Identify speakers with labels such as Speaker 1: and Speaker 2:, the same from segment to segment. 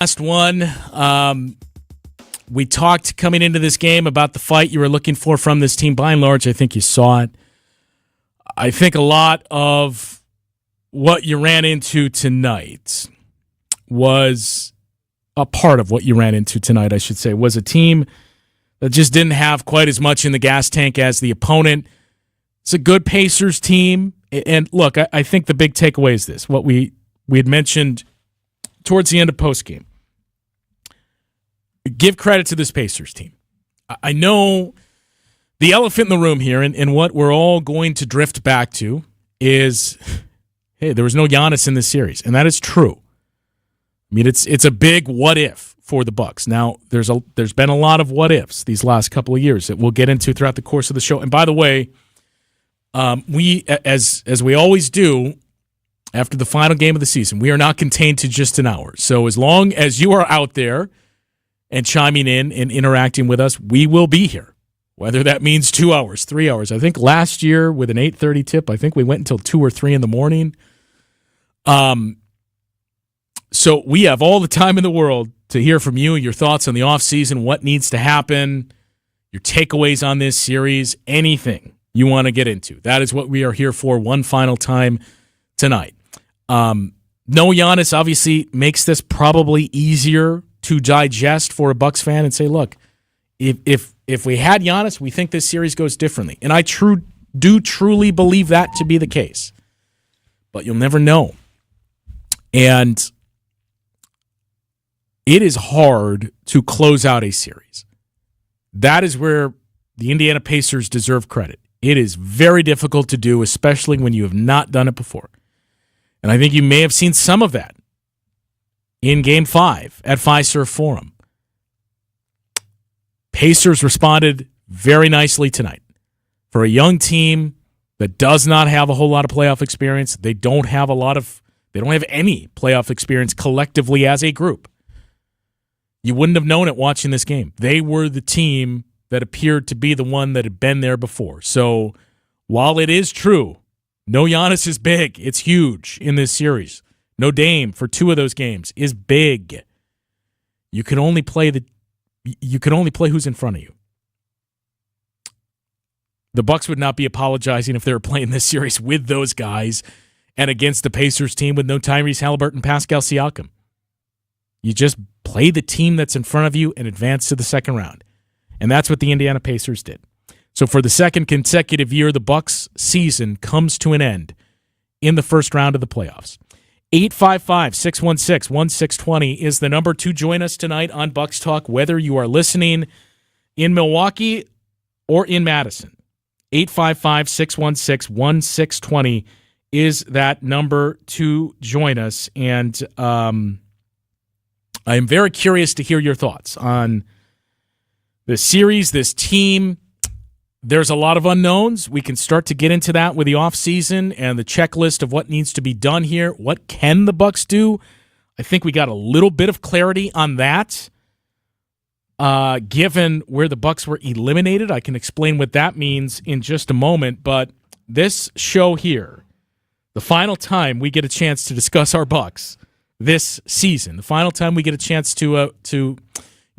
Speaker 1: Last one. We talked coming into this game about the fight you were looking for from this team. By and large, I think you saw it. I think a lot of what you ran into tonight was a part of what you ran into tonight, I should say, was a team that just didn't have quite as much in the gas tank as the opponent. It's a good Pacers team. And look, I think the big takeaway is this, what we had mentioned towards the end of postgame. Give credit to this Pacers team. I know the elephant in the room here, and what we're all going to drift back to is, hey, there was no Giannis in this series, and that is true. I mean, it's a big what if for the Bucks. Now, there's been a lot of what ifs these last couple of years that we'll get into throughout the course of the show. And by the way, we as we always do after the final game of the season, we are not contained to just an hour. So as long as you are out there and chiming in and interacting with us, we will be here. Whether that means 2 hours, 3 hours. I think last year with an 8:30 tip, I think we went until 2 or 3 in the morning. So we have all the time in the world to hear from you, your thoughts on the offseason, what needs to happen, your takeaways on this series, anything you want to get into. That is what we are here for one final time tonight. No Giannis obviously makes this probably easier to digest for a Bucks fan and say, look, if we had Giannis, we think this series goes differently. And I do truly believe that to be the case. But you'll never know. And it is hard to close out a series. That is where the Indiana Pacers deserve credit. It is very difficult to do, especially when you have not done it before. And I think you may have seen some of that in Game 5 at Fiserv Forum. Pacers responded very nicely tonight. For a young team that does not have a whole lot of playoff experience, they don't have any playoff experience collectively as a group. You wouldn't have known it watching this game. They were the team that appeared to be the one that had been there before. So while it is true, no Giannis is big. It's huge in this series. No Dame for 2 of those games is big. You can only play who's in front of you. The Bucks would not be apologizing if they were playing this series with those guys and against the Pacers team with no Tyrese Haliburton, Pascal Siakam. You just play the team that's in front of you and advance to the second round. And that's what the Indiana Pacers did. So for the second consecutive year, the Bucks season comes to an end in the first round of the playoffs. 855-616-1620 is the number to join us tonight on Bucks Talk, whether you are listening in Milwaukee or in Madison. 855-616-1620 is that number to join us. And I am very curious to hear your thoughts on this series, this team. There's a lot of unknowns. We can start to get into that with the offseason and the checklist of what needs to be done here. What can the Bucks do? I think we got a little bit of clarity on that. Given where the Bucks were eliminated, I can explain what that means in just a moment. But this show here, the final time we get a chance to discuss our Bucks this season, the final time we get a chance to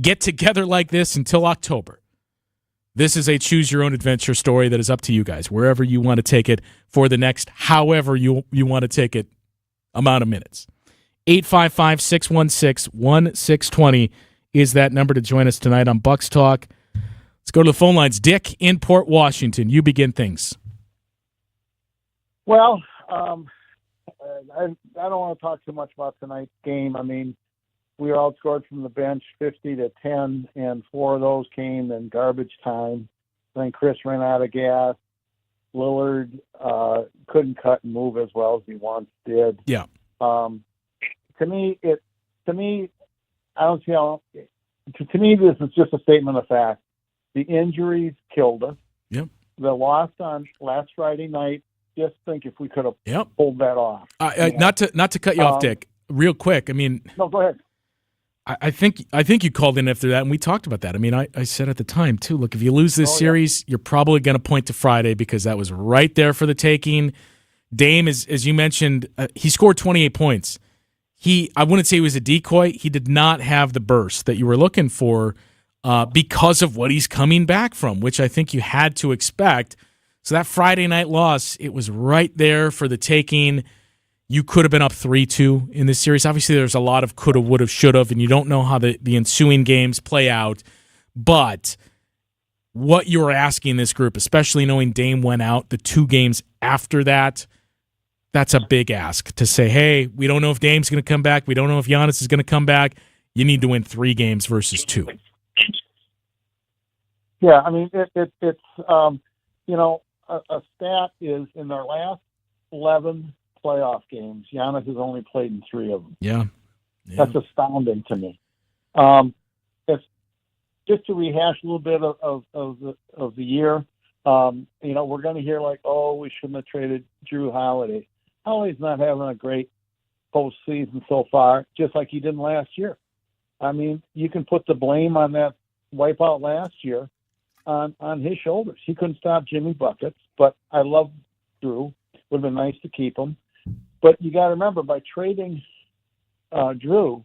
Speaker 1: get together like this until October. This is a choose-your-own-adventure story that is up to you guys, wherever you want to take it for the next however you want to take it amount of minutes. 855-616-1620 is that number to join us tonight on Bucks Talk. Let's go to the phone lines. Dick in Port Washington, you begin things.
Speaker 2: Well, I don't want to talk too much about tonight's game. I mean, we were outscored from the bench 50-10, and 4 of those came in garbage time. I think Chris ran out of gas. Lillard couldn't cut and move as well as he once did.
Speaker 1: Yeah.
Speaker 2: To me, I don't see how. To me, this is just a statement of fact. The injuries killed us.
Speaker 1: Yep.
Speaker 2: The loss on last Friday night. Just think if we could have
Speaker 1: Yep.
Speaker 2: pulled that off.
Speaker 1: Not to cut you off, Dick. Real quick. I mean,
Speaker 2: no, go ahead.
Speaker 1: I think you called in after that, and we talked about that. I mean, I said at the time, too, look, if you lose this series, you're probably going to point to Friday because that was right there for the taking. Dame, as you mentioned, he scored 28 points. I wouldn't say he was a decoy. He did not have the burst that you were looking for because of what he's coming back from, which I think you had to expect. So that Friday night loss, it was right there for the taking. You could have been up 3-2 in this series. Obviously, there's a lot of coulda, woulda, shoulda, and you don't know how the ensuing games play out. But what you were asking this group, especially knowing Dame went out the 2 games after that, that's a big ask to say, hey, we don't know if Dame's going to come back. We don't know if Giannis is going to come back. You need to win 3 games versus 2.
Speaker 2: Yeah, I mean, it's a stat is in their last 11 playoff games, Giannis has only played in 3 of them.
Speaker 1: Yeah.
Speaker 2: That's astounding to me. It's just to rehash a little bit of the year. We're going to hear like, oh, we shouldn't have traded Drew Holiday. Holiday's not having a great postseason so far, just like he didn't last year. I mean, you can put the blame on that wipeout last year on his shoulders. He couldn't stop Jimmy buckets, but I love Drew. Would have been nice to keep him. But you got to remember, by trading Drew,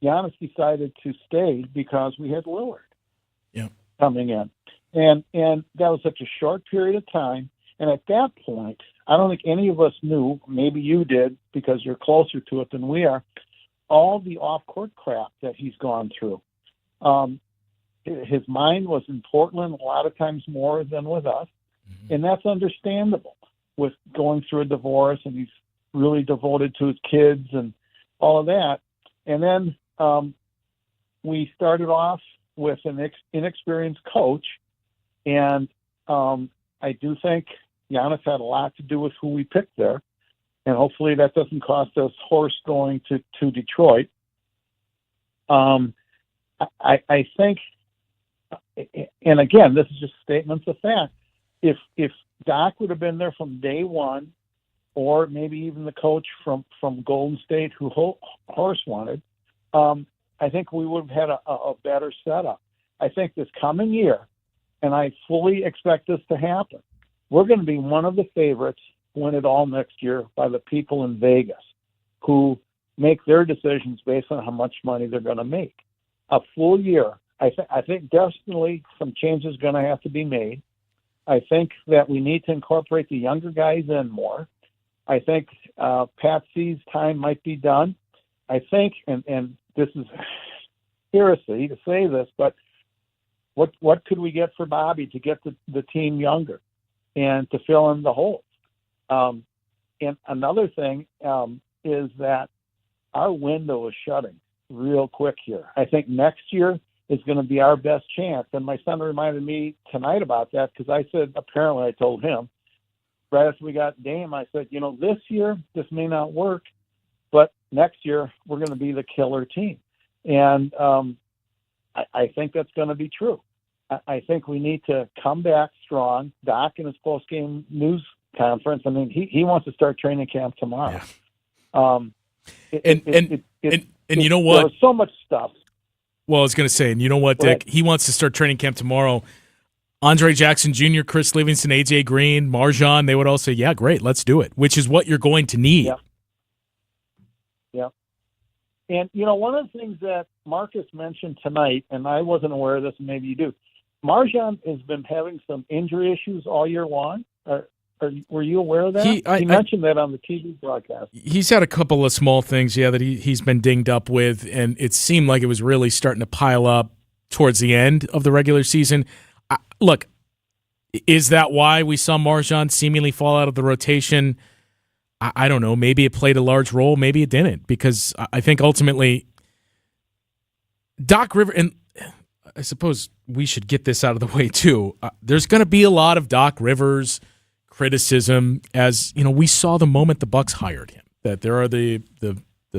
Speaker 2: Giannis decided to stay because we had Lillard coming in. And that was such a short period of time. And at that point, I don't think any of us knew, maybe you did because you're closer to it than we are, all the off-court crap that he's gone through. His mind was in Portland a lot of times more than with us. Mm-hmm. And that's understandable with going through a divorce, and he's really devoted to his kids and all of that. And then we started off with an inexperienced coach, and I do think Giannis had a lot to do with who we picked there, and hopefully that doesn't cost us horse going to Detroit. I think, and again, this is just statements of fact, if Doc would have been there from day one, or maybe even the coach from Golden State who Horst wanted, I think we would have had a better setup. I think this coming year, and I fully expect this to happen, we're going to be one of the favorites to win it all next year by the people in Vegas who make their decisions based on how much money they're going to make. A full year, I think definitely some changes are going to have to be made. I think that we need to incorporate the younger guys in more. I think Patsy's time might be done. I think, and this is heresy to say this, but what could we get for Bobby to get the team younger and to fill in the holes? And another thing is that our window is shutting real quick here. I think next year is going to be our best chance. And my son reminded me tonight about that because I said, apparently I told him, right after we got Dame, I said, this year, this may not work, but next year we're going to be the killer team. And I think that's going to be true. I think we need to come back strong. Doc in his post-game news conference, I mean, he wants to start training camp tomorrow.
Speaker 1: Yeah. And you know what?
Speaker 2: There's so much stuff.
Speaker 1: Well, I was going to say, and you know what, Dick? He wants to start training camp tomorrow. Andre Jackson Jr., Chris Livingston, AJ Green, Marjan, they would all say, yeah, great, let's do it, which is what you're going to need.
Speaker 2: Yeah. And, one of the things that Marcus mentioned tonight, and I wasn't aware of this, and maybe you do, Marjan has been having some injury issues all year long. Were you aware of that? He mentioned that on the TV broadcast. He's
Speaker 1: had a couple of small things, that he's been dinged up with, and it seemed like it was really starting to pile up towards the end of the regular season. Look, is that why we saw Marjan seemingly fall out of the rotation? I don't know. Maybe it played a large role. Maybe it didn't, because I think ultimately Doc Rivers, and I suppose we should get this out of the way too, there's going to be a lot of Doc Rivers criticism, as we saw the moment the Bucks hired him, that there are the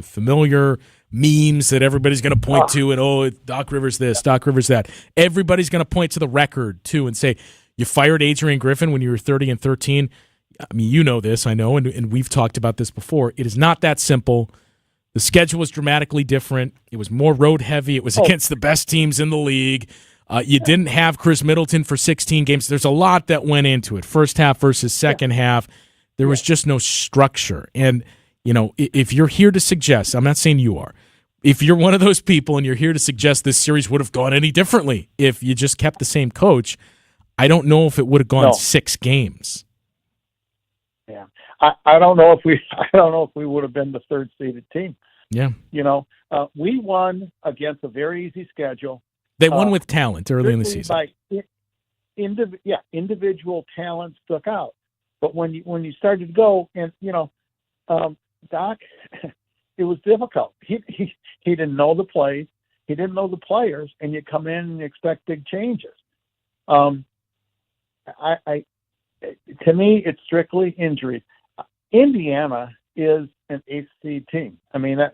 Speaker 1: familiar memes that everybody's going to point to, and Doc Rivers this, Doc Rivers that. Everybody's going to point to the record too and say, you fired Adrian Griffin when you were 30-13. I mean, you know this, I know, and we've talked about this before. It is not that simple. The schedule was dramatically different. It was more road heavy. It was against the best teams in the league. You didn't have Chris Middleton for 16 games. There's a lot that went into it. First half versus second half. There was just no structure. And If you're here to suggest, I'm not saying you are, if you're one of those people and you're here to suggest this series would have gone any differently if you just kept the same coach, I don't know if it would have gone 6 games.
Speaker 2: Yeah, I don't know if we would have been the third seeded team.
Speaker 1: Yeah,
Speaker 2: we won against a very easy schedule.
Speaker 1: They won with talent early in the season.
Speaker 2: Individual talent stuck out, but when you started to go and Doc, it was difficult. He didn't know the plays, he didn't know the players, and you come in and you expect big changes. To me, it's strictly injuries. Indiana is an 8th seed team. I mean, I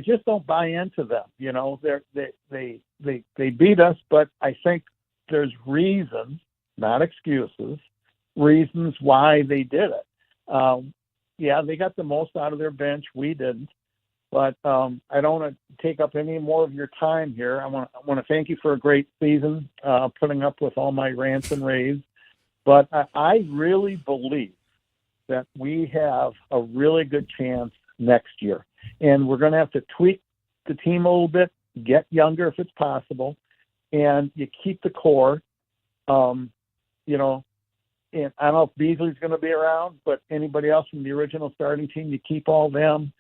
Speaker 2: just don't buy into them. They beat us, but I think there's reasons, not excuses, reasons why they did it. They got the most out of their bench. We didn't. But I don't want to take up any more of your time here. I want to thank you for a great season, putting up with all my rants and raves. But I really believe that we have a really good chance next year. And we're going to have to tweak the team a little bit, get younger if it's possible, and you keep the core. And I don't know if Beasley's going to be around, but anybody else from the original starting team, you keep all them.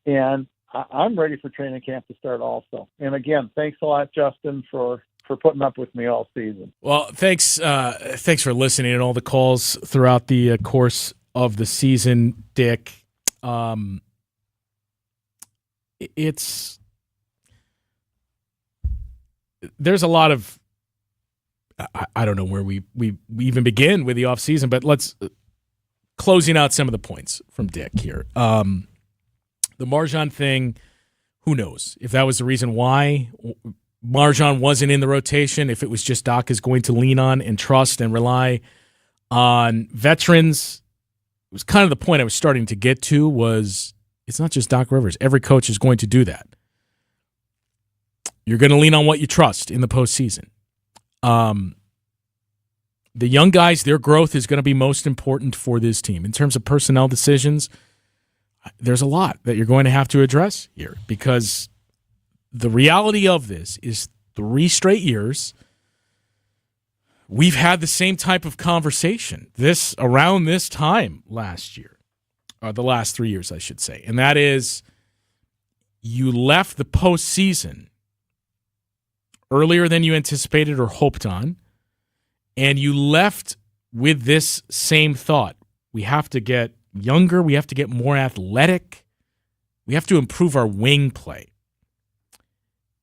Speaker 2: And I'm ready for training camp to start also. And again, thanks a lot, Justin, for putting up with me all season. Well,
Speaker 1: thanks for listening and all the calls throughout the course of the season, Dick. There's a lot of, I don't know where we even begin with the offseason, but let's closing out some of the points from Dick here. The Marjan thing, who knows if that was the reason why Marjan wasn't in the rotation, if it was just Doc is going to lean on and trust and rely on veterans. It was kind of the point I was starting to get to was it's not just Doc Rivers. Every coach is going to do that. You're going to lean on what you trust in the postseason. The young guys, their growth is going to be most important for this team. In terms of personnel decisions, there's a lot that you're going to have to address here because the reality of this is 3 straight years we've had the same type of conversation around this time last year, the last 3 years, I should say. And that is you left the postseason earlier than you anticipated or hoped on, and you left with this same thought. We have to get younger. We have to get more athletic. We have to improve our wing play.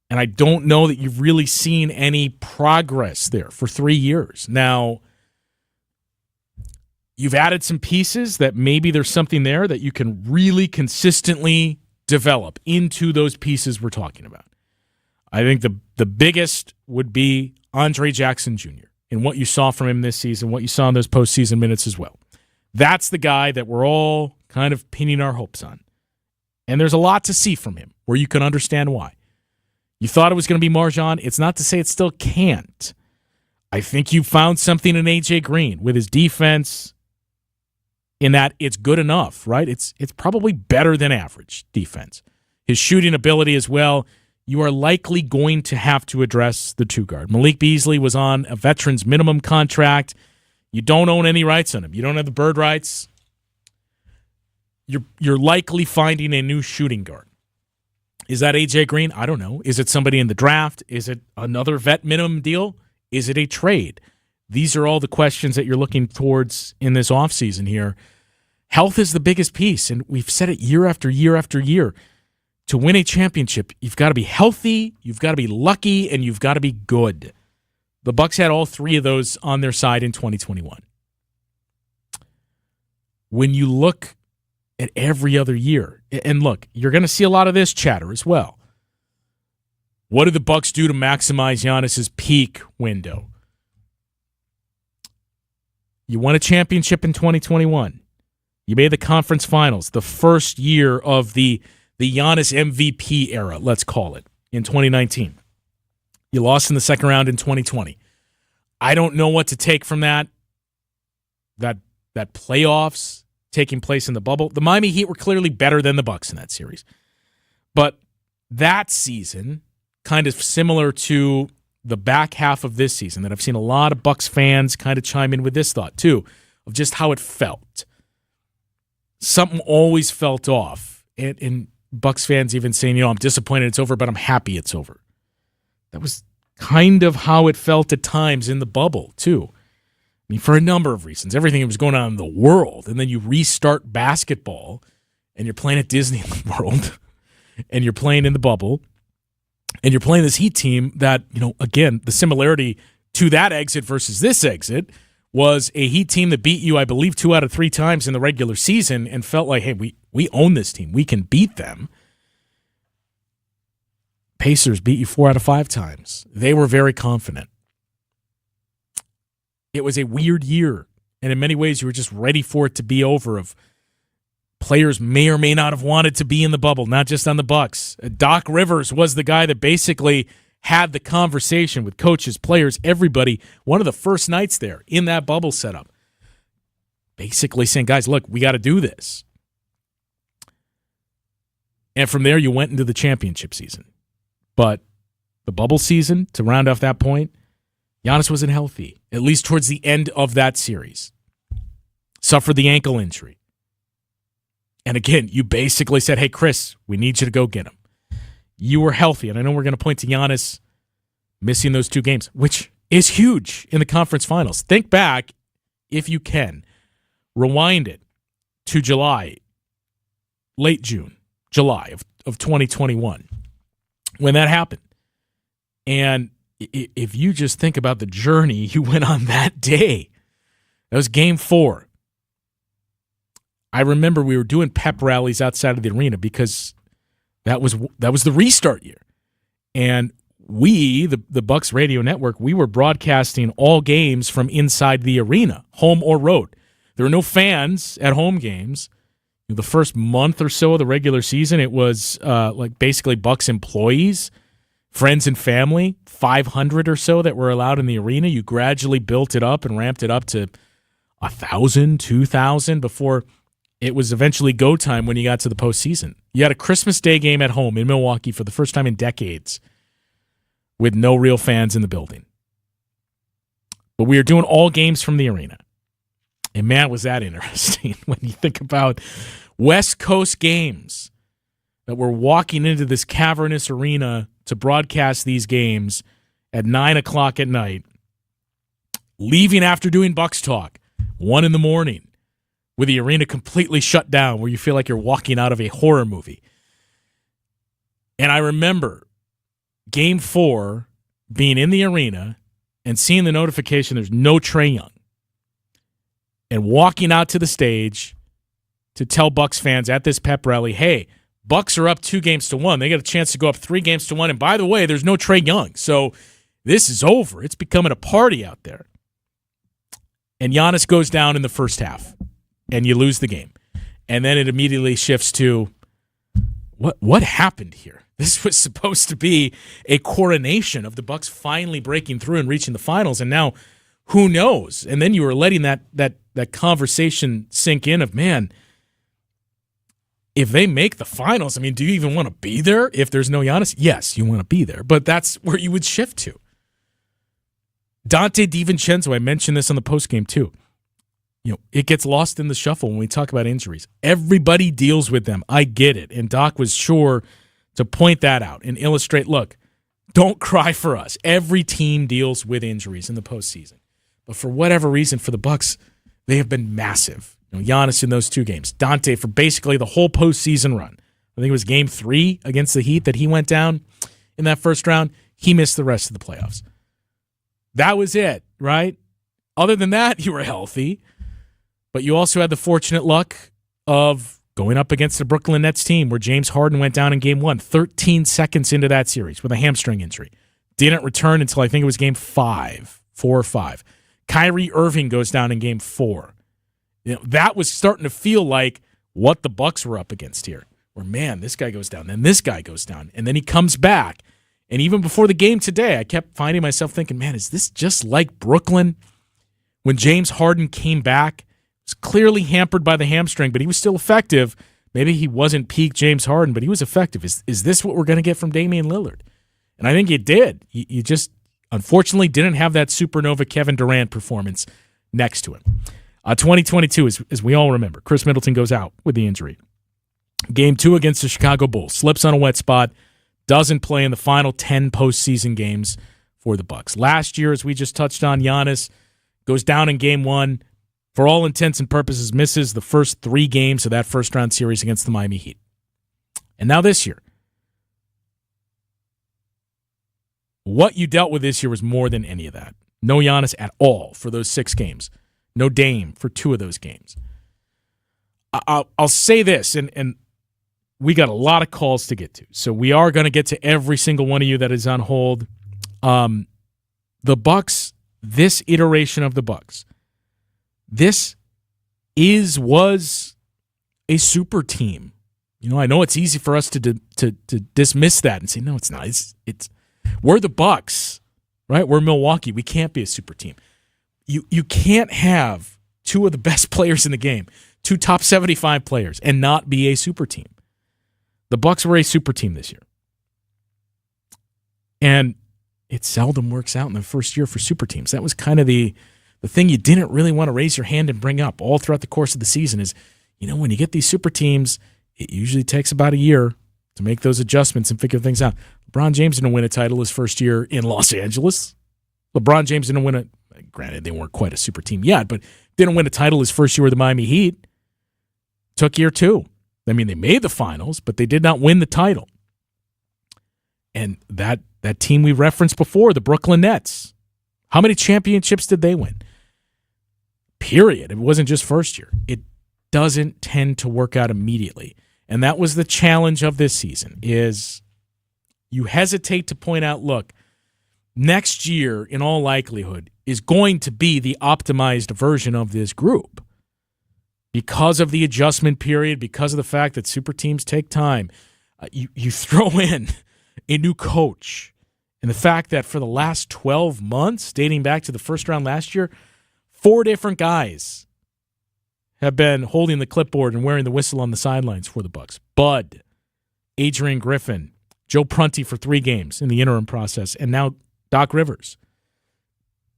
Speaker 1: And I don't know that you've really seen any progress there for 3 years. Now, you've added some pieces that maybe there's something there that you can really consistently develop into those pieces we're talking about. I think the biggest would be Andre Jackson Jr. and what you saw from him this season, what you saw in those postseason minutes as well. That's the guy that we're all kind of pinning our hopes on. And there's a lot to see from him where you can understand why. You thought it was going to be Marjan. It's not to say it still can't. I think you found something in A.J. Green with his defense in that it's good enough, right? It's probably better than average defense. His shooting ability as well. You are likely going to have to address the 2-guard. Malik Beasley was on a veteran's minimum contract. You don't own any rights on him. You don't have the bird rights. You're likely finding a new shooting guard. Is that A.J. Green? I don't know. Is it somebody in the draft? Is it another vet minimum deal? Is it a trade? These are all the questions that you're looking towards in this offseason here. Health is the biggest piece, and we've said it year after year after year. To win a championship, you've got to be healthy, you've got to be lucky, and you've got to be good. The Bucks had all 3 of those on their side in 2021. When you look at every other year, and look, you're going to see a lot of this chatter as well. What did the Bucks do to maximize Giannis's peak window? You won a championship in 2021. You made the conference finals, the first year of the Giannis MVP era, let's call it, in 2019. You lost in the second round in 2020. I don't know what to take from that playoffs taking place in the bubble. The Miami Heat were clearly better than the Bucks in that series. But that season, kind of similar to the back half of this season, that I've seen a lot of Bucks fans kind of chime in with this thought too, of just how it felt. Something always felt off. And Bucks fans even saying, I'm disappointed it's over, but I'm happy it's over. That was kind of how it felt at times in the bubble too. I mean, for a number of reasons. Everything that was going on in the world. And then you restart basketball and you're playing at Disney World and you're playing in the bubble and you're playing this Heat team that, again, the similarity to that exit versus this exit was a Heat team that beat you, I believe, 2 out of 3 times in the regular season and felt like, hey, we own this team. We can beat them. Pacers beat you 4 out of 5 times. They were very confident. It was a weird year, and in many ways you were just ready for it to be over. Of players may or may not have wanted to be in the bubble, not just on the Bucks. Doc Rivers was the guy that basically had the conversation with coaches, players, everybody, one of the first nights there in that bubble setup. Basically saying, guys, look, we got to do this. And from there you went into the championship season. But the bubble season, to round off that point, Giannis wasn't healthy, at least towards the end of that series. Suffered the ankle injury. And again, you basically said, hey, Chris, we need you to go get him. You were healthy, and I know we're going to point to Giannis missing those 2 games, which is huge in the conference finals. Think back, if you can, rewind it to July, late June, July of 2021, when that happened. And if you just think about the journey you went on that day, that was game 4. I remember we were doing pep rallies outside of the arena because that was the restart year. And we, the Bucks radio network, we were broadcasting all games from inside the arena, home or road. There were no fans at home games. The first month or so of the regular season, it was like basically Bucks employees, friends and family, 500 or so that were allowed in the arena. You gradually built it up and ramped it up to 1,000, 2,000 before it was eventually go time when you got to the postseason. You had a Christmas Day game at home in Milwaukee for the first time in decades with no real fans in the building. But we were doing all games from the arena. And man, was that interesting when you think about West Coast games that we're walking into this cavernous arena to broadcast these games at 9 o'clock at night, leaving after doing Bucks talk, 1 in the morning, with the arena completely shut down where you feel like you're walking out of a horror movie. And I remember game 4 being in the arena and seeing the notification there's no Trae Young, and walking out to the stage to tell Bucks fans at this pep rally, hey, Bucks are up 2-1. They got a chance to go up 3-1. And by the way, there's no Trae Young. So this is over. It's becoming a party out there. And Giannis goes down in the first half, and you lose the game. And then it immediately shifts to, what happened here? This was supposed to be a coronation of the Bucks finally breaking through and reaching the finals, and now who knows? And then you were letting that conversation sink in of, man, if they make the finals, I mean, do you even want to be there if there's no Giannis? Yes, you want to be there, but that's where you would shift to. Dante DiVincenzo, I mentioned this on the postgame too. It gets lost in the shuffle when we talk about injuries. Everybody deals with them. I get it. And Doc was sure to point that out and illustrate, look, don't cry for us. Every team deals with injuries in the postseason. But for whatever reason, for the Bucks, they have been massive. Giannis in those 2 games. Dante for basically the whole postseason run. I think it was game 3 against the Heat that he went down in that first round. He missed the rest of the playoffs. That was it, right? Other than that, you were healthy. But you also had the fortunate luck of going up against the Brooklyn Nets team where James Harden went down in game 1, 13 seconds into that series with a hamstring injury. Didn't return until I think it was game 5, 4 or 5. Kyrie Irving goes down in game 4. That was starting to feel like what the Bucks were up against here. Where, man, this guy goes down, then this guy goes down, and then he comes back. And even before the game today, I kept finding myself thinking, man, is this just like Brooklyn? When James Harden came back, was clearly hampered by the hamstring, but he was still effective. Maybe he wasn't peak James Harden, but he was effective. Is this what we're going to get from Damian Lillard? And I think you did. You just unfortunately didn't have that supernova Kevin Durant performance next to him. 2022, as we all remember, Chris Middleton goes out with the injury. Game 2 against the Chicago Bulls, slips on a wet spot, doesn't play in the final 10 postseason games for the Bucks. Last year, as we just touched on, Giannis goes down in Game 1, for all intents and purposes, misses the first 3 games of that first-round series against the Miami Heat. And now this year, what you dealt with this year was more than any of that. No Giannis at all for those 6 games. No Dame for 2 of those games. I'll say this, and we got a lot of calls to get to, so we are going to get to every single one of you that is on hold. The Bucks, this iteration of the Bucks, this was a super team. You know, I know it's easy for us to dismiss that and say, no, it's not. It's we're the Bucks, right? We're Milwaukee. We can't be a super team. You can't have 2 of the best players in the game, 2 top 75 players, and not be a super team. The Bucks were a super team this year. And it seldom works out in the first year for super teams. That was kind of the thing you didn't really want to raise your hand and bring up all throughout the course of the season is, you know, when you get these super teams, it usually takes about a year to make those adjustments and figure things out. LeBron James didn't win a title his first year in Los Angeles. LeBron James didn't win granted, they weren't quite a super team yet, but didn't win a title his first year with the Miami Heat. Took year 2. I mean, they made the finals, but they did not win the title. And that team we referenced before, the Brooklyn Nets, how many championships did they win? Period. It wasn't just first year. It doesn't tend to work out immediately. And that was the challenge of this season, is you hesitate to point out, look, next year, in all likelihood, is going to be the optimized version of this group because of the adjustment period, because of the fact that super teams take time. You throw in a new coach, and the fact that for the last 12 months, dating back to the first round last year, 4 different guys have been holding the clipboard and wearing the whistle on the sidelines for the Bucks. Bud, Adrian Griffin, Joe Prunty for 3 games in the interim process, and now Doc Rivers.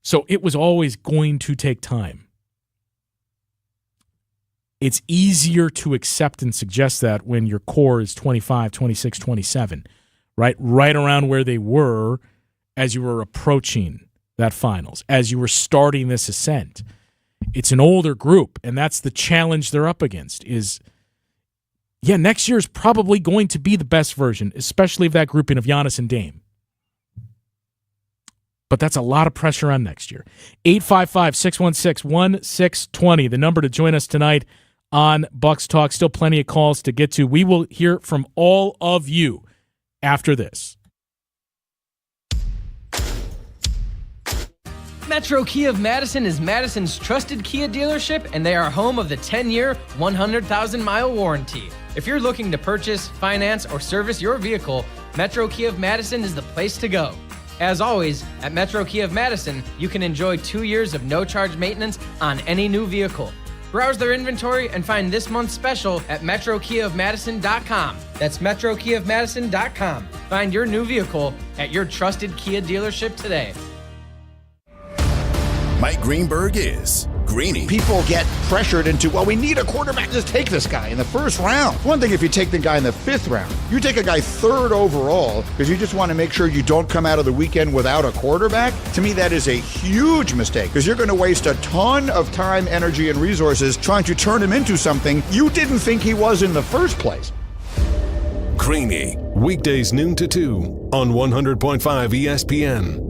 Speaker 1: So it was always going to take time. It's easier to accept and suggest that when your core is 25, 26, 27, right around where they were as you were approaching that finals, as you were starting this ascent. It's an older group, and that's the challenge they're up against is, next year is probably going to be the best version, especially of that grouping of Giannis and Dame. But that's a lot of pressure on next year. 855-616-1620, the number to join us tonight on Bucks Talk. Still plenty of calls to get to. We will hear from all of you after this.
Speaker 3: Metro Kia of Madison is Madison's trusted Kia dealership, and they are home of the 10-year, 100,000-mile warranty. If you're looking to purchase, finance, or service your vehicle, Metro Kia of Madison is the place to go. As always, at Metro Kia of Madison, you can enjoy 2 years of no-charge maintenance on any new vehicle. Browse their inventory and find this month's special at metrokiaofmadison.com. That's metrokiaofmadison.com. Find your new vehicle at your trusted Kia dealership today.
Speaker 4: Mike Greenberg is Greeny.
Speaker 5: People get pressured into, we need a quarterback. Just take this guy in the first round. One thing if you take the guy in the 5th round. You take a guy 3rd overall because you just want to make sure you don't come out of the weekend without a quarterback. To me, that is a huge mistake because you're going to waste a ton of time, energy, and resources trying to turn him into something you didn't think he was in the first place.
Speaker 4: Greeny, weekdays noon to 2 on 100.5 ESPN.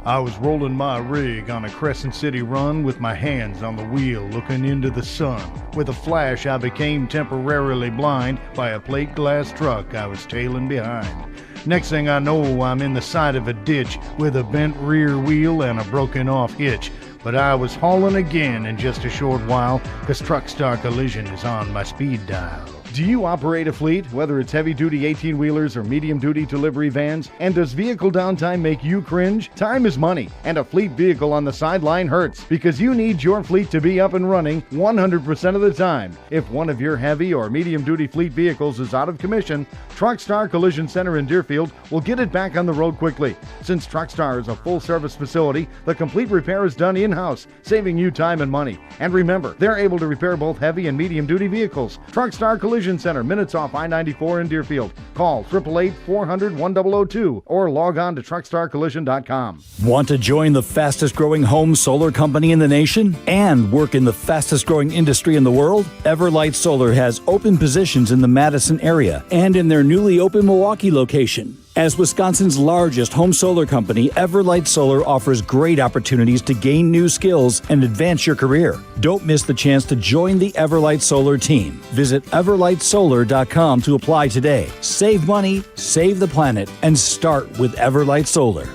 Speaker 6: I was rolling my rig on a Crescent City run with my hands on the wheel looking into the sun. With a flash, I became temporarily blind by a plate glass truck I was tailing behind. Next thing I know, I'm in the side of a ditch with a bent rear wheel and a broken off hitch. But I was hauling again in just a short while, 'cause Truck Star Collision is on my speed dial. Do you operate a fleet, whether it's heavy-duty 18-wheelers or medium-duty delivery vans? And does vehicle downtime make you cringe? Time is money, and a fleet vehicle on the sideline hurts because you need your fleet to be up and running 100% of the time. If one of your heavy or medium-duty fleet vehicles is out of commission, Truckstar Collision Center in Deerfield will get it back on the road quickly. Since Truckstar is a full-service facility, the complete repair is done in-house, saving you time and money. And remember, they're able to repair both heavy and medium-duty vehicles. Truckstar Collision Center, minutes off I-94 in Deerfield. Call 888-400-1002 or log on to truckstarcollision.com.
Speaker 7: Want to join the fastest growing home solar company in the nation and work in the fastest growing industry in the world? Everlight Solar has open positions in the Madison area and in their newly open Milwaukee location. As Wisconsin's largest home solar company, Everlight Solar offers great opportunities to gain new skills and advance your career. Don't miss the chance to join the Everlight Solar team. Visit everlightsolar.com to apply today. Save money, save the planet, and start with Everlight Solar.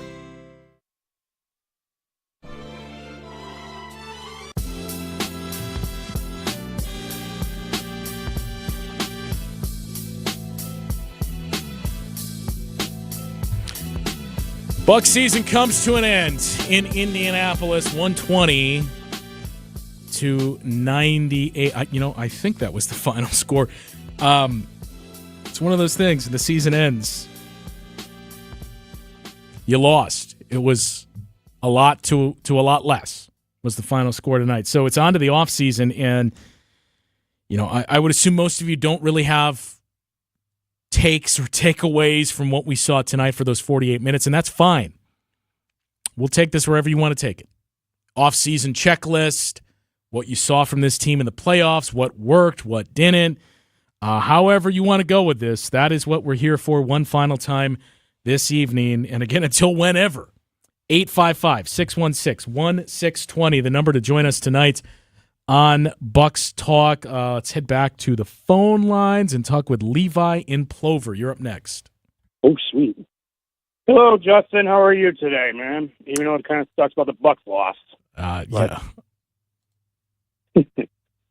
Speaker 1: Buck season comes to an end in Indianapolis, 120 to 98. I think that was the final score. It's one of those things. The season ends. You lost. It was a lot to a lot less was the final score tonight. So it's on to the offseason, and I would assume most of you don't really have takes or takeaways from what we saw tonight for those 48 minutes, and that's fine. We'll take this wherever you want to take it. Off-season checklist, what you saw from this team in the playoffs, what worked, what didn't. However you want to go with this, that is what we're here for one final time this evening. And again, until whenever, 855-616-1620, the number to join us tonight on Bucks Talk. Let's head back to the phone lines and talk with Levi in Plover. You're up next.
Speaker 8: Oh, sweet. Hello, Justin. How are you today, man? Even though it kind of sucks about the Bucks loss.
Speaker 1: Yeah.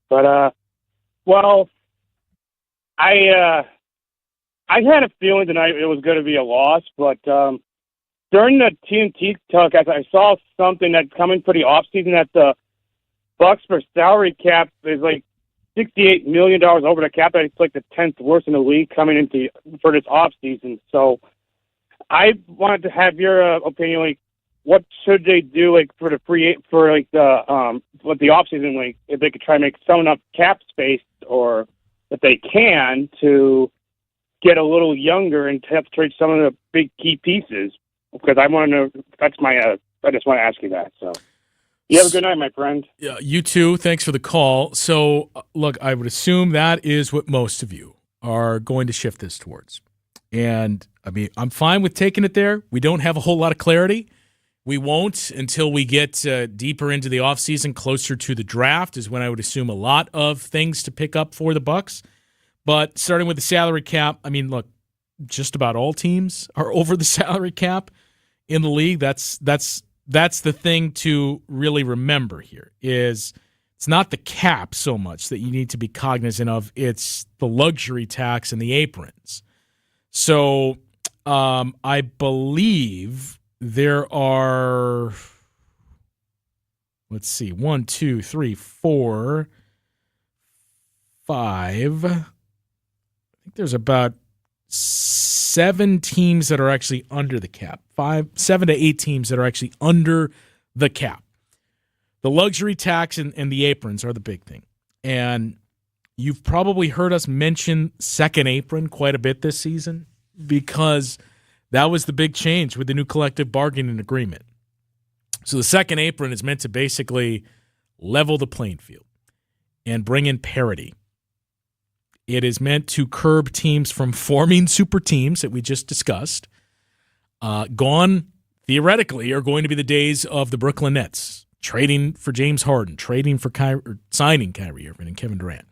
Speaker 8: But, well, I had a feeling tonight it was going to be a loss, but during the TNT telecast, I saw something that's coming for the offseason that the Bucks for salary cap is like $68 million over the cap. It's like the 10th worst in the league coming into for this offseason. So I wanted to have your opinion. Like, what should they do, like for the offseason, like if they could try to make some enough cap space, or if they can to get a little younger and have to trade some of the big key pieces. Because I want to know. That's my. I just want to ask you that. So. You have a good night, my friend.
Speaker 1: Yeah, you too. Thanks for the call. So, look, I would assume that is what most of you are going to shift this towards. And, I mean, I'm fine with taking it there. We don't have a whole lot of clarity. We won't until we get deeper into the offseason, closer to the draft is when I would assume a lot of things to pick up for the Bucks. But starting with the salary cap, I mean, look, just about all teams are over the salary cap in the league. That's the thing to really remember here is it's not the cap so much that you need to be cognizant of. It's the luxury tax and the aprons. So I believe there are, let's see, 1, 2, 3, 4, 5. I think there's about 7 teams that are actually under the cap. 7 to 8 teams that are actually under the cap. The luxury tax and the aprons are the big thing. And you've probably heard us mention second apron quite a bit this season because that was the big change with the new collective bargaining agreement. So the second apron is meant to basically level the playing field and bring in parity. It is meant to curb teams from forming super teams that we just discussed. Gone, theoretically, are going to be the days of the Brooklyn Nets trading for James Harden, signing Kyrie Irving and Kevin Durant.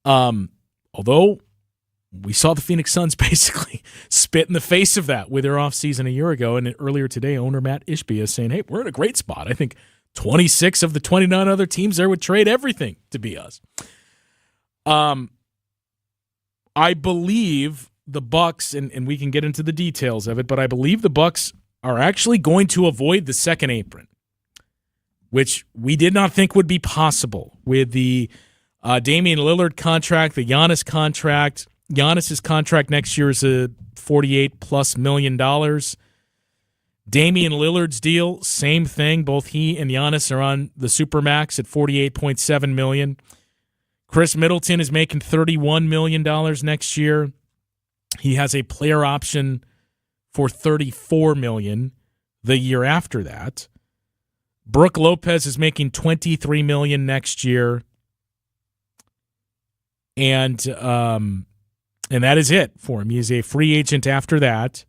Speaker 1: Although we saw the Phoenix Suns basically spit in the face of that with their offseason a year ago, and earlier today, owner Matt Ishbia is saying, hey, we're in a great spot. I think 26 of the 29 other teams there would trade everything to be us. I believe the Bucks, and we can get into the details of it, but I believe the Bucks are actually going to avoid the second apron, which we did not think would be possible with the Damian Lillard contract, the Giannis contract. Giannis's contract next year is a $48+ million. Damian Lillard's deal, same thing. Both he and Giannis are on the Supermax at $48.7 million. Chris Middleton is making $31 million next year. He has a player option for $34 million the year after that. Brook Lopez is making $23 million next year. And that is it for him. He is a free agent after that.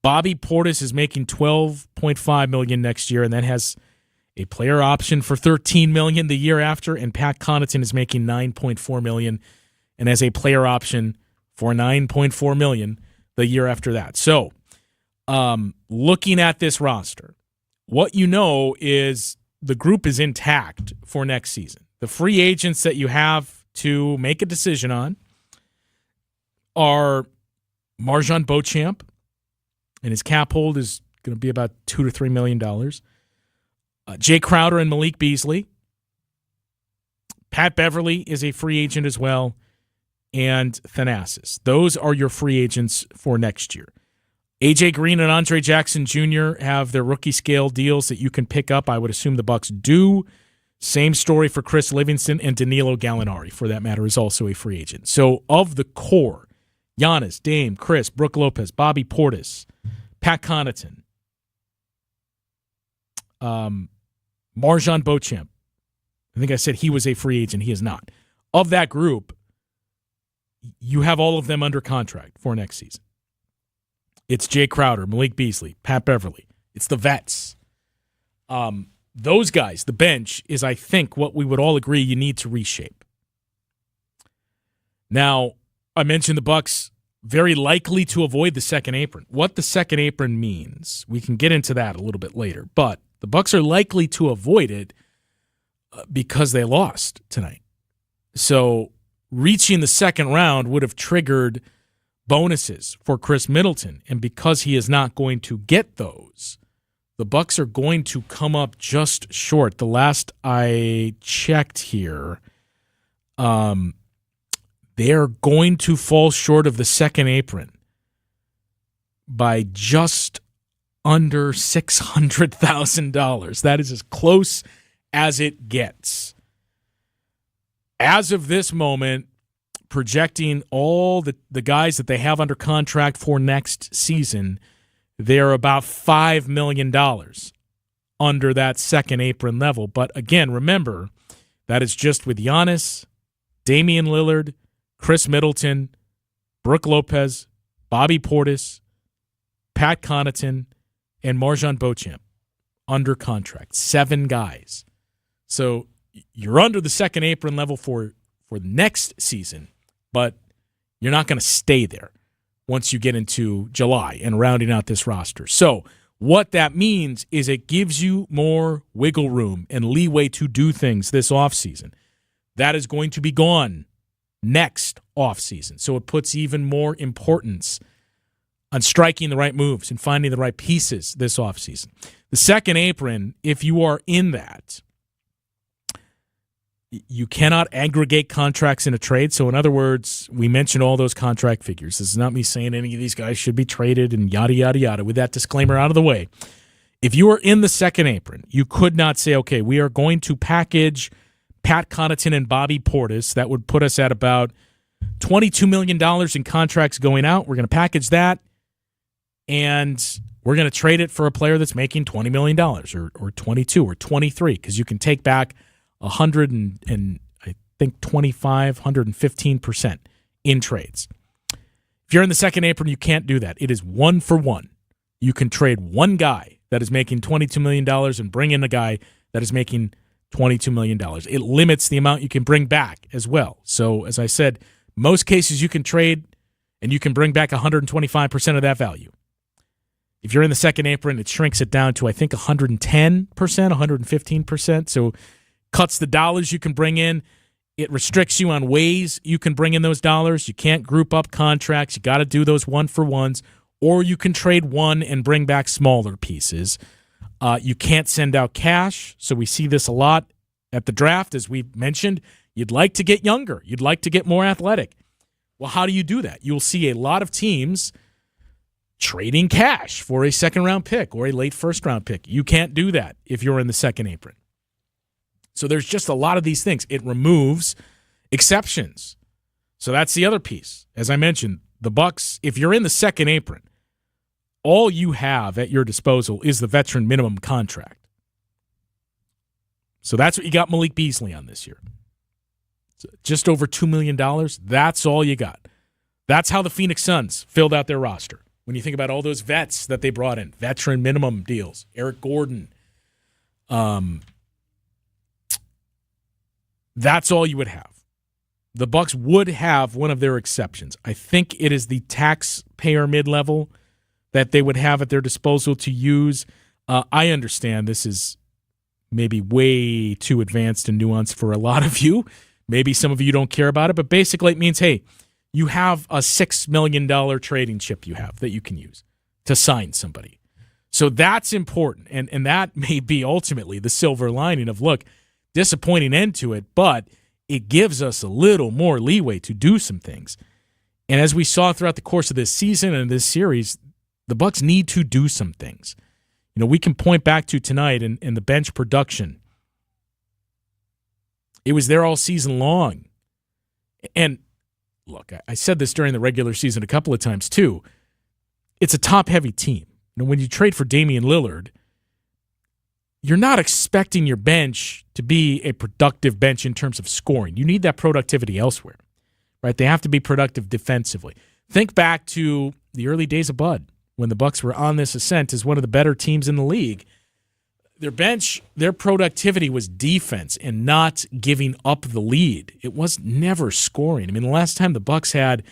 Speaker 1: Bobby Portis is making $12.5 million next year, and that has a player option for $13 million the year after. And Pat Connaughton is making $9.4 million and has a player option for $9.4 million the year after that. So, looking at this roster, what you know is the group is intact for next season. The free agents that you have to make a decision on are Marjon Beauchamp, and his cap hold is going to be about $2 to $3 million. Jay Crowder and Malik Beasley. Pat Beverly is a free agent as well, and Thanasis. Those are your free agents for next year. A.J. Green and Andre Jackson Jr. have their rookie scale deals that you can pick up. I would assume the Bucks do. Same story for Chris Livingston, and Danilo Gallinari, for that matter, is also a free agent. So of the core, Giannis, Dame, Chris, Brook Lopez, Bobby Portis, Pat Connaughton, Marjon Beauchamp. I think I said he was a free agent. He is not. Of that group, you have all of them under contract for next season. It's Jay Crowder, Malik Beasley, Pat Beverly. It's the vets. Those guys, the bench, is, I think, what we would all agree you need to reshape. Now, I mentioned the Bucks very likely to avoid the second apron. What the second apron means, we can get into that a little bit later, but the Bucks are likely to avoid it because they lost tonight. So reaching the second round would have triggered bonuses for Chris Middleton, and because he is not going to get those, the Bucks are going to come up just short. The last I checked here, they are going to fall short of the second apron by just under $600,000. That is as close as it gets. As of this moment, projecting all the guys that they have under contract for next season, they're about $5 million under that second apron level. But again, remember, that is just with Giannis, Damian Lillard, Chris Middleton, Brook Lopez, Bobby Portis, Pat Connaughton, and Marjon Beauchamp under contract. 7 guys. So you're under the second apron level for the next season, but you're not going to stay there once you get into July and rounding out this roster. So what that means is it gives you more wiggle room and leeway to do things this offseason. That is going to be gone next offseason. So it puts even more importance on striking the right moves and finding the right pieces this offseason. The second apron, if you are in that, you cannot aggregate contracts in a trade. So in other words, we mentioned all those contract figures. This is not me saying any of these guys should be traded and yada, yada, yada. With that disclaimer out of the way, if you are in the second apron, you could not say, okay, we are going to package Pat Connaughton and Bobby Portis. That would put us at about $22 million in contracts going out. We're going to package that, and we're going to trade it for a player that's making $20 million or 22 or 23, because you can take back 100 and I think 25, 115% in trades. If you're in the second apron, you can't do that. It is 1 for 1. You can trade one guy that is making $22 million and bring in a guy that is making $22 million. It limits the amount you can bring back as well. So, as I said, most cases you can trade and you can bring back 125% of that value. If you're in the second apron, it shrinks it down to, I think, 110%, 115%. So cuts the dollars you can bring in. It restricts you on ways you can bring in those dollars. You can't group up contracts. You got to do those one-for-ones, or you can trade one and bring back smaller pieces. You can't send out cash, so we see this a lot at the draft. As we mentioned, you'd like to get younger. You'd like to get more athletic. Well, how do you do that? You'll see a lot of teams trading cash for a second-round pick or a late first-round pick. You can't do that if you're in the second apron. So there's just a lot of these things. It removes exceptions. So that's the other piece. As I mentioned, the Bucks, if you're in the second apron, all you have at your disposal is the veteran minimum contract. So that's what you got Malik Beasley on this year. Just over $2 million. That's all you got. That's how the Phoenix Suns filled out their roster. When you think about all those vets that they brought in, veteran minimum deals, Eric Gordon, that's all you would have. The Bucks would have one of their exceptions. I think it is the taxpayer mid-level that they would have at their disposal to use. I understand this is maybe way too advanced and nuanced for a lot of you. Maybe some of you don't care about it, but basically it means, hey, you have a $6 million trading chip you have that you can use to sign somebody. So that's important, and that may be ultimately the silver lining of, look, disappointing end to it, but it gives us a little more leeway to do some things. And as we saw throughout the course of this season and this series, the Bucks need to do some things. You know, we can point back to tonight in the bench production. It was there all season long. And look, I said this during the regular season a couple of times too. It's a top-heavy team. You know, when you trade for Damian Lillard, you're not expecting your bench to be a productive bench in terms of scoring. You need that productivity elsewhere, right? They have to be productive defensively. Think back to the early days of Bud when the Bucks were on this ascent as one of the better teams in the league. Their bench, their productivity was defense and not giving up the lead. It was never scoring. I mean, the last time the Bucks had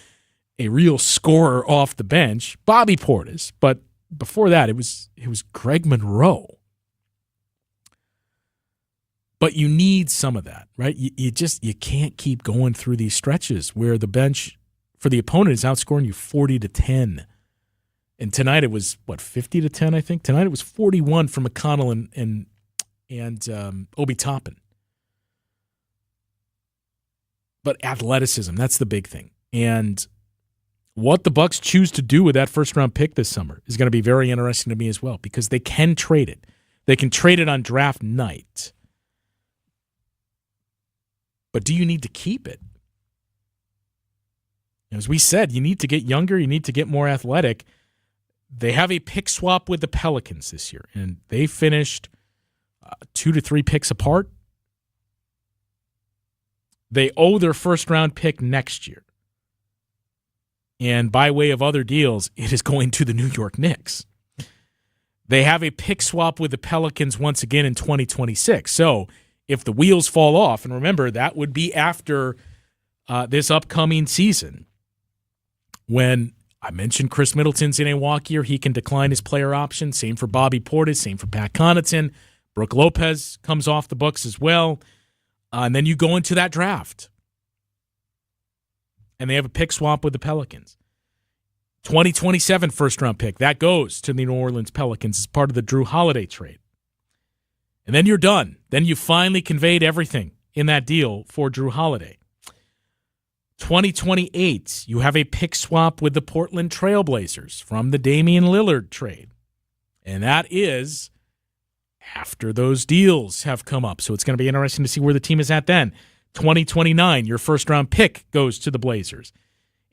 Speaker 1: a real scorer off the bench, Bobby Portis, but before that, it was Greg Monroe. But you need some of that, right? You can't keep going through these stretches where the bench for the opponent is outscoring you 40-10. And tonight it was, 50-10, I think? Tonight it was 41 for McConnell and Obi Toppin. But athleticism, that's the big thing. And what the Bucks choose to do with that first-round pick this summer is going to be very interesting to me as well, because they can trade it. They can trade it on draft night. But do you need to keep it? As we said, you need to get younger. You need to get more athletic. They have a pick swap with the Pelicans this year, and they finished 2 to 3 picks apart. They owe their first-round pick next year. And by way of other deals, it is going to the New York Knicks. They have a pick swap with the Pelicans once again in 2026. So if the wheels fall off, and remember, that would be after this upcoming season, when I mentioned Chris Middleton's in a walk year, he can decline his player option. Same for Bobby Portis, same for Pat Connaughton. Brooke Lopez comes off the books as well. And then you go into that draft. And they have a pick swap with the Pelicans. 2027 first-round pick. That goes to the New Orleans Pelicans as part of the Drew Holiday trade. And then you're done. Then you finally conveyed everything in that deal for Drew Holiday. 2028, you have a pick swap with the Portland Trailblazers from the Damian Lillard trade. And that is after those deals have come up. So it's going to be interesting to see where the team is at then. 2029, your first-round pick goes to the Blazers.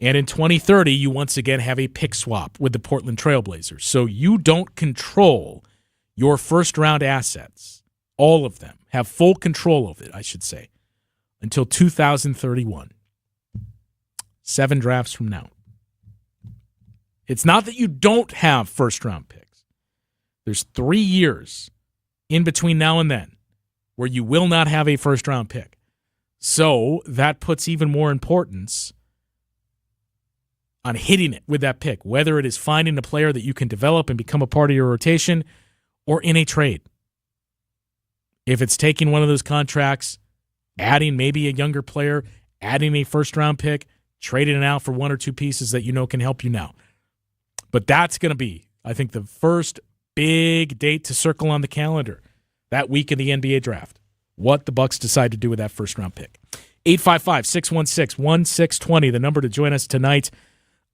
Speaker 1: And in 2030, you once again have a pick swap with the Portland Trailblazers. So you don't control your first-round assets. All of them have full control of it, I should say, until 2031. 7 drafts from now. It's not that you don't have first-round picks. There's 3 years in between now and then where you will not have a first-round pick. So that puts even more importance on hitting it with that pick, whether it is finding a player that you can develop and become a part of your rotation or in a trade. If it's taking one of those contracts, adding maybe a younger player, adding a first-round pick, trading it out for one or two pieces that you know can help you now. But that's going to be, I think, the first big date to circle on the calendar that week in the NBA draft. What the Bucks decide to do with that first-round pick. 855-616-1620, the number to join us tonight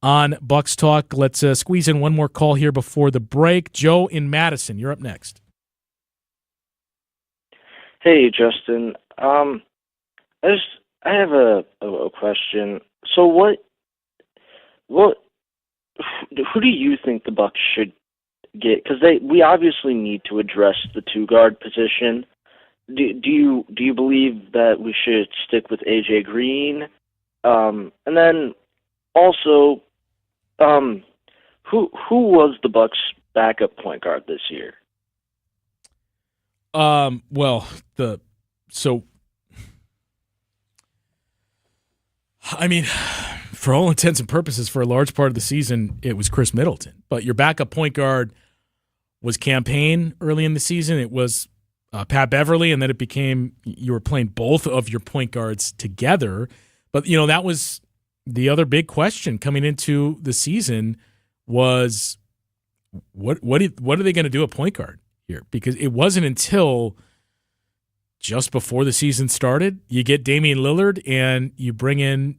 Speaker 1: on Bucks Talk. Let's squeeze in one more call here before the break. Joe in Madison, you're up next.
Speaker 9: Hey, Justin. I have a question. So who do you think the Bucks should get? Because we obviously need to address the two-guard position. Do you believe that we should stick with AJ Green? And then also, who was the Bucks' backup point guard this year?
Speaker 1: For all intents and purposes, for a large part of the season, it was Chris Middleton. But your backup point guard was Campaign early in the season. It was Pat Beverly, and then it became you were playing both of your point guards together. But, that was the other big question coming into the season was what are they going to do at point guard here? Because it wasn't until just before the season started, you get Damian Lillard and you bring in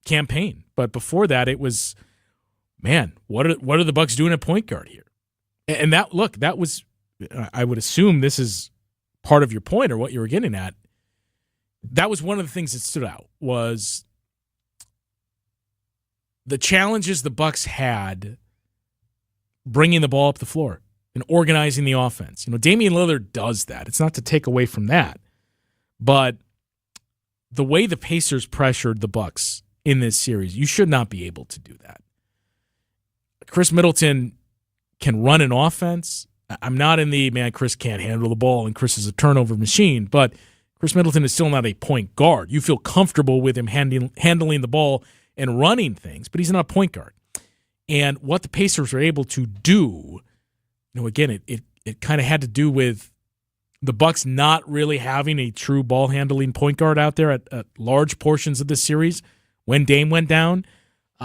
Speaker 1: Campaign. But before that, it was, man, what are the Bucks doing at point guard here? And that was, I would assume this is part of your point or what you were getting at. That was one of the things that stood out was the challenges the Bucks had bringing the ball up the floor and organizing the offense. Damian Lillard does that. It's not to take away from that. But the way the Pacers pressured the Bucks in this series, you should not be able to do that. Chris Middleton can run an offense. I'm not in the, man, Chris can't handle the ball and Chris is a turnover machine, but Chris Middleton is still not a point guard. You feel comfortable with him handling the ball and running things, but he's not a point guard. And what the Pacers were able to do, again, it kind of had to do with the Bucks not really having a true ball handling point guard out there at large portions of the series when Dame went down,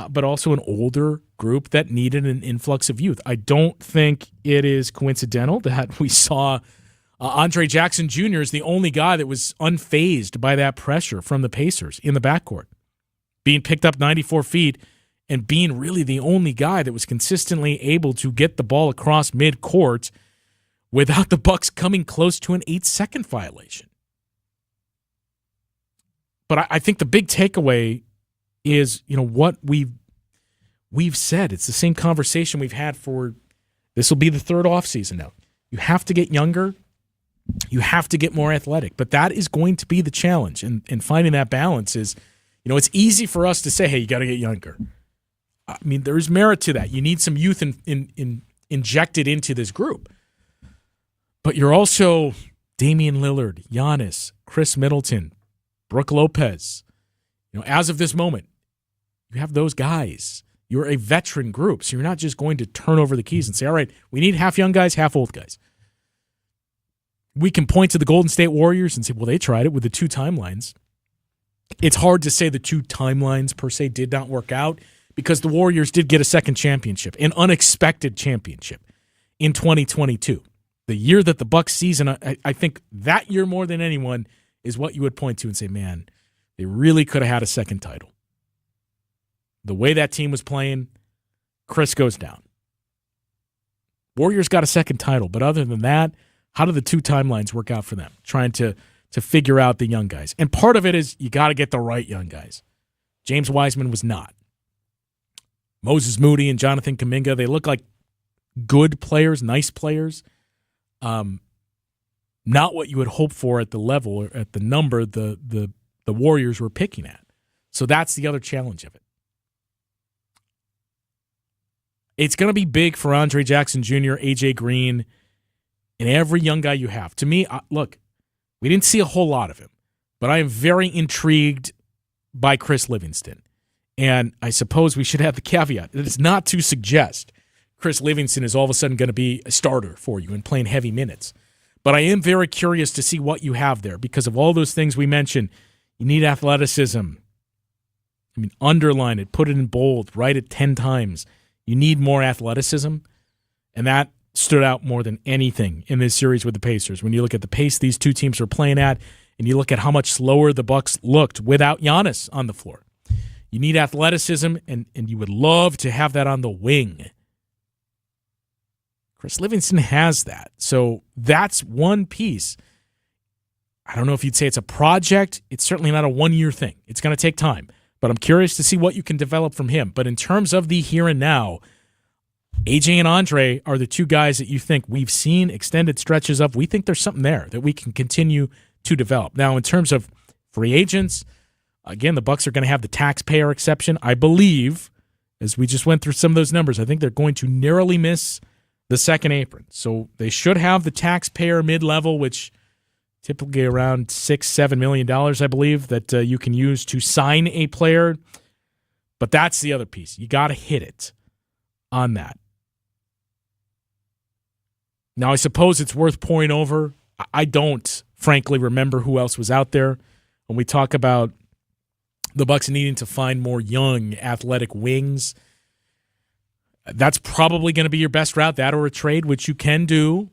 Speaker 1: but also an older group that needed an influx of youth. I don't think it is coincidental that we saw Andre Jackson Jr. is the only guy that was unfazed by that pressure from the Pacers in the backcourt, being picked up 94 feet and being really the only guy that was consistently able to get the ball across midcourt without the Bucks coming close to an 8-second violation. But I think the big takeaway is, what we've said. It's the same conversation we've had for, this will be the third offseason now. You have to get younger. You have to get more athletic. But that is going to be the challenge. And finding that balance is, it's easy for us to say, hey, you got to get younger. I mean, there's merit to that. You need some youth injected into this group. But you're also Damian Lillard, Giannis, Chris Middleton, Brook Lopez. As of this moment, you have those guys. You're a veteran group, so you're not just going to turn over the keys and say, all right, we need half young guys, half old guys. We can point to the Golden State Warriors and say, well, they tried it with the two timelines. It's hard to say the two timelines per se did not work out because the Warriors did get a second championship, an unexpected championship in 2022. The year that the Bucks season, I think that year more than anyone is what you would point to and say, man, they really could have had a second title. The way that team was playing, Chris goes down. Warriors got a second title, but other than that, how do the two timelines work out for them? Trying to figure out the young guys. And part of it is you got to get the right young guys. James Wiseman was not. Moses Moody and Jonathan Kuminga, they look like good players, nice players. Not what you would hope for at the level or at the number the Warriors were picking at. So that's the other challenge of it. It's going to be big for Andre Jackson Jr., AJ Green, and every young guy you have. To me, look, we didn't see a whole lot of him, but I am very intrigued by Chris Livingston. And I suppose we should have the caveat that it's not to suggest Chris Livingston is all of a sudden going to be a starter for you and playing heavy minutes. But I am very curious to see what you have there because of all those things we mentioned. You need athleticism. I mean, underline it, put it in bold, write it 10 times. You need more athleticism, and that stood out more than anything in this series with the Pacers. When you look at the pace these two teams are playing at, and you look at how much slower the Bucks looked without Giannis on the floor. You need athleticism, and you would love to have that on the wing. Chris Livingston has that. So that's one piece. I don't know if you'd say it's a project. It's certainly not a one-year thing. It's going to take time. But I'm curious to see what you can develop from him. But in terms of the here and now, AJ and Andre are the two guys that you think we've seen extended stretches of. We think there's something there that we can continue to develop. Now, in terms of free agents, again, the Bucks are going to have the taxpayer exception. I believe, as we just went through some of those numbers, I think they're going to narrowly miss the second apron. So they should have the taxpayer mid-level, which typically around $6-7 million, I believe, that you can use to sign a player. But that's the other piece. You got to hit it on that. Now, I suppose it's worth pouring over. I don't, frankly, remember who else was out there when we talk about the Bucks needing to find more young, athletic wings. That's probably going to be your best route, that or a trade, which you can do,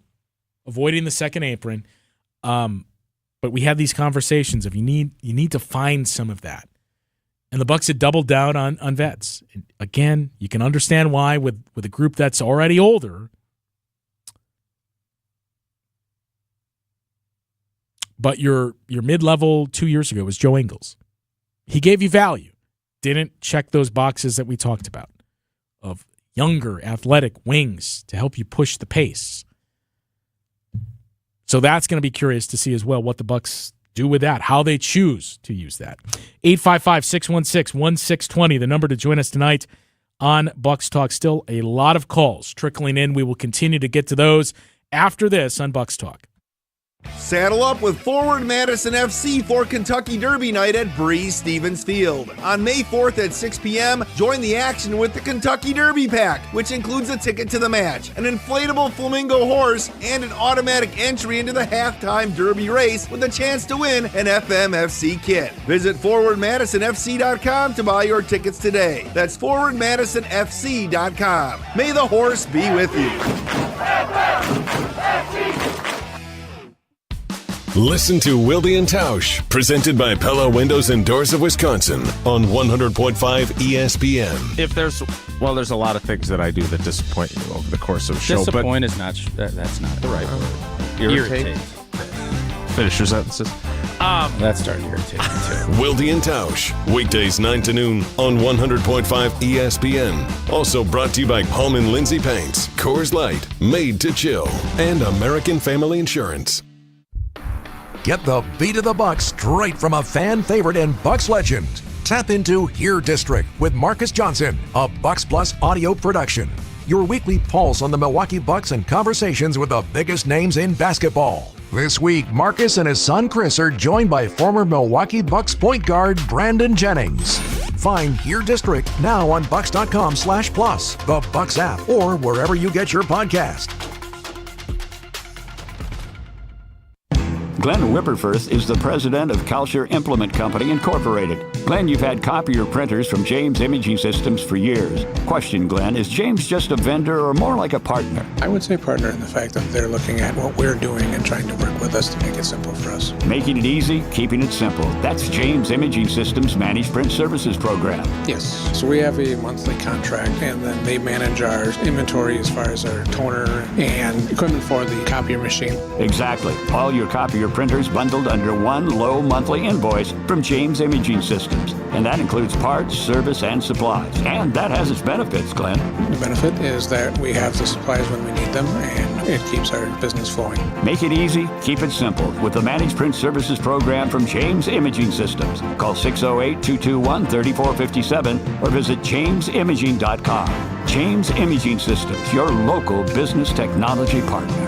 Speaker 1: avoiding the second apron. But we have these conversations of you need to find some of that. And the Bucks had doubled down on vets. And again, you can understand why with a group that's already older. But your mid-level 2 years ago was Joe Ingles. He gave you value. Didn't check those boxes that we talked about of younger, athletic wings to help you push the pace. So that's going to be curious to see as well what the Bucks do with that, how they choose to use that. 855-616-1620, the number to join us tonight on Bucks Talk. Still a lot of calls trickling in. We will continue to get to those after this on Bucks Talk.
Speaker 10: Saddle up with Forward Madison FC for Kentucky Derby Night at Breeze Stevens Field. On May 4th at 6 p.m., join the action with the Kentucky Derby Pack, which includes a ticket to the match, an inflatable flamingo horse, and an automatic entry into the halftime Derby race with a chance to win an FMFC kit. Visit ForwardMadisonFC.com to buy your tickets today. That's ForwardMadisonFC.com. May the horse be with you.
Speaker 4: Listen to Wilde and Tausch, presented by Pella Windows and Doors of Wisconsin on 100.5 ESPN.
Speaker 11: If there's a lot of things that I do that disappoint you over the course of a show.
Speaker 12: Disappoint is not, that's not the right word. Irritate.
Speaker 11: Finish your sentences.
Speaker 12: That started irritating too.
Speaker 4: Wilde and Tausch, weekdays 9 to noon on 100.5 ESPN. Also brought to you by Hallman Lindsay Paints, Coors Light, Made to Chill, and American Family Insurance.
Speaker 13: Get the beat of the Bucks straight from a fan favorite and Bucks legend. Tap into Here District with Marcus Johnson, a Bucks Plus audio production. Your weekly pulse on the Milwaukee Bucks and conversations with the biggest names in basketball. This week, Marcus and his son Chris are joined by former Milwaukee Bucks point guard Brandon Jennings. Find Here District now on Bucks.com/plus, the Bucks app, or wherever you get your podcast.
Speaker 7: Glenn Wipperfurth is the president of Kalsher Implement Company, Incorporated. Glenn, you've had copier printers from James Imaging Systems for years. Question, Glenn, is James just a vendor or more like a partner?
Speaker 14: I would say partner in the fact that they're looking at what we're doing and trying to work with us to make it simple for us.
Speaker 7: Making it easy, keeping it simple. That's James Imaging Systems Managed Print Services Program.
Speaker 14: Yes. So we have a monthly contract, and then they manage our inventory as far as our toner and equipment for the copier machine.
Speaker 7: Exactly. All your copier printers bundled under one low monthly invoice from James Imaging Systems. And that includes parts, service, and supplies. And that has its benefits, Glenn.
Speaker 14: The benefit is that we have the supplies when we need them, and it keeps our business flowing.
Speaker 7: Make it easy, keep it simple with the Managed Print Services Program from James Imaging Systems. Call 608-221-3457 or visit jamesimaging.com. James Imaging Systems, your local business technology partner.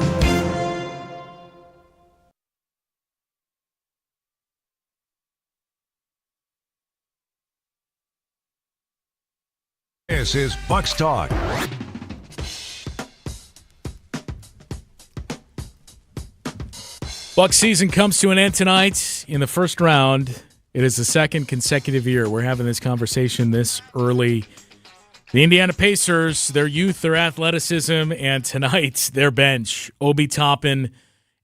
Speaker 13: This is Bucks Talk.
Speaker 1: Bucks season comes to an end tonight in the first round. It is the second consecutive year we're having this conversation this early. The Indiana Pacers, their youth, their athleticism, and tonight, their bench, Obi Toppin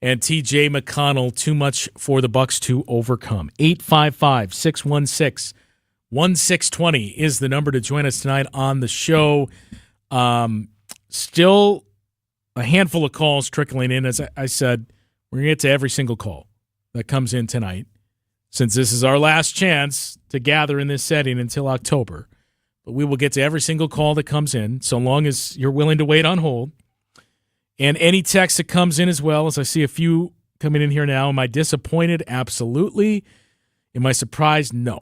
Speaker 1: and T.J. McConnell, too much for the Bucks to overcome. 855-616-1620 is the number to join us tonight on the show. Still a handful of calls trickling in. As I said, we're going to get to every single call that comes in tonight, since this is our last chance to gather in this setting until October. But we will get to every single call that comes in, so long as you're willing to wait on hold. And any text that comes in as well, as I see a few coming in here now. Am I disappointed? Absolutely. Am I surprised? No.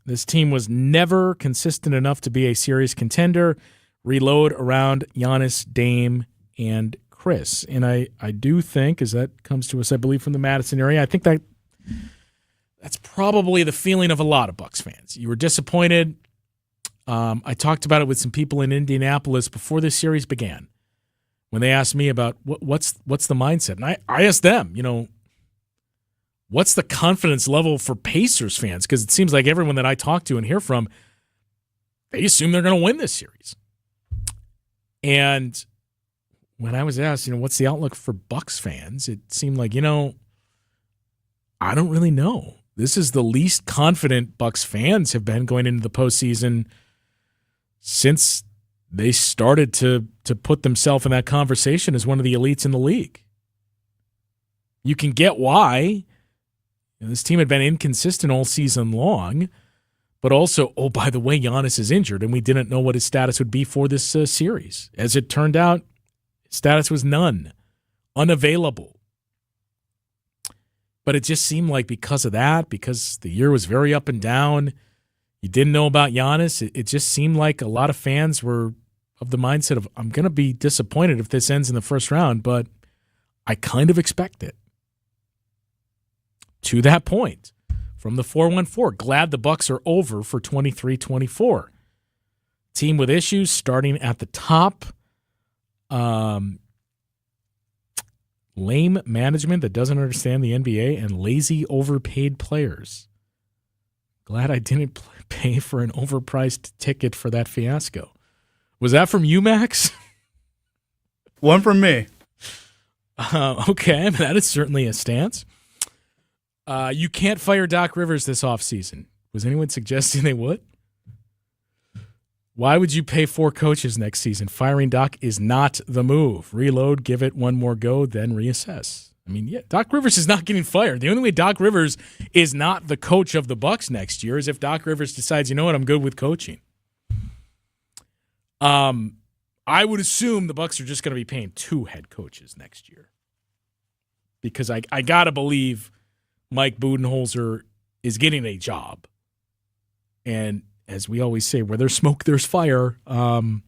Speaker 1: This team was never consistent enough to be a serious contender. Reload around Giannis, Dame, and Chris. And I do think, as that comes to us, I believe, from the Madison area, I think that's probably the feeling of a lot of Bucks fans. You were disappointed. I talked about it with some people in Indianapolis before this series began, when they asked me about what's the mindset. And I asked them, what's the confidence level for Pacers fans? Because it seems like everyone that I talk to and hear from, they assume they're going to win this series. And when I was asked, what's the outlook for Bucks fans, it seemed like, I don't really know. This is the least confident Bucks fans have been going into the postseason since they started to put themselves in that conversation as one of the elites in the league. You can get why. This team had been inconsistent all season long, but also, oh, by the way, Giannis is injured, and we didn't know what his status would be for this series. As it turned out, his status was none, unavailable. But it just seemed like because of that, because the year was very up and down, you didn't know about Giannis, it just seemed like a lot of fans were of the mindset of, I'm going to be disappointed if this ends in the first round, but I kind of expect it. To that point, from the 414, glad the Bucks are over for 23-24. Team with issues starting at the top. Lame management that doesn't understand the NBA and lazy, overpaid players. Glad I didn't pay for an overpriced ticket for that fiasco. Was that from you, Max?
Speaker 15: One from me.
Speaker 1: Okay, that is certainly a stance. You can't fire Doc Rivers this offseason. Was anyone suggesting they would? Why would you pay 4 coaches next season? Firing Doc is not the move. Reload, give it one more go, then reassess. I mean, yeah, Doc Rivers is not getting fired. The only way Doc Rivers is not the coach of the Bucks next year is if Doc Rivers decides, I'm good with coaching. I would assume the Bucks are just going to be paying 2 head coaches next year, because I got to believe Mike Budenholzer is getting a job. And as we always say, where there's smoke, there's fire. Boy,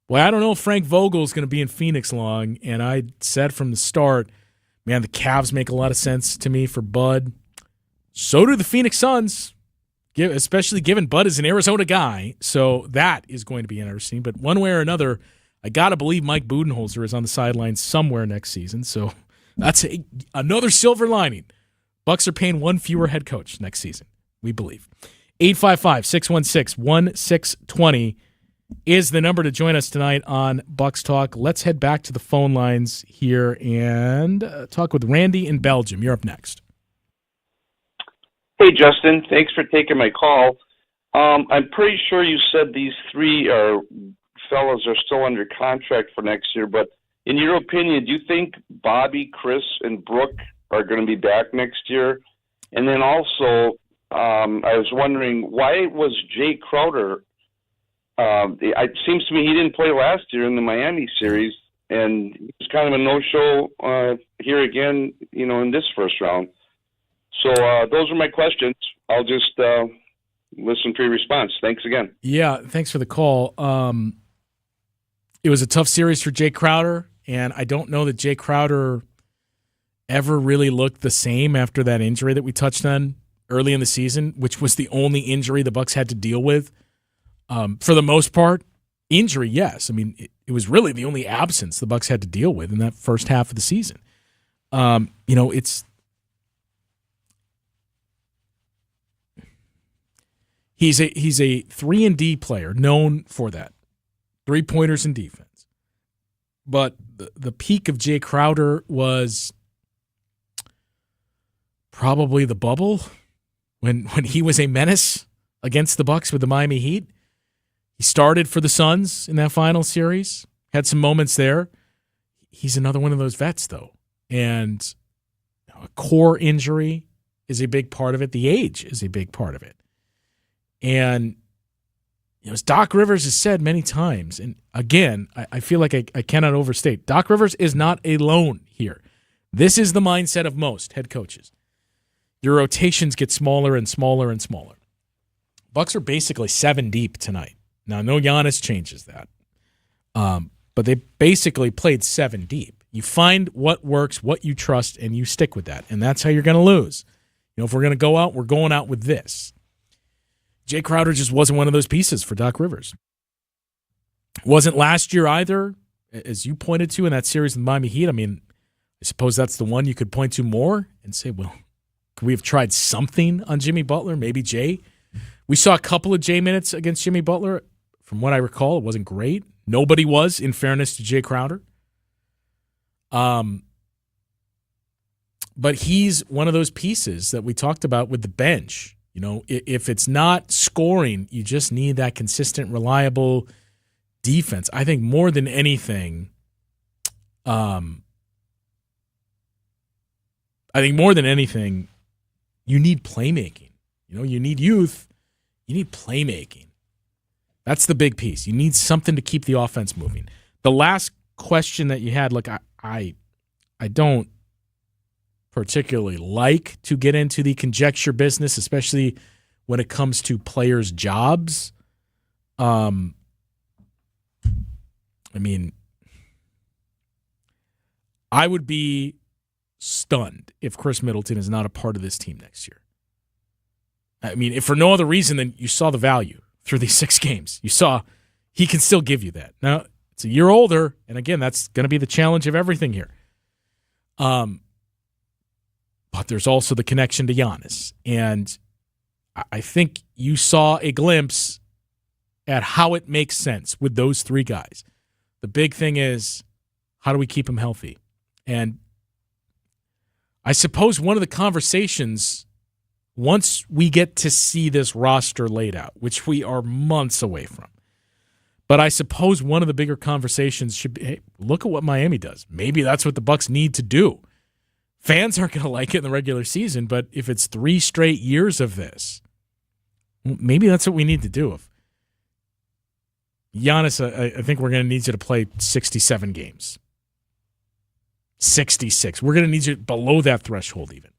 Speaker 1: I don't know if Frank Vogel is going to be in Phoenix long. And I said from the start, man, the Cavs make a lot of sense to me for Bud. So do the Phoenix Suns, especially given Bud is an Arizona guy. So that is going to be interesting. But one way or another, I got to believe Mike Budenholzer is on the sidelines somewhere next season. So that's another silver lining. Bucks are paying 1 fewer head coach next season, we believe. 855-616-1620 is the number to join us tonight on Bucks Talk. Let's head back to the phone lines here and talk with Randy in Belgium. You're up next.
Speaker 16: Hey, Justin. Thanks for taking my call. I'm pretty sure you said these 3 fellows are still under contract for next year, but in your opinion, do you think Bobby, Chris, and Brooke are going to be back next year? And then also, I was wondering, why was Jay Crowder it seems to me he didn't play last year in the Miami series, and he was kind of a no-show here again, in this first round. So those are my questions. I'll just listen to your response. Thanks again.
Speaker 1: Yeah, thanks for the call. It was a tough series for Jay Crowder, and I don't know that Jay Crowder ever really looked the same after that injury that we touched on early in the season, which was the only injury the Bucks had to deal with. For the most part, injury, yes. I mean, it was really the only absence the Bucks had to deal with in that first half of the season. He's a 3-and-D player, known for that. 3-pointers in defense. But the peak of Jay Crowder was probably the bubble when he was a menace against the Bucks with the Miami Heat. He started for the Suns in that final series, had some moments there. He's another one of those vets, though. And a core injury is a big part of it. The age is a big part of it. And as Doc Rivers has said many times, and again, I feel like I cannot overstate, Doc Rivers is not alone here. This is the mindset of most head coaches. Your rotations get smaller and smaller and smaller. Bucks are basically 7 deep tonight. Now, no Giannis changes that. But they basically played 7 deep. You find what works, what you trust, and you stick with that. And that's how you're going to lose. If we're going to go out, we're going out with this. Jay Crowder just wasn't one of those pieces for Doc Rivers. Wasn't last year either, as you pointed to in that series with Miami Heat. I mean, I suppose that's the one you could point to more and say, well, could we have tried something on Jimmy Butler? Maybe Jay. We saw a couple of Jay minutes against Jimmy Butler. From what I recall, it wasn't great. Nobody was, in fairness to Jay Crowder. But he's one of those pieces that we talked about with the bench. If it's not scoring, you just need that consistent, reliable defense. I think more than anything, you need playmaking. You need youth. You need playmaking. That's the big piece. You need something to keep the offense moving. The last question that you had, look, I don't particularly like to get into the conjecture business, especially when it comes to players' jobs. I mean, I would be stunned if Chris Middleton is not a part of this team next year. I mean, if for no other reason than you saw the value through these 6 games. You saw he can still give you that. Now, it's a year older, and again, that's going to be the challenge of everything here. But there's also the connection to Giannis. And I think you saw a glimpse at how it makes sense with those 3 guys. The big thing is, how do we keep him healthy? And I suppose one of the conversations, once we get to see this roster laid out, which we are months away from, but I suppose one of the bigger conversations should be, hey, look at what Miami does. Maybe that's what the Bucks need to do. Fans aren't going to like it in the regular season, but if it's 3 straight years of this, maybe that's what we need to do. If Giannis, I think we're going to need you to play 67 games. 66. We're going to need you below that threshold even.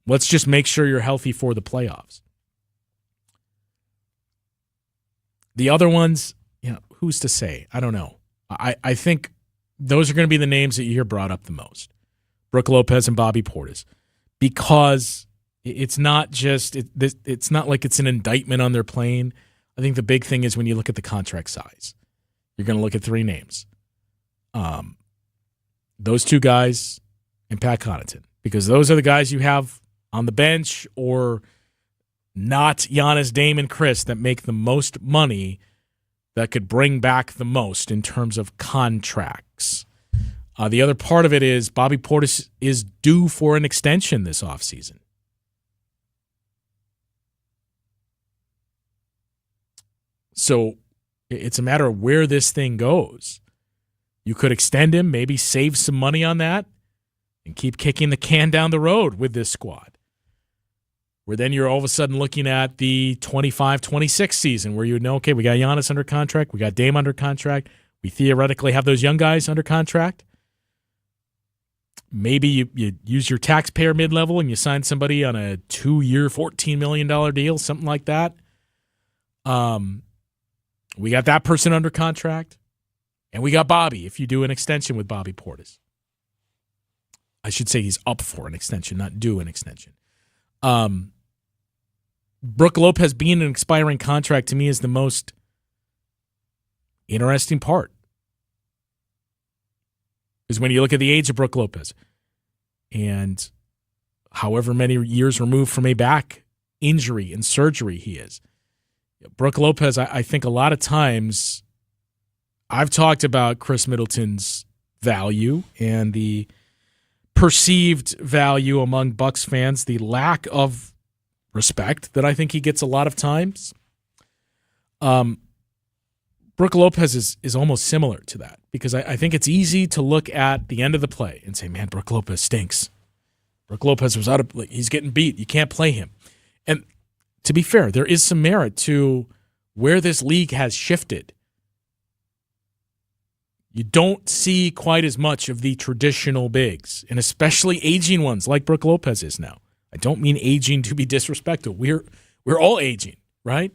Speaker 1: Let's just make sure you're healthy for the playoffs. The other ones, who's to say? I don't know. I think those are going to be the names that you hear brought up the most. Brook Lopez and Bobby Portis, because it's not just it's not like it's an indictment on their playing. I think the big thing is when you look at the contract size, you're going to look at 3 names. Those 2 guys and Pat Connaughton, because those are the guys you have on the bench or not Giannis, Dame, and Chris that make the most money, that could bring back the most in terms of contracts. The other part of it is Bobby Portis is due for an extension this offseason. So it's a matter of where this thing goes. You could extend him, maybe save some money on that, and keep kicking the can down the road with this squad. Where then you're all of a sudden looking at the 25-26 season where you know, okay, we got Giannis under contract, we got Dame under contract, we theoretically have those young guys under contract. Maybe you use your taxpayer mid-level and you sign somebody on a 2-year, $14 million deal, something like that. We got that person under contract. And we got Bobby if you do an extension with Bobby Portis. I should say he's up for an extension, not due an extension. Brook Lopez being an expiring contract to me is the most interesting part is when you look at the age of Brook Lopez and however many years removed from a back injury and surgery he is. Brook Lopez, I think a lot of times I've talked about Chris Middleton's value and the perceived value among Bucks fans, the lack of respect that I think he gets a lot of times. Brook Lopez is almost similar to that because I think it's easy to look at the end of the play and say, man, Brook Lopez stinks. Brook Lopez was he's getting beat. You can't play him. And to be fair, there is some merit to where this league has shifted. You don't see quite as much of the traditional bigs, and especially aging ones like Brook Lopez is now. I don't mean aging to be disrespectful. We're all aging, right?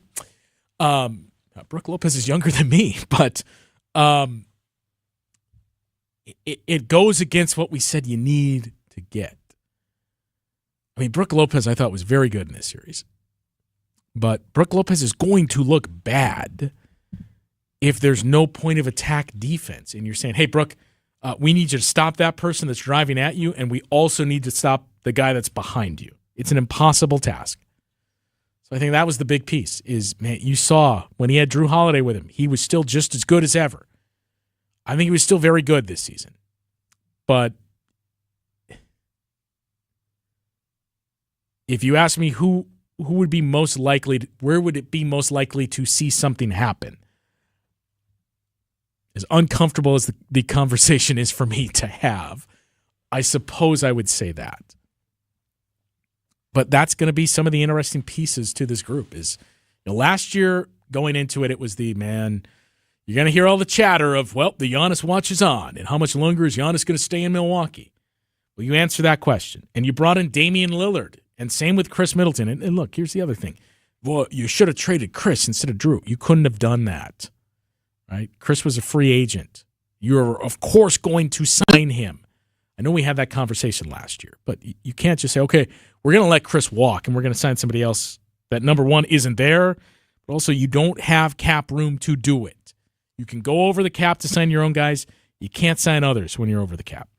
Speaker 1: Brook Lopez is younger than me, but it goes against what we said you need to get. I mean, Brook Lopez I thought was very good in this series, but Brook Lopez is going to look bad if there's no point of attack defense, and you're saying, hey, Brook, we need you to stop that person that's driving at you, and we also need to stop the guy that's behind you. It's an impossible task. So I think that was the big piece is, man, you saw when he had Drew Holiday with him, he was still just as good as ever. I think he was still very good this season. But if you ask me who would be most likely, where would it be most likely to see something happen? As uncomfortable as the conversation is for me to have, I suppose I would say that. But that's going to be some of the interesting pieces to this group. Is last year going into it, it was the man. You're going to hear all the chatter of, well, the Giannis watch is on, and how much longer is Giannis going to stay in Milwaukee? Well, you answer that question, and you brought in Damian Lillard, and same with Chris Middleton. And look, here's the other thing. Well, you should have traded Chris instead of Drew. You couldn't have done that. Right? Chris was a free agent. You're, of course, going to sign him. I know we had that conversation last year, but you can't just say, okay, we're going to let Chris walk and we're going to sign somebody else that, number one, isn't there, but also you don't have cap room to do it. You can go over the cap to sign your own guys. You can't sign others when you're over the cap.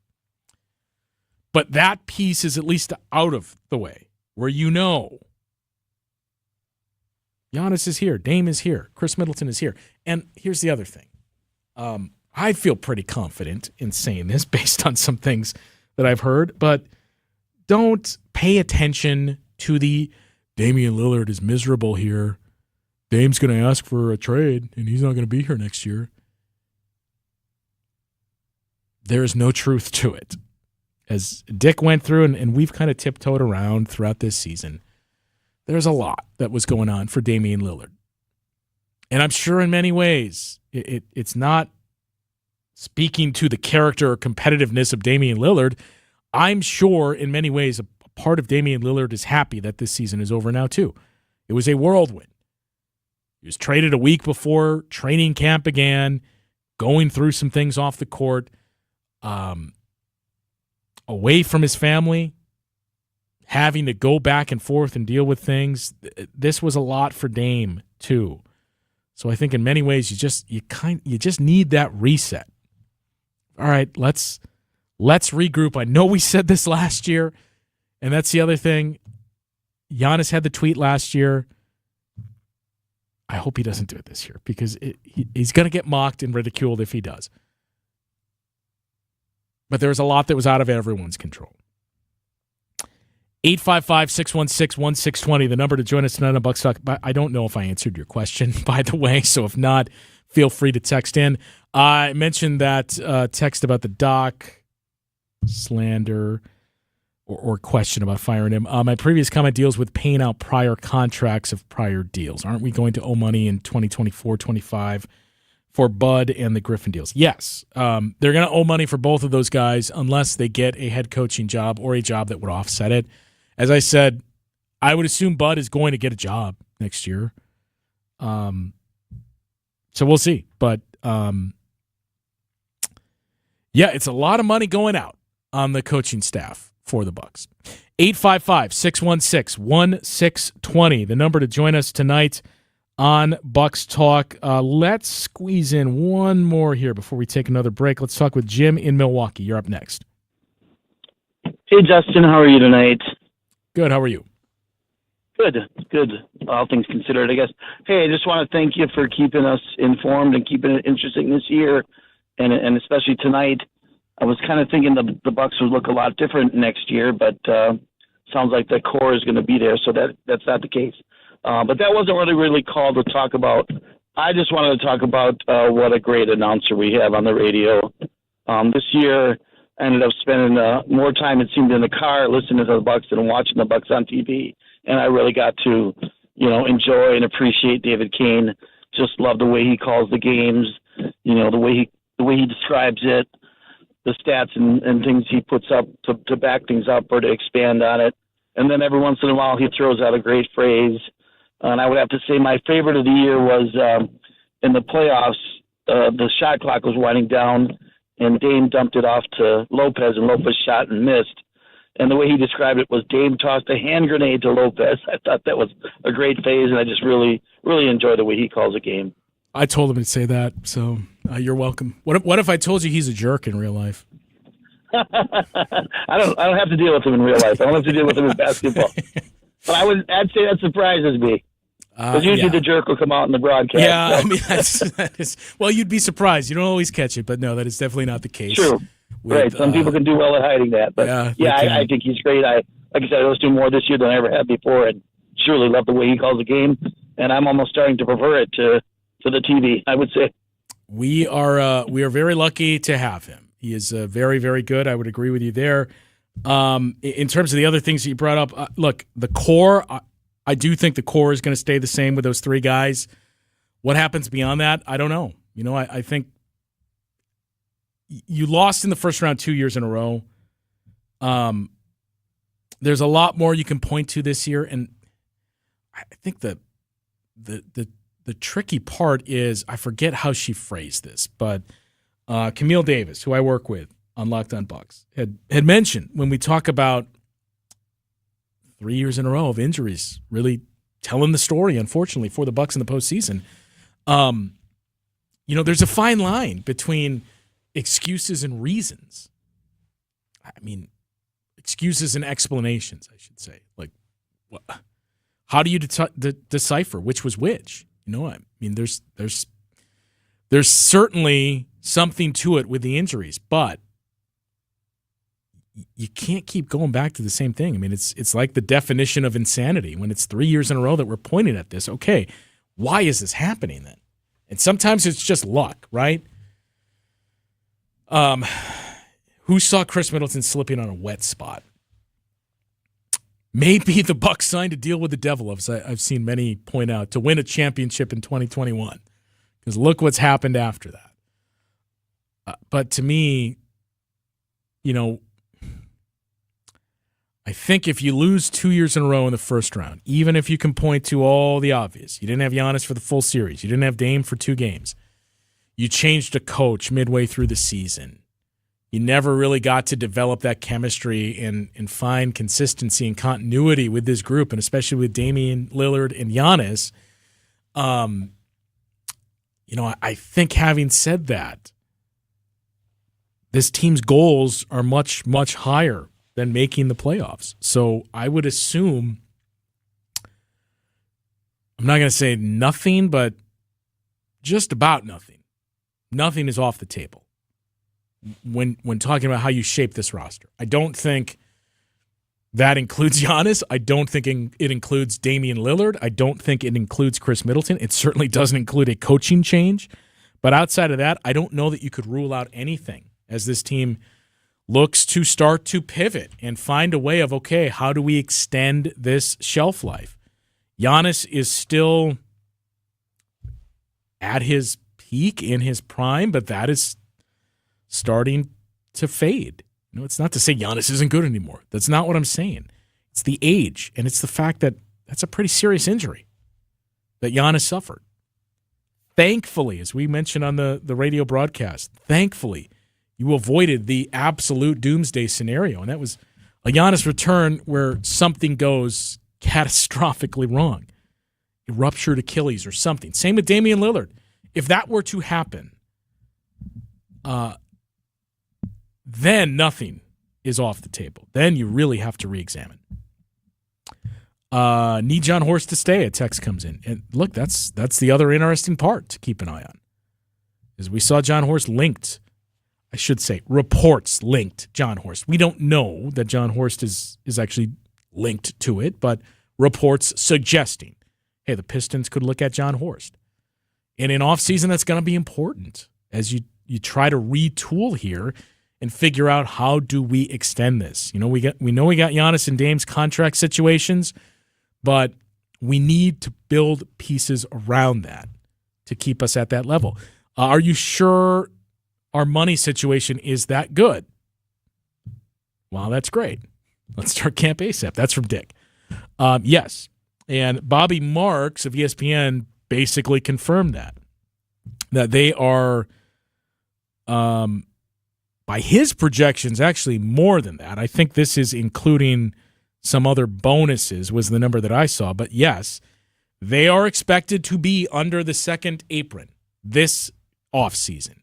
Speaker 1: But that piece is at least out of the way, where you know Giannis is here, Dame is here, Chris Middleton is here. And here's the other thing. I feel pretty confident in saying this based on some things that I've heard, but don't pay attention to the Damian Lillard is miserable here. Dame's going to ask for a trade, and he's not going to be here next year. There is no truth to it. As Dick went through, and we've kind of tiptoed around throughout this season, there's a lot that was going on for Damian Lillard. And I'm sure in many ways it's not speaking to the character or competitiveness of Damian Lillard. I'm sure in many ways a part of Damian Lillard is happy that this season is over now too. It was a whirlwind. He was traded a week before training camp began, going through some things off the court, away from his family, having to go back and forth and deal with things. This was a lot for Dame too. So I think in many ways you just need that reset. All right, let's regroup. I know we said this last year, and that's the other thing. Giannis had the tweet last year. I hope he doesn't do it this year because he's going to get mocked and ridiculed if he does. But there's a lot that was out of everyone's control. 855-616-1620, the number to join us tonight on Bucks Talk. I don't know if I answered your question, by the way, so if not, feel free to text in. I mentioned that text about the Doc slander or question about firing him. My previous comment deals with paying out prior contracts of prior deals. Aren't we going to owe money in 2024-25 for Bud and the Griffin deals? Yes. They're going to owe money for both of those guys unless they get a head coaching job or a job that would offset it. As I said, I would assume Bud is going to get a job next year. So we'll see. But, yeah, it's a lot of money going out on the coaching staff for the Bucks. 855-616-1620, the number to join us tonight on Bucks Talk. Let's squeeze in one more here before we take another break. Let's talk with Jim in Milwaukee. You're up next.
Speaker 17: Hey, Justin. How are you tonight?
Speaker 1: Good. How are you?
Speaker 17: Good. All things considered, I guess. Hey, I just want to thank you for keeping us informed and keeping it interesting this year, and especially tonight. I was kind of thinking the Bucks would look a lot different next year, but sounds like the core is going to be there, so that's not the case. But that wasn't really called to talk about. I just wanted to talk about what a great announcer we have on the radio. This year, I ended up spending more time, it seemed, in the car listening to the Bucks than watching the Bucks on TV. And I really got to, enjoy and appreciate David Kane. Just love the way he calls the games, the way he describes it, the stats and things he puts up to back things up or to expand on it. And then every once in a while he throws out a great phrase. And I would have to say my favorite of the year was in the playoffs, the shot clock was winding down, and Dame dumped it off to Lopez, and Lopez shot and missed. And the way he described it was Dame tossed a hand grenade to Lopez. I thought that was a great phase, and I just really, really enjoy the way he calls a game.
Speaker 1: I told him to say that, so you're welcome. What if I told you he's a jerk in real life?
Speaker 17: I don't have to deal with him in real life. I don't have to deal with him in basketball. But I'd say that surprises me. Because usually the jerk will come out in the broadcast.
Speaker 1: Yeah,
Speaker 17: so.
Speaker 1: I mean, that is, well, you'd be surprised. You don't always catch it, but no, that is definitely not the case.
Speaker 17: True. Right. Some people can do well at hiding that. But I think he's great. Like I said, I was doing more this year than I ever had before, and surely love the way he calls the game. And I'm almost starting to prefer it to the TV, I would say.
Speaker 1: We are very lucky to have him. He is very, very good. I would agree with you there. In terms of the other things that you brought up, look, the core, I do think the core is going to stay the same with those three guys. What happens beyond that, I don't know. I think you lost in the first round 2 years in a row. There's a lot more you can point to this year, and I think the tricky part is, I forget how she phrased this, but Camille Davis, who I work with on Locked On Bucks, had mentioned when we talk about 3 years in a row of injuries really telling the story, unfortunately, for the Bucks in the postseason. There's a fine line between excuses and reasons. I mean, excuses and explanations, I should say. Like, how do you decipher which was which? I mean, there's certainly something to it with the injuries, but you can't keep going back to the same thing. I mean, it's like the definition of insanity when it's 3 years in a row that we're pointing at this. Okay, why is this happening then? And sometimes it's just luck, right? Who saw Chris Middleton slipping on a wet spot? Maybe the Bucks signed a deal with the devil, as I've seen many point out, to win a championship in 2021. Because look what's happened after that. But to me, I think if you lose 2 years in a row in the first round, even if you can point to all the obvious, you didn't have Giannis for the full series, you didn't have Dame for 2 games, you changed a coach midway through the season, you never really got to develop that chemistry and find consistency and continuity with this group, and especially with Damian Lillard and Giannis. I think having said that, this team's goals are much, much higher than making the playoffs. So I would assume, I'm not going to say nothing, but just about nothing. Nothing is off the table when talking about how you shape this roster. I don't think that includes Giannis. I don't think it includes Damian Lillard. I don't think it includes Chris Middleton. It certainly doesn't include a coaching change. But outside of that, I don't know that you could rule out anything as this team looks to start to pivot and find a way of, okay, how do we extend this shelf life? Giannis is still at his peak, in his prime, but that is starting to fade. It's not to say Giannis isn't good anymore. That's not what I'm saying. It's the age, and it's the fact that that's a pretty serious injury that Giannis suffered. Thankfully, as we mentioned on the radio broadcast, thankfully, you avoided the absolute doomsday scenario, and that was a Giannis return where something goes catastrophically wrong. ruptured Achilles or something. Same with Damian Lillard. If that were to happen, then nothing is off the table. Then you really have to re-examine. Need John Horst to stay, a text comes in. And look, that's the other interesting part to keep an eye on. Is we saw John Horst linked, I should say, reports linked John Horst. We don't know that John Horst is actually linked to it, but reports suggesting, hey, the Pistons could look at John Horst. And in offseason, that's going to be important as you try to retool here and figure out how do we extend this. We know we got Giannis and Dame's contract situations, but we need to build pieces around that to keep us at that level. Are you sure our money situation is that good? Well, that's great. Let's start camp ASAP. That's from Dick. Yes. And Bobby Marks of ESPN basically confirmed that they are, by his projections, actually more than that. I think this is including some other bonuses was the number that I saw. But yes, they are expected to be under the second apron this offseason.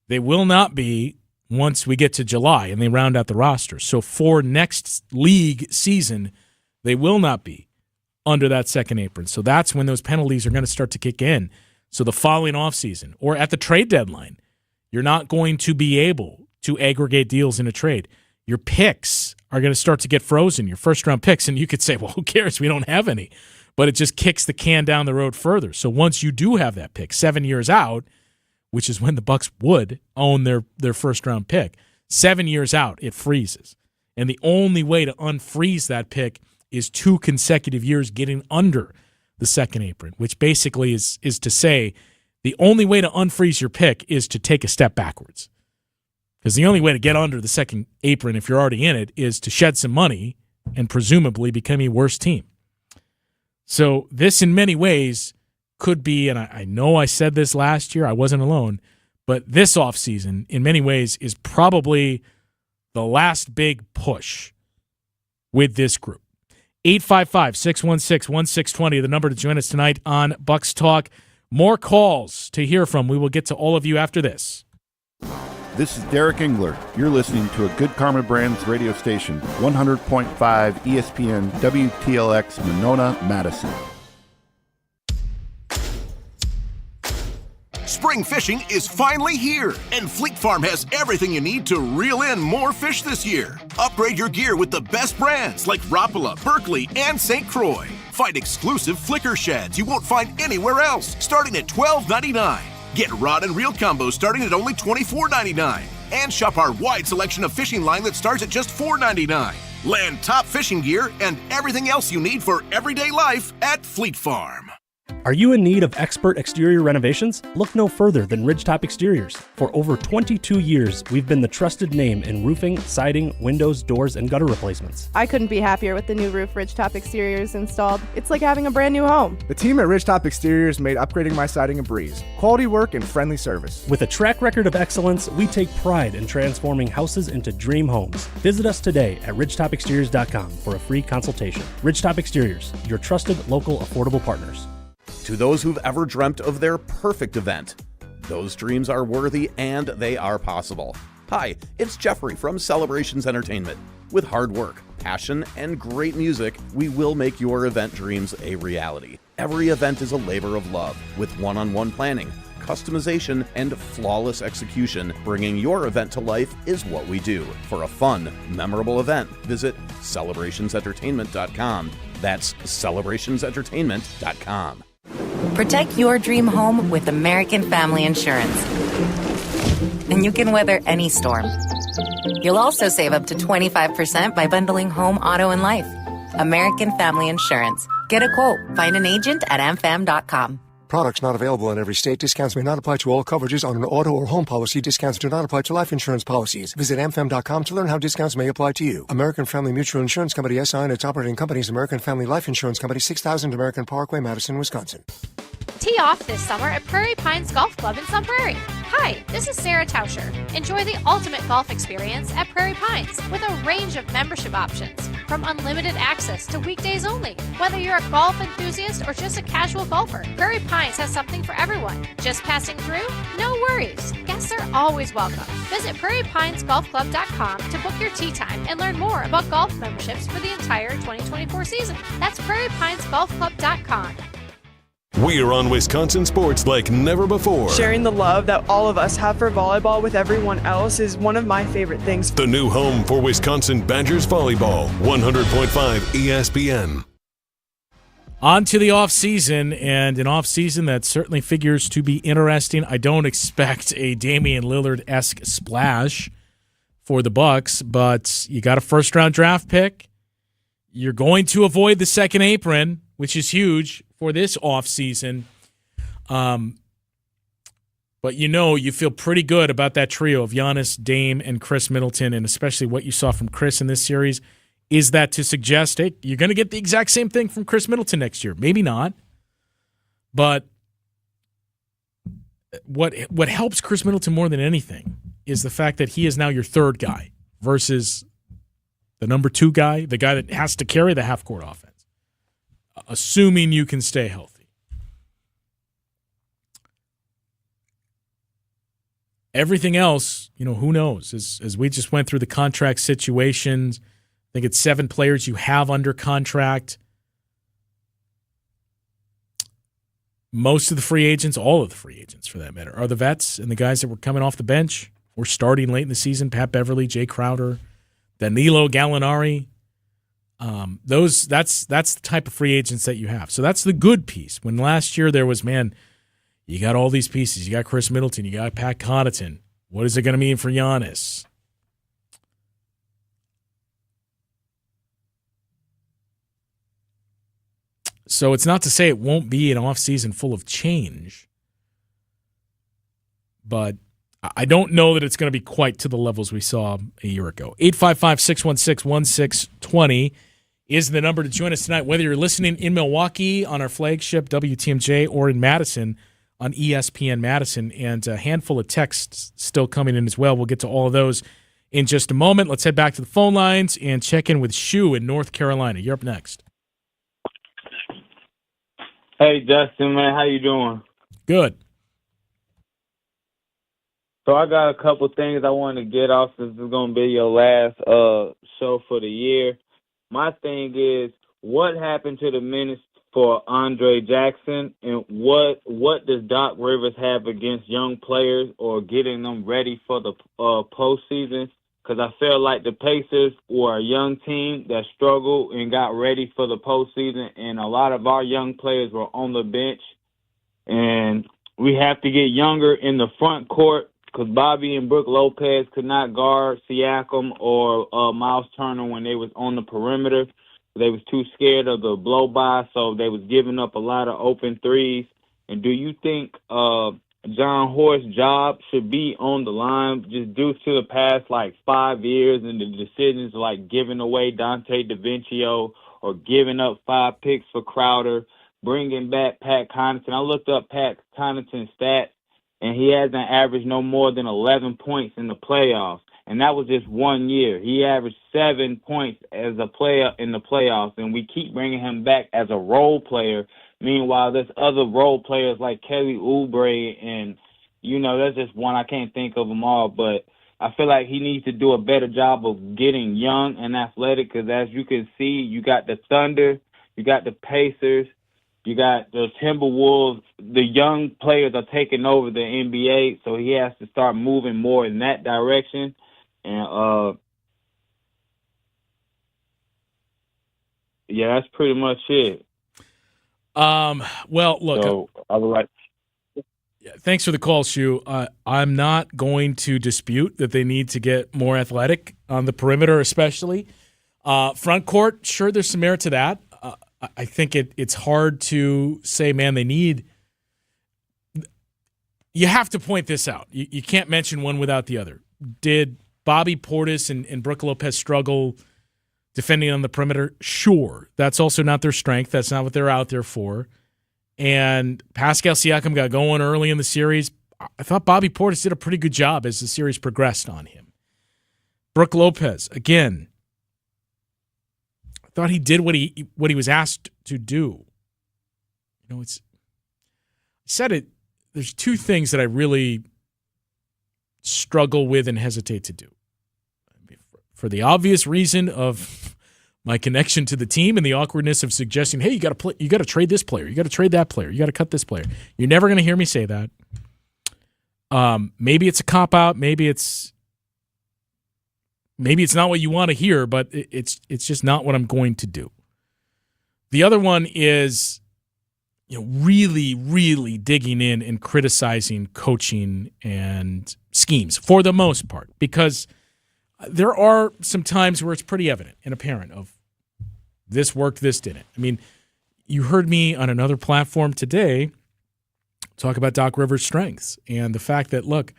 Speaker 1: They will not be once we get to July and they round out the roster. So for next league season, they will not be under that second apron. So that's when those penalties are going to start to kick in. So the following offseason or at the trade deadline, you're not going to be able to aggregate deals in a trade. Your picks are going to start to get frozen, your first-round picks, and you could say, well, who cares? We don't have any. But it just kicks the can down the road further. So once you do have that pick 7 years out, which is when the Bucks would own their first-round pick, 7 years out, it freezes. And the only way to unfreeze that pick is 2 consecutive years getting under the second apron, which basically is to say the only way to unfreeze your pick is to take a step backwards. Because the only way to get under the second apron, if you're already in it, is to shed some money and presumably become a worse team. So this, in many ways, could be, and I know I said this last year, I wasn't alone, but this offseason, in many ways, is probably the last big push with this group. 855-616-1620, the number to join us tonight on Bucks Talk. More calls to hear from. We will get to all of you after this.
Speaker 18: This is Derek Engler. You're listening to a Good Karma Brands radio station, 100.5 ESPN WTLX Monona, Madison.
Speaker 19: Spring fishing is finally here, and Fleet Farm has everything you need to reel in more fish this year. Upgrade your gear with the best brands like Rapala, Berkeley, and St. Croix. Find exclusive flicker sheds you won't find anywhere else, starting at $12.99. Get rod and reel combos starting at only $24.99. And shop our wide selection of fishing line that starts at just $4.99. Land top fishing gear and everything else you need for everyday life at Fleet Farm.
Speaker 20: Are you in need of expert exterior renovations? Look no further than Ridgetop Exteriors. For over 22 years, we've been the trusted name in roofing, siding, windows, doors, and gutter replacements.
Speaker 21: I couldn't be happier with the new roof Ridgetop Exteriors installed. It's like having a brand new home.
Speaker 22: The team at Ridgetop Exteriors made upgrading my siding a breeze. Quality work and friendly service.
Speaker 20: With a track record of excellence, we take pride in transforming houses into dream homes. Visit us today at ridgetopexteriors.com for a free consultation. Ridgetop Exteriors, your trusted local affordable partners.
Speaker 23: To those who've ever dreamt of their perfect event, those dreams are worthy and they are possible. Hi, it's Jeffrey from Celebrations Entertainment. With hard work, passion, and great music, we will make your event dreams a reality. Every event is a labor of love, with one-on-one planning, customization, and flawless execution. Bringing your event to life is what we do. For a fun, memorable event, visit celebrationsentertainment.com. That's celebrationsentertainment.com.
Speaker 24: Protect your dream home with American Family Insurance. And you can weather any storm. You'll also save up to 25% by bundling home, auto, and life. American Family Insurance. Get a quote. Find an agent at amfam.com.
Speaker 25: Products not available in every state. Discounts may not apply to all coverages on an auto or home policy. Discounts do not apply to life insurance policies. Visit amfam.com to learn how discounts may apply to you. American Family Mutual Insurance Company, SI, and its operating companies, American Family Life Insurance Company, 6000 American Parkway, Madison, Wisconsin.
Speaker 26: Tee off this summer at Prairie Pines Golf Club in Sun Prairie.
Speaker 2: Hi, this is Sarah Tauscher. Enjoy the ultimate golf experience at Prairie Pines with a range of membership options, from unlimited access to weekdays only. Whether you're a golf enthusiast or just a casual golfer, Prairie Pines has something for everyone. Just passing through? No worries. Guests are always welcome. Visit prairiepinesgolfclub.com to book your tee time and learn more about golf memberships for the entire 2024 season. That's prairiepinesgolfclub.com.
Speaker 4: We are on Wisconsin sports like never before.
Speaker 3: Sharing the love that all of us have for volleyball with everyone else is one of my favorite things.
Speaker 4: The new home for Wisconsin Badgers volleyball, 100.5 ESPN.
Speaker 1: On to the offseason, and an offseason that certainly figures to be interesting. I don't expect a Damian Lillard-esque splash for the Bucks, but you got a first-round draft pick. You're going to avoid the second apron, which is huge for this offseason. But you feel pretty good about that trio of Giannis, Dame, and Chris Middleton, and especially what you saw from Chris in this series. Is that to suggest, hey, you're going to get the exact same thing from Chris Middleton next year? Maybe not. But what helps Chris Middleton more than anything is the fact that he is now your third guy versus the number 2 guy, the guy that has to carry the half-court offense, assuming you can stay healthy. Everything else, who knows? As we just went through the contract situations, I think it's 7 players you have under contract. Most of the free agents, all of the free agents for that matter, are the vets and the guys that were coming off the bench or starting late in the season. Pat Beverly, Jay Crowder, Danilo Gallinari. That's the type of free agents that you have. So that's the good piece. When last year there was, you got all these pieces. You got Chris Middleton. You got Pat Connaughton. What is it going to mean for Giannis? So it's not to say it won't be an offseason full of change, but I don't know that it's going to be quite to the levels we saw a year ago. 855-616-1620 is the number to join us tonight, whether you're listening in Milwaukee on our flagship WTMJ or in Madison on ESPN Madison, and a handful of texts still coming in as well. We'll get to all of those in just a moment. Let's head back to the phone lines and check in with Shu in North Carolina. You're up next.
Speaker 5: Hey, Justin, man, how you doing?
Speaker 1: Good.
Speaker 5: So I got a couple things I want to get off since it's going to be your last show for the year. My thing is, what happened to the minutes for Andre Jackson, and what does Doc Rivers have against young players or getting them ready for the postseason? Because I feel like the Pacers were a young team that struggled and got ready for the postseason, and a lot of our young players were on the bench. And we have to get younger in the front court because Bobby and Brook Lopez could not guard Siakam or Miles Turner when they was on the perimeter. They was too scared of the blow-by, so they was giving up a lot of open threes. And do you think John Horst's job should be on the line just due to the past, 5 years and the decisions like giving away Dante DiVincenzo or giving up 5 picks for Crowder, bringing back Pat Connaughton? I looked up Pat Connaughton's stats, and he hasn't averaged no more than 11 points in the playoffs. And that was just 1 year. He averaged 7 points as a player in the playoffs, and we keep bringing him back as a role player. Meanwhile, there's other role players like Kelly Oubre, and, there's just one. I can't think of them all, but I feel like he needs to do a better job of getting young and athletic because, as you can see, you got the Thunder, you got the Pacers, you got the Timberwolves. The young players are taking over the NBA, so he has to start moving more in that direction. And, yeah, that's pretty much it.
Speaker 1: Well, look.
Speaker 5: So, I would like.
Speaker 1: Thanks for the call, Shu. I'm not going to dispute that they need to get more athletic on the perimeter, especially. Front court, sure, there's some merit to that. I think it's hard to say, man, they need – you have to point this out. You can't mention one without the other. Did Bobby Portis and Brook Lopez struggle defending on the perimeter? Sure. That's also not their strength. That's not what they're out there for. And Pascal Siakam got going early in the series. I thought Bobby Portis did a pretty good job as the series progressed on him. Brook Lopez, again, I thought he did what he was asked to do. You know, I said it. There's two things that I really struggle with and hesitate to do. For the obvious reason of my connection to the team and the awkwardness of suggesting, hey, you got to trade this player, you got to trade that player, you got to cut this player. You're never going to hear me say that. Maybe it's a cop out, maybe it's not what you want to hear, but it's just not what I'm going to do. The other one is, really, really digging in and criticizing coaching and schemes for the most part, because there are some times where it's pretty evident and apparent of this worked, this didn't. I mean, you heard me on another platform today talk about Doc Rivers' strengths and the fact that, look,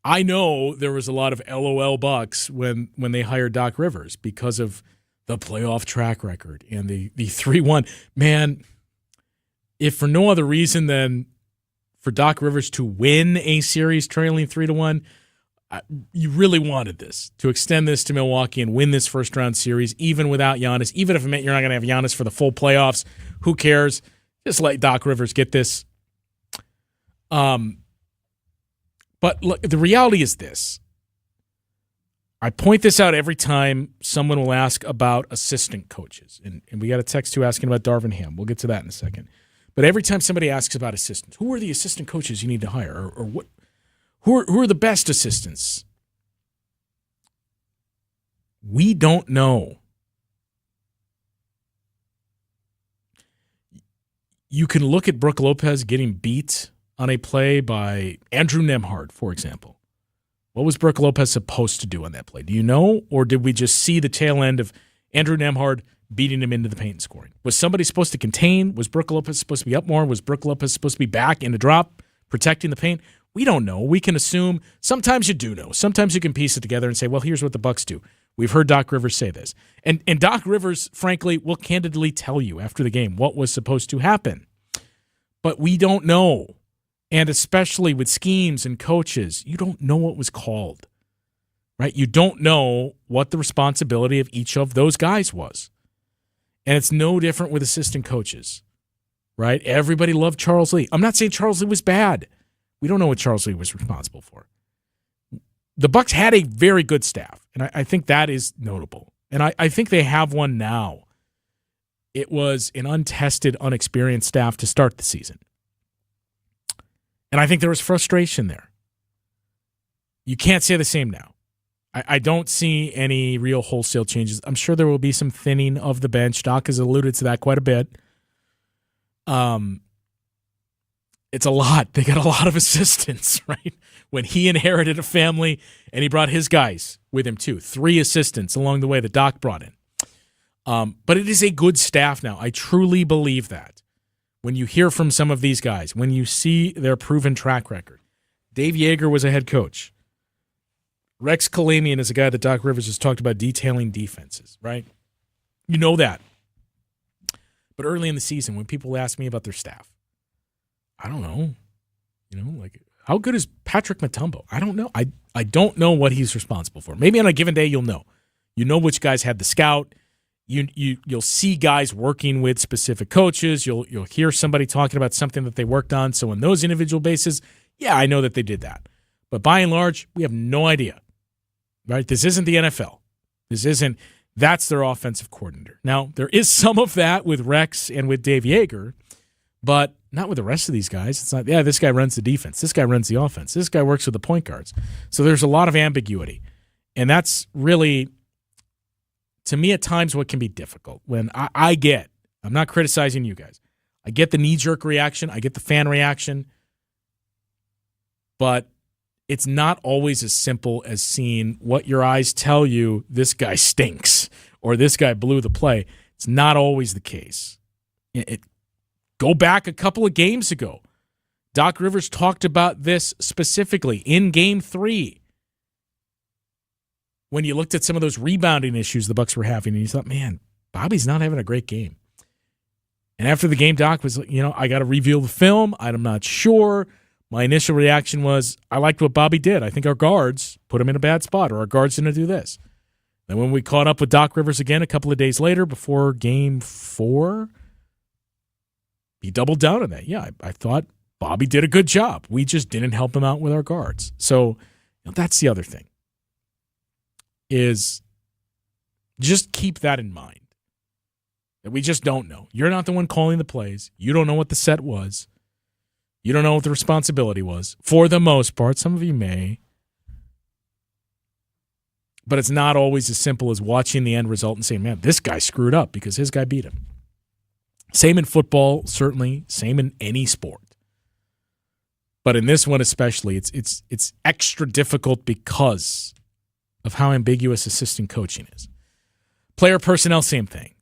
Speaker 1: I know there was a lot of LOL Bucks when they hired Doc Rivers because of the playoff track record and the 3-1. Man, if for no other reason than for Doc Rivers to win a series trailing 3-1, you really wanted this, to extend this to Milwaukee and win this first-round series, even without Giannis, even if it meant you're not going to have Giannis for the full playoffs. Who cares? Just let Doc Rivers get this. But look, the reality is this. I point this out every time someone will ask about assistant coaches. And we got a text too asking about Darvin Ham. We'll get to that in a second. But every time somebody asks about assistants, who are the assistant coaches you need to hire? Or what? Who are the best assistants? We don't know. You can look at Brook Lopez getting beat on a play by Andrew Nembhard, for example. What was Brook Lopez supposed to do on that play? Do you know? Or did we just see the tail end of Andrew Nembhard beating him into the paint and scoring? Was somebody supposed to contain? Was Brook Lopez supposed to be up more? Was Brook Lopez supposed to be back in the drop, protecting the paint? We don't know. We can assume. Sometimes you do know. Sometimes you can piece it together and say, well, here's what the Bucks do. We've heard Doc Rivers say this. And Doc Rivers, frankly, will candidly tell you after the game what was supposed to happen. But we don't know. And especially with schemes and coaches, you don't know what was called, right? You don't know what the responsibility of each of those guys was. And it's no different with assistant coaches, right? Everybody loved Charles Lee. I'm not saying Charles Lee was bad. We don't know what Charles Lee was responsible for. The Bucks had a very good staff, and I think that is notable. And I think they have one now. It was an untested, unexperienced staff to start the season. And I think there was frustration there. You can't say the same now. I don't see any real wholesale changes. I'm sure there will be some thinning of the bench. Doc has alluded to that quite a bit. It's a lot. They got a lot of assistants, right? When he inherited a family and he brought his guys with him too. 3 assistants along the way that Doc brought in. But it is a good staff now. I truly believe that. When you hear from some of these guys, when you see their proven track record. Dave Yeager was a head coach. Rex Kalamian is a guy that Doc Rivers has talked about detailing defenses, right? You know that. But early in the season, when people ask me about their staff, I don't know. Like, how good is Patrick Mutombo? I don't know. I don't know what he's responsible for. Maybe on a given day you'll know. You know which guys had the scout. You'll see guys working with specific coaches. You'll hear somebody talking about something that they worked on. So on those individual bases, yeah, I know that they did that. But by and large, we have no idea. Right? This isn't the NFL. That's their offensive coordinator. Now, there is some of that with Rex and with Dave Yeager, but not with the rest of these guys. It's not, this guy runs the defense. This guy runs the offense. This guy works with the point guards. So there's a lot of ambiguity. And that's really, to me, at times what can be difficult. When I'm not criticizing you guys. I get the knee-jerk reaction. I get the fan reaction. But it's not always as simple as seeing what your eyes tell you, this guy stinks, or this guy blew the play. It's not always the case. Go back a couple of games ago. Doc Rivers talked about this specifically in Game 3. When you looked at some of those rebounding issues the Bucks were having, and you thought, man, Bobby's not having a great game. And after the game, Doc was like, I got to review the film. I'm not sure, my initial reaction was, I liked what Bobby did. I think our guards put him in a bad spot, or our guards didn't do this. Then when we caught up with Doc Rivers again a couple of days later before Game 4, he doubled down on that. Yeah, I thought Bobby did a good job. We just didn't help him out with our guards. So that's the other thing, is just keep that in mind. That we just don't know. You're not the one calling the plays. You don't know what the set was. You don't know what the responsibility was. For the most part, some of you may. But it's not always as simple as watching the end result and saying, man, this guy screwed up because his guy beat him. Same in football, certainly. Same in any sport. But in this one especially, it's extra difficult because of how ambiguous assistant coaching is. Player personnel, same thing.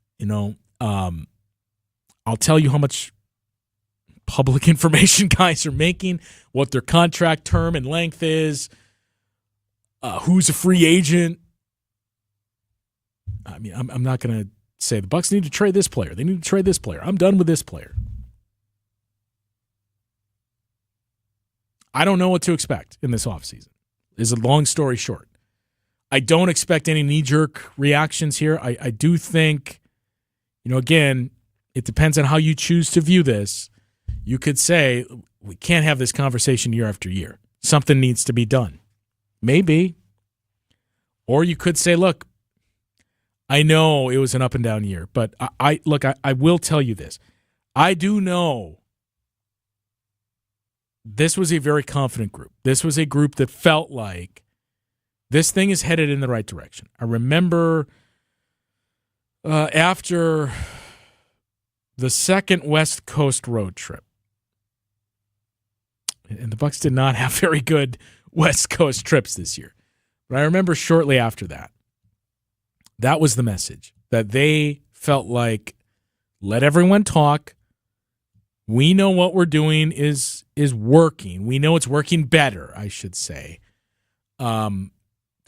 Speaker 1: I'll tell you how much public information guys are making, what their contract term and length is, who's a free agent. I mean, I'm not going to say the Bucks need to trade this player. They need to trade this player. I'm done with this player. I don't know what to expect in this offseason, is a long story short. I don't expect any knee-jerk reactions here. I do think, again, it depends on how you choose to view this. You could say, we can't have this conversation year after year. Something needs to be done. Maybe. Or you could say, look, I know it was an up and down year, but I will tell you this. I do know this was a very confident group. This was a group that felt like this thing is headed in the right direction. I remember after the second West Coast road trip, and the Bucks did not have very good West Coast trips this year, but I remember shortly after that, that was the message, that they felt like, let everyone talk. We know what we're doing is working. We know it's working better, I should say. The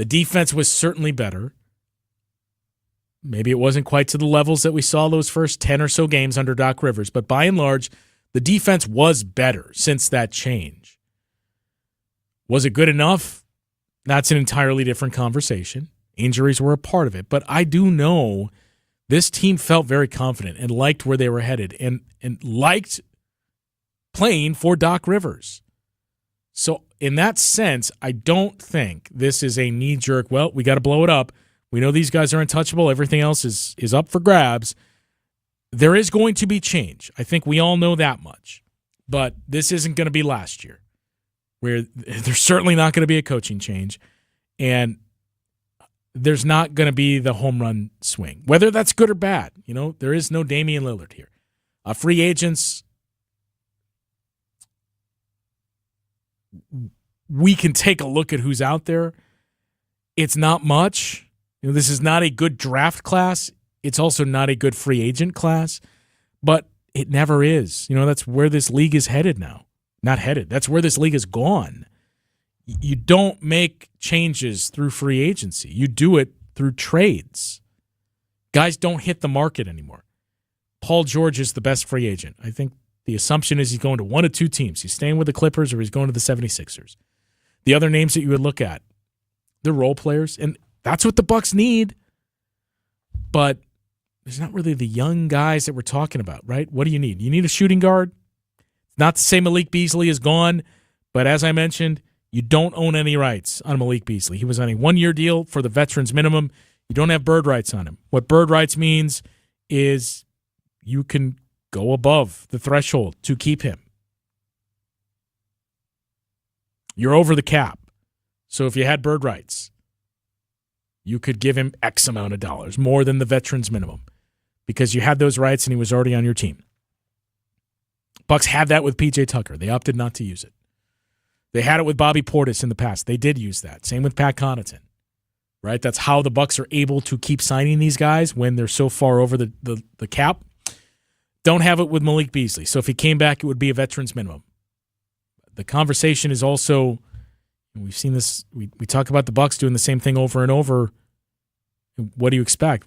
Speaker 1: defense was certainly better. Maybe it wasn't quite to the levels that we saw those first 10 or so games under Doc Rivers, but by and large, the defense was better since that change. Was it good enough? That's an entirely different conversation. Injuries were a part of it, but I do know this team felt very confident and liked where they were headed and liked playing for Doc Rivers. So in that sense, I don't think this is a knee-jerk, well, we got to blow it up. We know these guys are untouchable. Everything else is up for grabs. There is going to be change. I think we all know that much. But this isn't going to be last year, where there's certainly not going to be a coaching change. And there's not going to be the home run swing, whether that's good or bad. There is no Damian Lillard here. Free agents, we can take a look at who's out there. It's not much. This is not a good draft class. It's also not a good free agent class, but it never is. That's where this league is headed now. Not headed. That's where this league is gone. You don't make changes through free agency. You do it through trades. Guys don't hit the market anymore. Paul George is the best free agent. I think the assumption is he's going to one of two teams. He's staying with the Clippers or he's going to the 76ers. The other names that you would look at, they're role players, and that's what the Bucks need. But there's not really the young guys that we're talking about, right? What do you need? You need a shooting guard. Not to say Malik Beasley is gone, but as I mentioned, you don't own any rights on Malik Beasley. He was on a one-year deal for the veterans minimum. You don't have bird rights on him. What bird rights means is you can go above the threshold to keep him. You're over the cap. So if you had bird rights, you could give him X amount of dollars, more than the veterans minimum, because you had those rights and he was already on your team. Bucks had that with P.J. Tucker. They opted not to use it. They had it with Bobby Portis in the past. They did use that. Same with Pat Connaughton, right? That's how the Bucks are able to keep signing these guys when they're so far over the cap. Don't have it with Malik Beasley. So if he came back, it would be a veterans minimum. The conversation is also, we've seen this, we talk about the Bucks doing the same thing over and over. What do you expect?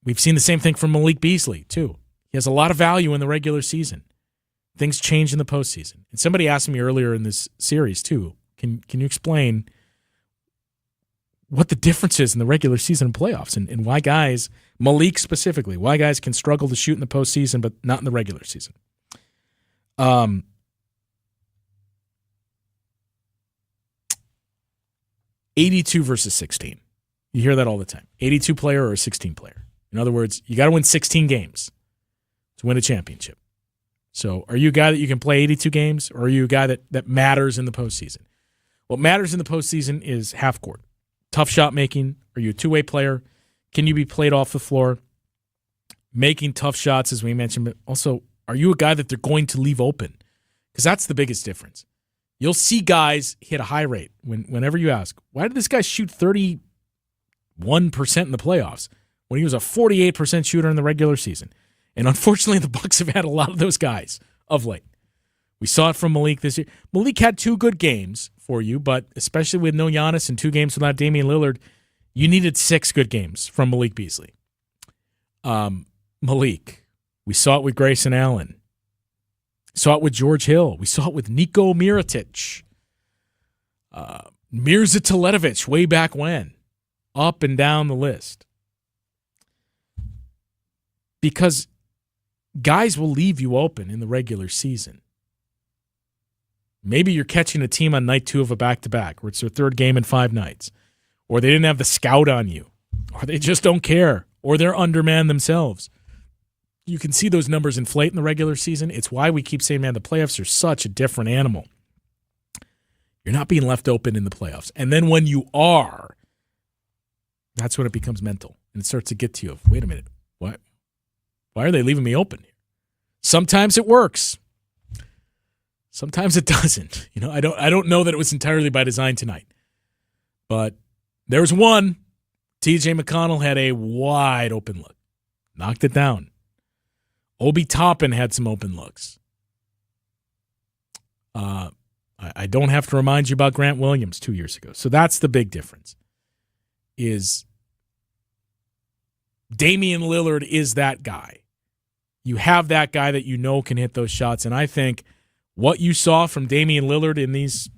Speaker 1: We've seen the same thing from Malik Beasley, too. He has a lot of value in the regular season. things change in the postseason. And somebody asked me earlier in this series, too, can you explain what the difference is in the regular season and playoffs and why guys, Malik specifically, why guys can struggle to shoot in the postseason but not in the regular season? 82 versus 16. You hear that all the time. 82 player or a 16 player. In other words, you got to win 16 games to win a championship. So are you a guy that you can play 82 games, or are you a guy that matters in the postseason? What matters in the postseason is half court. Tough shot making. Are you a two-way player? Can you be played off the floor? Making tough shots, as we mentioned, but also, are you a guy that they're going to leave open? Because that's the biggest difference. You'll see guys hit a high rate whenever you ask, why did this guy shoot 31% in the playoffs when he was a 48% shooter in the regular season? And unfortunately, the Bucks have had a lot of those guys of late. We saw it from Malik this year. Malik had 2 good games for you, but especially with no Giannis and 2 games without Damian Lillard, you needed 6 good games from Malik Beasley. Malik, we saw it with Grayson Allen. We saw it with George Hill. We saw it with Niko Mirotic. Mirza Teletovic way back when. Up and down the list. Because guys will leave you open in the regular season. Maybe you're catching a team on night 2 of a back-to-back, where it's their 3rd game in 5 nights. Or they didn't have the scout on you. Or they just don't care. Or they're undermanned themselves. You can see those numbers inflate in the regular season. It's why we keep saying, man, the playoffs are such a different animal. You're not being left open in the playoffs. And then when you are, that's when it becomes mental. And it starts to get to you of, wait a minute, why are they leaving me open here? Sometimes it works. Sometimes it doesn't. You know, I don't know that it was entirely by design tonight. But there's one. T.J. McConnell had a wide open look. Knocked it down. Obi Toppin had some open looks. I don't have to remind you about Grant Williams 2 years ago. So that's the big difference. Is Damian Lillard is that guy. You have that guy that you know can hit those shots. And I think what you saw from Damian Lillard in these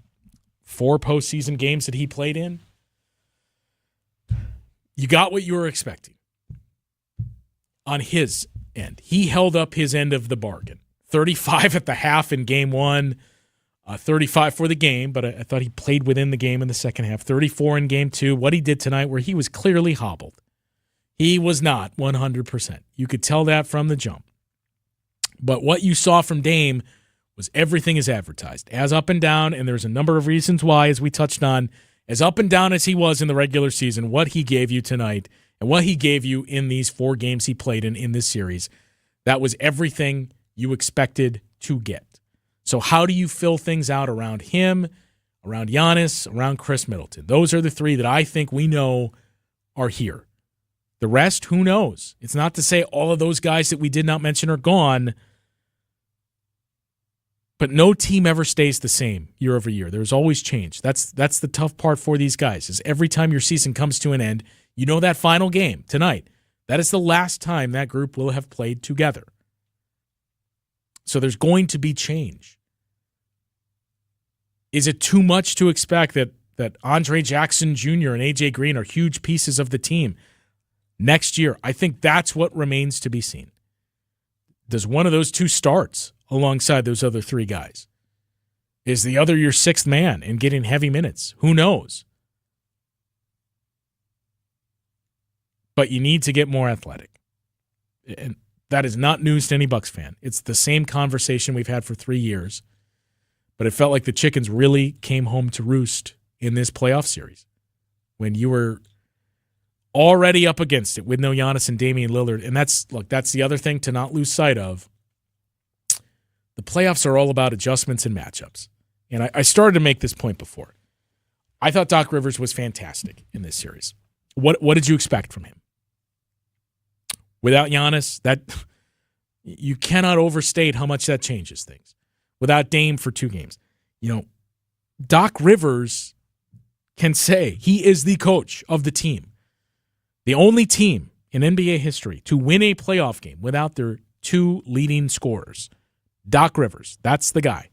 Speaker 1: 4 postseason games that he played in, you got what you were expecting on his end. He held up his end of the bargain. 35 at the half in game 1, 35 for the game, but I thought he played within the game in the second half. 34 in game 2. What he did tonight, where he was clearly hobbled. He was not 100%. You could tell that from the jump. But what you saw from Dame was everything as advertised, as up and down, and there's a number of reasons why, as we touched on, as up and down as he was in the regular season, what he gave you tonight and what he gave you in these 4 games he played in this series, that was everything you expected to get. So how do you fill things out around him, around Giannis, around Chris Middleton? Those are the 3 that I think we know are here. The rest, who knows? It's not to say all of those guys that we did not mention are gone, but no team ever stays the same year over year. There's always change. That's the tough part for these guys, is every time your season comes to an end, you know that final game tonight, that is the last time that group will have played together. So there's going to be change. Is it too much to expect that Andre Jackson Jr. and A.J. Green are huge pieces of the team next year? I think that's what remains to be seen. Does one of those 2 starts alongside those other 3 guys? Is the other your 6th man and getting heavy minutes? Who knows? But you need to get more athletic. And that is not news to any Bucks fan. It's the same conversation we've had for 3 years. But it felt like the chickens really came home to roost in this playoff series when you were already up against it with no Giannis and Damian Lillard. And that's the other thing to not lose sight of. The playoffs are all about adjustments and matchups. And I started to make this point before. I thought Doc Rivers was fantastic in this series. What did you expect from him? Without Giannis, that you cannot overstate how much that changes things. Without Dame for 2 games. You know, Doc Rivers can say he is the coach of the team. The only team in NBA history to win a playoff game without their 2 leading scorers. Doc Rivers, that's the guy.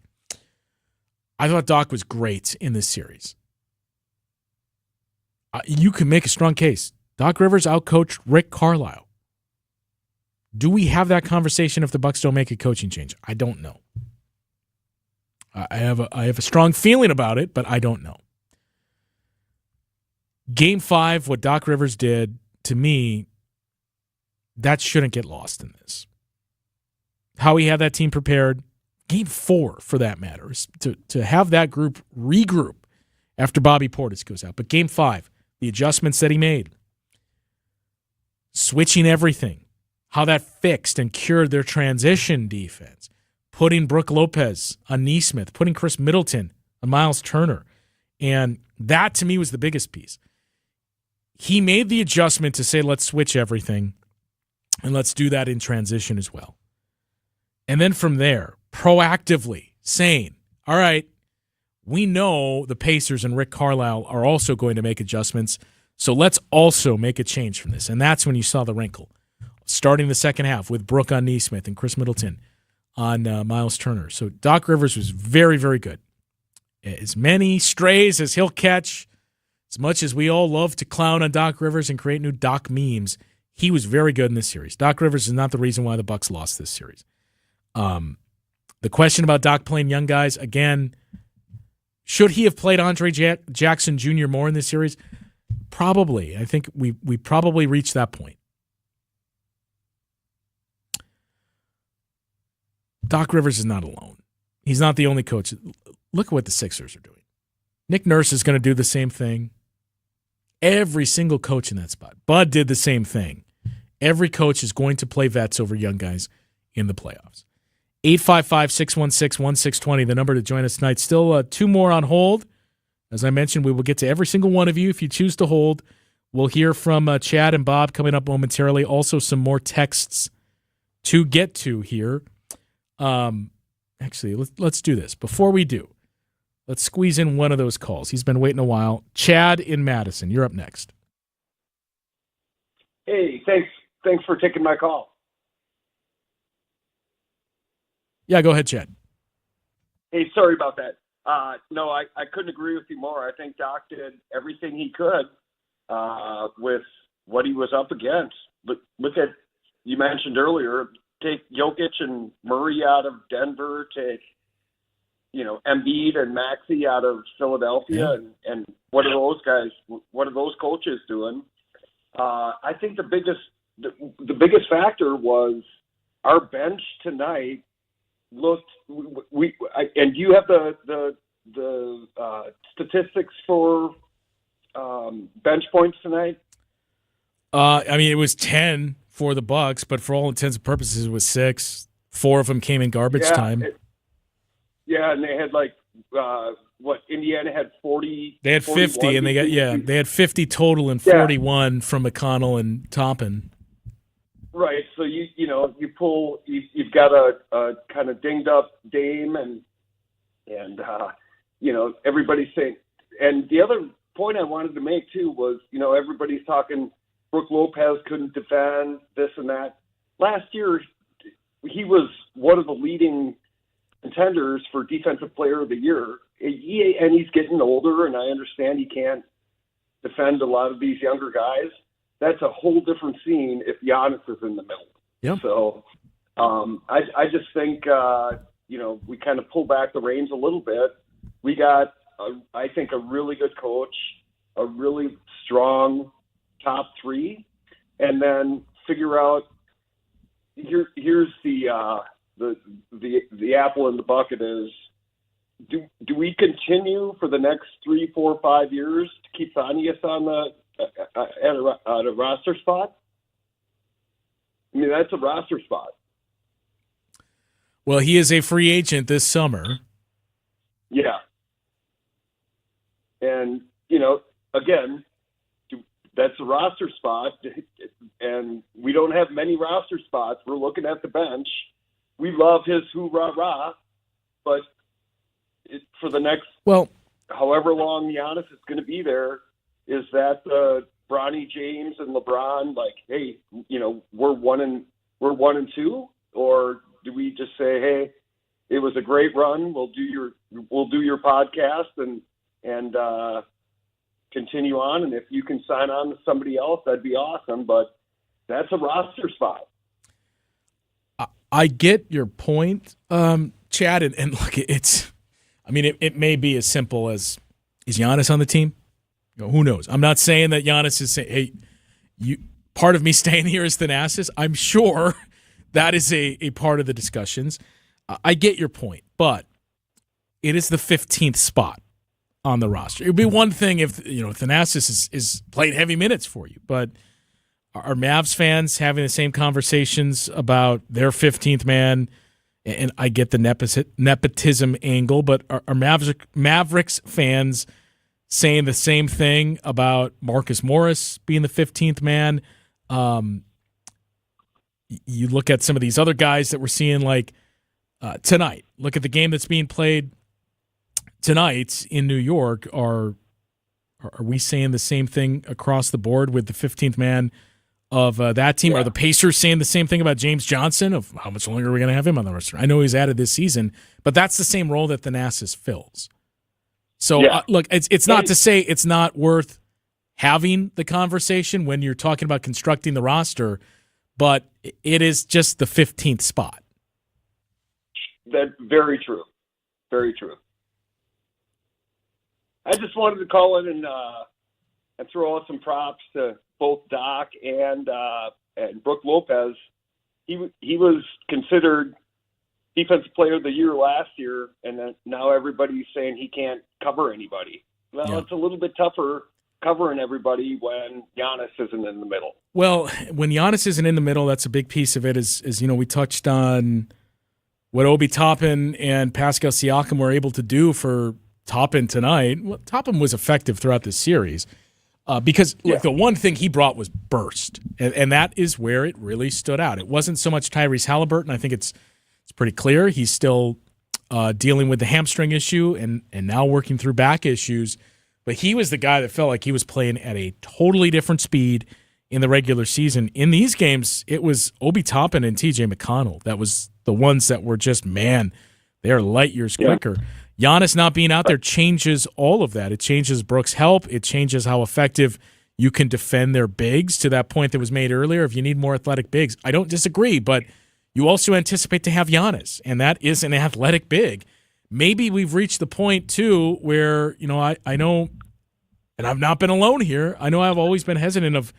Speaker 1: I thought Doc was great in this series. You can make a strong case. Doc Rivers outcoached Rick Carlisle. Do we have that conversation if the Bucks don't make a coaching change? I don't know. I have a strong feeling about it, but I don't know. Game 5, what Doc Rivers did, to me, that shouldn't get lost in this. How he had that team prepared. Game 4, for that matter, is to have that group regroup after Bobby Portis goes out. But Game 5, the adjustments that he made, switching everything, how that fixed and cured their transition defense, putting Brook Lopez on Nesmith, putting Chris Middleton on Miles Turner. And that, to me, was the biggest piece. He made the adjustment to say, let's switch everything, and let's do that in transition as well. And then from there, proactively saying, all right, we know the Pacers and Rick Carlisle are also going to make adjustments, so let's also make a change from this. And that's when you saw the wrinkle. Starting the second half with Brook on Nesmith and Chris Middleton on Miles Turner. So Doc Rivers was very, very good. As many strays as he'll catch, as much as we all love to clown on Doc Rivers and create new Doc memes, he was very good in this series. Doc Rivers is not the reason why the Bucks lost this series. The question about Doc playing young guys, again, should he have played Andre Jackson Jr. more in this series? Probably. I think we probably reached that point. Doc Rivers is not alone. He's not the only coach. Look at what the Sixers are doing. Nick Nurse is going to do the same thing. Every single coach in that spot. Bud did the same thing. Every coach is going to play vets over young guys in the playoffs. 855-616-1620, the number to join us tonight. Still 2 more on hold. As I mentioned, we will get to every single one of you if you choose to hold. We'll hear from Chad and Bob coming up momentarily. Also, some more texts to get to here. Actually, let's do this. Before we do, let's squeeze in one of those calls. He's been waiting a while. Chad in Madison, you're up next.
Speaker 6: Hey, thanks for taking my call.
Speaker 1: Yeah, go ahead, Chad.
Speaker 6: Hey, sorry about that. No, I couldn't agree with you more. I think Doc did everything he could with what he was up against. Look at, you mentioned earlier, take Jokic and Murray out of Denver, take, Embiid and Maxey out of Philadelphia, and what are those guys, what are those coaches doing? I think the biggest factor was our bench tonight looked, and you have the statistics for bench points tonight?
Speaker 1: It was 10 for the Bucks, but for all intents and purposes, it was 6. 4 of them came in garbage time.
Speaker 6: And they had Indiana had 40.
Speaker 1: They had 50, and they had 50 total and 41 from McConnell and Toppin.
Speaker 6: Right. So you've got a kind of dinged up Dame and everybody's saying, and the other point I wanted to make too was, everybody's talking Brook Lopez couldn't defend this and that. Last year, he was one of the leading contenders for Defensive Player of the Year. And he's getting older, and I understand he can't defend a lot of these younger guys. That's a whole different scene if Giannis is in the middle.
Speaker 1: Yeah.
Speaker 6: So I just think, we kind of pull back the reins a little bit. We got, I think, a really good coach, a really strong top 3, and then figure out here's the apple in the bucket is, do we continue for the next 3, 4, 5 years to keep Thanius on at a roster spot? I mean, that's a roster spot.
Speaker 1: Well, he is a free agent this summer.
Speaker 6: Yeah. And, again, that's a roster spot, and we don't have many roster spots. We're looking at the bench. We love his hoorah-rah, but for the next however long Giannis is going to be there, is that Bronny James and LeBron hey, we're 1 and 2, or do we just say, hey, it was a great run. We'll do your podcast and continue on. And if you can sign on to somebody else, that'd be awesome. But that's a roster spot.
Speaker 1: I get your point, Chad, and look, it may be as simple as, is Giannis on the team? Who knows? I'm not saying that Giannis is saying, hey, part of me staying here is Thanasis. I'm sure that is a part of the discussions. I get your point, but it is the 15th spot on the roster. It would be one thing if Thanasis is playing heavy minutes for you, but are Mavs fans having the same conversations about their 15th man? And I get the nepotism angle, but are Mavericks fans saying the same thing about Marcus Morris being the 15th man? You look at some of these other guys that we're seeing, like tonight. Look at the game that's being played tonight in New York. Are we saying the same thing across the board with the 15th man of that team? Yeah. Are the Pacers saying the same thing about James Johnson, of how much longer are we going to have him on the roster? I know he's added this season, but that's the same role that Thanasis fills. So, look, it's not to say it's not worth having the conversation when you're talking about constructing the roster, but it is just the 15th spot.
Speaker 6: That's very true. Very true. I just wanted to call in and throw out some props to both Doc and Brook Lopez. He was considered Defensive Player of the Year last year, and then now everybody's saying he can't cover anybody. Well, It's a little bit tougher covering everybody when Giannis isn't in the middle.
Speaker 1: Well, when Giannis isn't in the middle, that's a big piece of it. Is we touched on what Obi Toppin and Pascal Siakam were able to do for Toppin tonight. Well, Toppin was effective throughout this series. Because look, the one thing he brought was burst, and that is where it really stood out. It wasn't so much Tyrese Halliburton. I think it's pretty clear he's still dealing with the hamstring issue and now working through back issues. But he was the guy that felt like he was playing at a totally different speed in the regular season. In these games, it was Obi Toppin and TJ McConnell that was the ones that were just, man, they're light years quicker. Giannis not being out there changes all of that. It changes Brook's help. It changes how effective you can defend their bigs, to that point that was made earlier. If you need more athletic bigs, I don't disagree, but you also anticipate to have Giannis, and that is an athletic big. Maybe we've reached the point, too, where, I know, and I've not been alone here, I know I've always been hesitant of,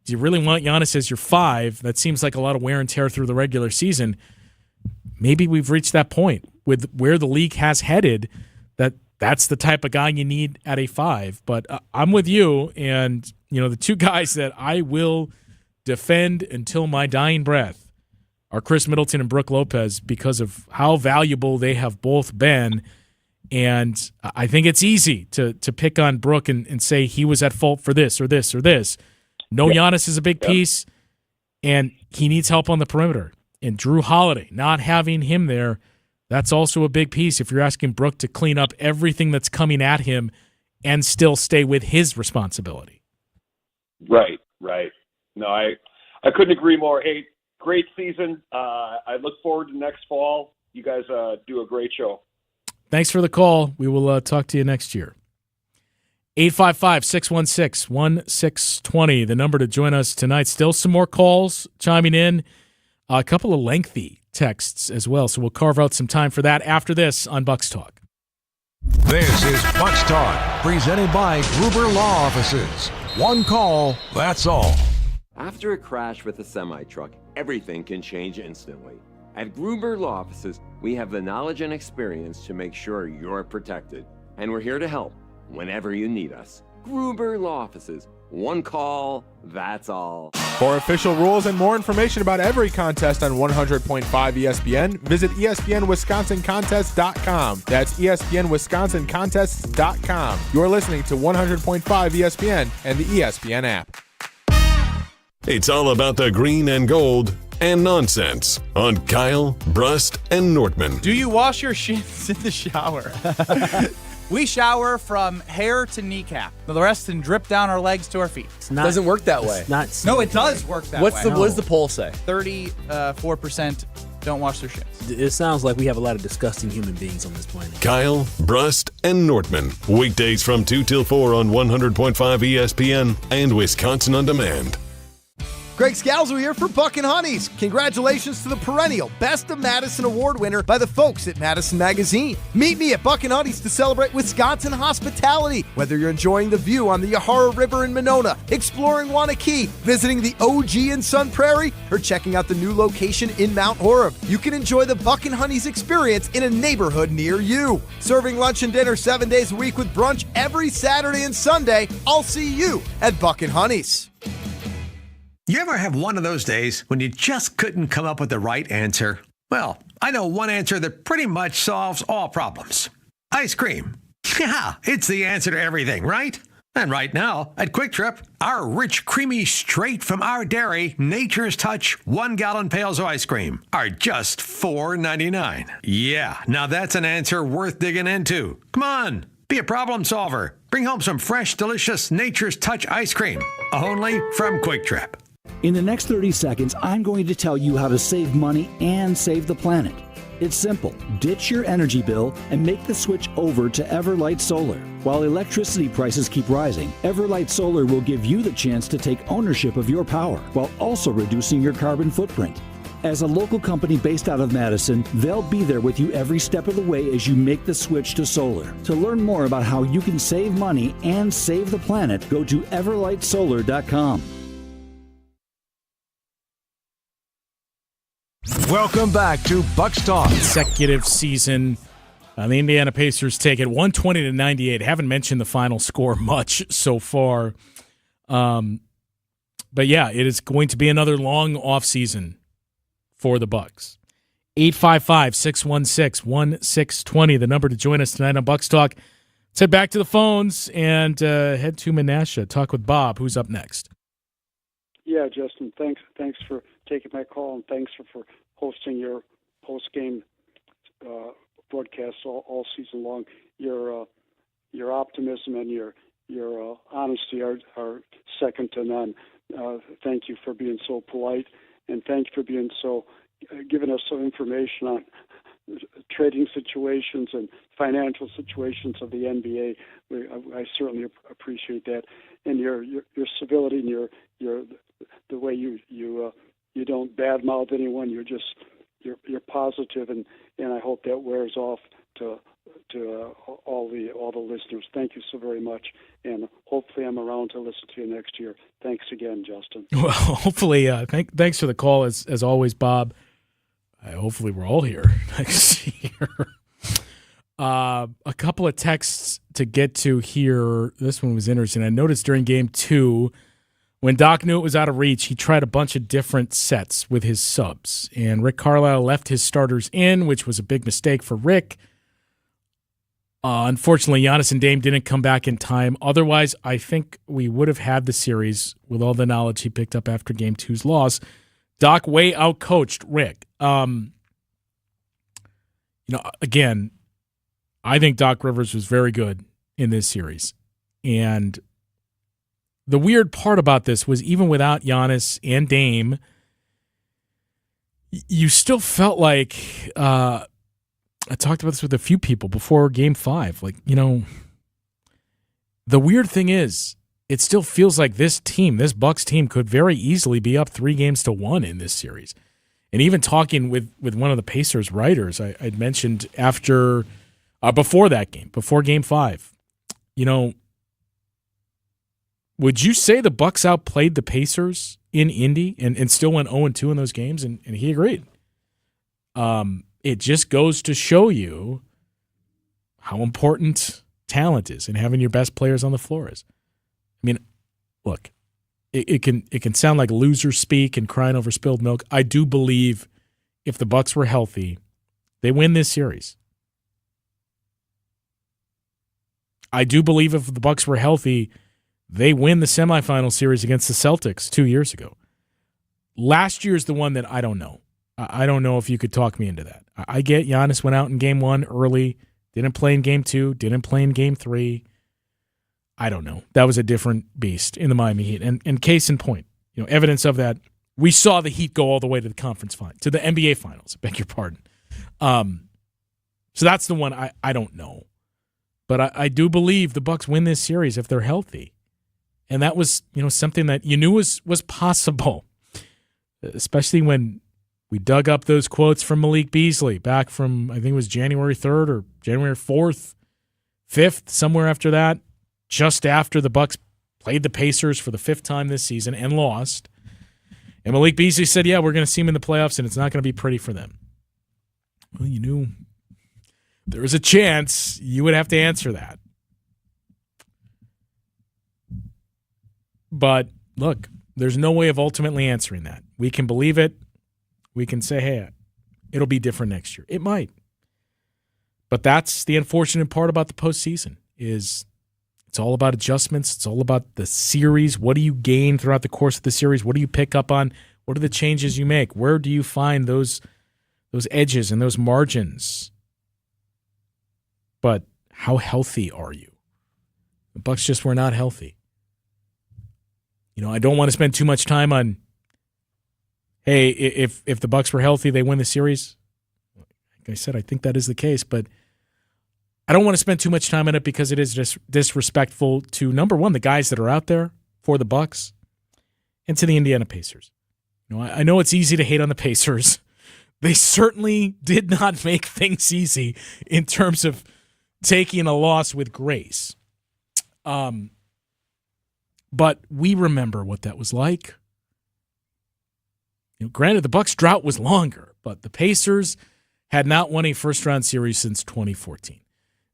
Speaker 1: do you really want Giannis as your 5? That seems like a lot of wear and tear through the regular season. Maybe we've reached that point with where the league has headed, that's the type of guy you need at a 5. But I'm with you, and the two guys that I will defend until my dying breath are Chris Middleton and Brook Lopez, because of how valuable they have both been. And I think it's easy to pick on Brook and say he was at fault for this or this or this. Giannis is a big piece, and he needs help on the perimeter. And Drew Holiday, not having him there, that's also a big piece if you're asking Brook to clean up everything that's coming at him and still stay with his responsibility.
Speaker 6: Right. No, I couldn't agree more. Hey, great season. I look forward to next fall. You guys do a great show.
Speaker 1: Thanks for the call. We will talk to you next year. 855-616-1620, the number to join us tonight. Still some more calls chiming in. A couple of lengthy texts as well, so we'll carve out some time for that after this on Bucks Talk.
Speaker 13: This is Bucks Talk, presented by Gruber Law Offices. One call, that's all.
Speaker 8: After a crash with a semi-truck, everything can change instantly. At Gruber Law Offices, we have the knowledge and experience to make sure you're protected. And we're here to help whenever you need us. Gruber Law Offices. One call, that's all.
Speaker 22: For official rules and more information about every contest on 100.5 ESPN, visit ESPNWisconsinContests.com. That's ESPNWisconsinContests.com. You're listening to 100.5 ESPN and the ESPN app.
Speaker 4: It's all about the green and gold and nonsense on Kyle, Brust, and Nortman.
Speaker 15: Do you wash your shins in the shower? We shower from hair to kneecap. The rest can drip down our legs to our feet.
Speaker 9: It doesn't work that way.
Speaker 15: No, it does work that way.
Speaker 9: What does the poll say?
Speaker 15: 34% don't wash their shits.
Speaker 9: It sounds like we have a lot of disgusting human beings on this planet.
Speaker 4: Kyle, Brust, and Nortman. Weekdays from 2 till 4 on 100.5 ESPN and Wisconsin On Demand.
Speaker 10: Greg Scalzo here for Buck and Honeys. Congratulations to the perennial Best of Madison Award winner by the folks at Madison Magazine. Meet me at Buck and Honeys to celebrate Wisconsin hospitality. Whether you're enjoying the view on the Yahara River in Monona, exploring Wanakee, visiting the OG in Sun Prairie, or checking out the new location in Mount Horeb, you can enjoy the Buck and Honeys experience in a neighborhood near you. Serving lunch and dinner 7 days a week with brunch every Saturday and Sunday. I'll see you at Buck and Honeys.
Speaker 11: You ever have one of those days when you just couldn't come up with the right answer? Well, I know one answer that pretty much solves all problems. Ice cream. Yeah, it's the answer to everything, right? And right now, at Quick Trip, our rich, creamy, straight from our dairy, Nature's Touch 1-gallon pails of ice cream are just $4.99. Yeah, now that's an answer worth digging into. Come on, be a problem solver. Bring home some fresh, delicious Nature's Touch ice cream, only from Quick Trip.
Speaker 7: In the next 30 seconds, I'm going to tell you how to save money and save the planet. It's simple. Ditch your energy bill and make the switch over to Everlight Solar. While electricity prices keep rising, Everlight Solar will give you the chance to take ownership of your power while also reducing your carbon footprint. As a local company based out of Madison, they'll be there with you every step of the way as you make the switch to solar. To learn more about how you can save money and save the planet, go to everlightsolar.com.
Speaker 22: Welcome back to Bucks Talk.
Speaker 1: Consecutive season. The Indiana Pacers take it 120-98. Haven't mentioned the final score much so far. But yeah, it is going to be another long offseason for the Bucks. 855-616-1620, the number to join us tonight on Bucks Talk. Let's head back to the phones and head to Menasha. Talk with Bob, who's up next.
Speaker 12: Yeah, Justin, thanks for taking my call, and thanks for hosting your post-game broadcasts all season long. Your optimism and your honesty are second to none. Thank you for being so polite, and thank you for being giving us some information on trading situations and financial situations of the NBA. I certainly appreciate that, and your civility and your the way you don't badmouth anyone. You're positive, and I hope that wears off to all the listeners. Thank you so very much, and hopefully I'm around to listen to you next year. Thanks again, Justin.
Speaker 1: Well, hopefully, thanks for the call as always, Bob. Hopefully we're all here next year. A couple of texts to get to here. This one was interesting. I noticed during Game 2, when Doc knew it was out of reach, he tried a bunch of different sets with his subs. And Rick Carlisle left his starters in, which was a big mistake for Rick. Unfortunately, Giannis and Dame didn't come back in time. Otherwise, I think we would have had the series with all the knowledge he picked up after Game 2's loss. Doc way outcoached Rick. Again, I think Doc Rivers was very good in this series. And the weird part about this was even without Giannis and Dame, you still felt like I talked about this with a few people before Game 5. The weird thing is, it still feels like this Bucks team, could very easily be up 3-1 in this series. And even talking with one of the Pacers writers, I'd mentioned before that game, before Game 5, would you say the Bucks outplayed the Pacers in Indy and still went 0-2 in those games? And he agreed. It just goes to show you how important talent is and having your best players on the floor is. I mean, look, it can sound like loser speak and crying over spilled milk. I do believe if the Bucks were healthy, they win this series. I do believe if the Bucks were healthy, they win the semifinal series against the Celtics 2 years ago. Last year's the one that I don't know. I don't know if you could talk me into that. I get Giannis went out in Game 1 early, didn't play in Game 2, didn't play in Game 3. I don't know. That was a different beast in the Miami Heat. And case in point, evidence of that, We saw the Heat go all the way to the conference final, to the NBA finals. I beg your pardon. So that's the one I don't know. But I do believe the Bucks win this series if they're healthy. And that was, something that you knew was possible, especially when we dug up those quotes from Malik Beasley back from, I think it was January 3rd or January 4th, 5th, somewhere after that, just after the Bucks played the Pacers for the 5th time this season and lost. And Malik Beasley said, yeah, we're going to see them in the playoffs, and it's not going to be pretty for them. Well, you knew there was a chance you would have to answer that. But, look, there's no way of ultimately answering that. We can believe it. We can say, hey, it'll be different next year. It might. But that's the unfortunate part about the postseason is it's all about adjustments. It's all about the series. What do you gain throughout the course of the series? What do you pick up on? What are the changes you make? Where do you find those edges and those margins? But how healthy are you? The Bucks just were not healthy. I don't want to spend too much time on, hey, if the Bucks were healthy, they win the series. Like I said, I think that is the case, but I don't want to spend too much time on it because it is just disrespectful to, number one, the guys that are out there for the Bucks and to the Indiana Pacers. I know it's easy to hate on the Pacers. They certainly did not make things easy in terms of taking a loss with grace. But we remember what that was like. Granted, the Bucks' drought was longer, but the Pacers had not won a first-round series since 2014.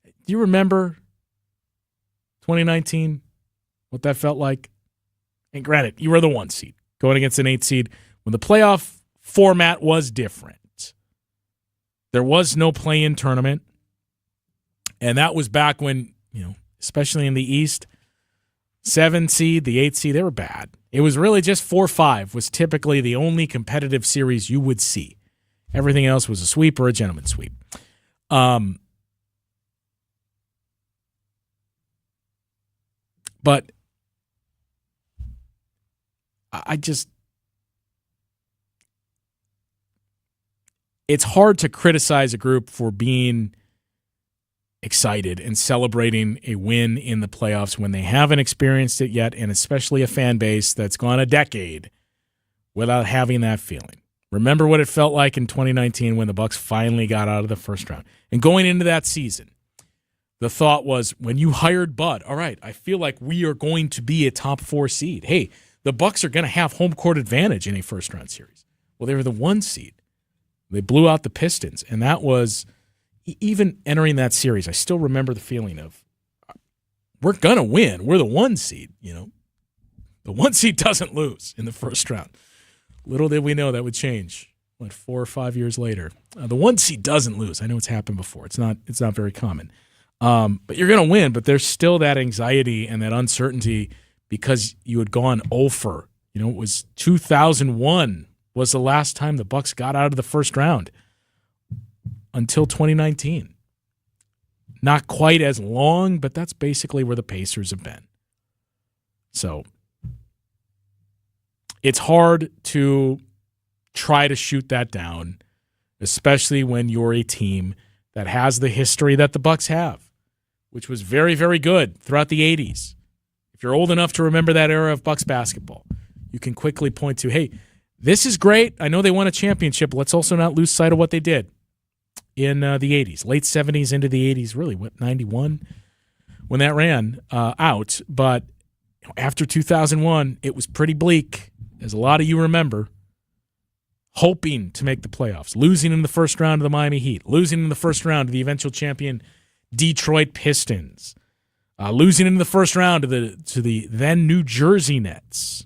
Speaker 1: Do you remember 2019, what that felt like? And granted, you were the 1 seed going against an 8 seed when the playoff format was different. There was no play-in tournament, and that was back when, especially in the East, 7 seed, the 8 seed, they were bad. It was really just 4-5 was typically the only competitive series you would see. Everything else was a sweep or a gentleman's sweep. But it's hard to criticize a group for being excited and celebrating a win in the playoffs when they haven't experienced it yet, and especially a fan base that's gone a decade without having that feeling. Remember what it felt like in 2019 when the Bucks finally got out of the first round. And going into that season, the thought was, when you hired Bud, all right, I feel like we are going to be a top 4 seed. Hey, the Bucks are going to have home court advantage in a first-round series. Well, they were the 1 seed. They blew out the Pistons, and that was, even entering that series, I still remember the feeling of, we're going to win. We're the 1 seed, The 1 seed doesn't lose in the first round. Little did we know that would change, 4 or 5 years later. The 1 seed doesn't lose. I know it's happened before. It's not very common. But you're going to win, but there's still that anxiety and that uncertainty because you had gone over. It was 2001 was the last time the Bucks got out of the first round until 2019. Not quite as long, but that's basically where the Pacers have been. So it's hard to try to shoot that down, especially when you're a team that has the history that the Bucks have, which was very, very good throughout the 80s. If you're old enough to remember that era of Bucks basketball, you can quickly point to, hey, this is great. I know they won a championship. Let's also not lose sight of what they did in the 80s, late 70s into the 80s, really, 91 when that ran out. But after 2001, it was pretty bleak, as a lot of you remember, hoping to make the playoffs, losing in the first round to the Miami Heat, losing in the first round to the eventual champion Detroit Pistons, losing in the first round to the then New Jersey Nets.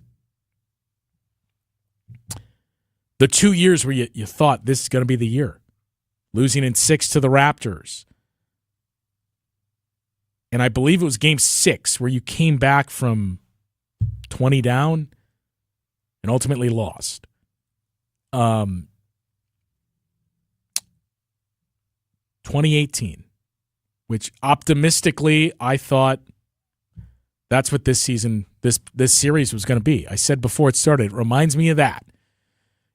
Speaker 1: The 2 years where you thought this is going to be the year. Losing in 6 to the Raptors. And I believe it was game 6 where you came back from 20 down and ultimately lost. 2018, which optimistically I thought that's what this season, this series was going to be. I said before it started, it reminds me of that.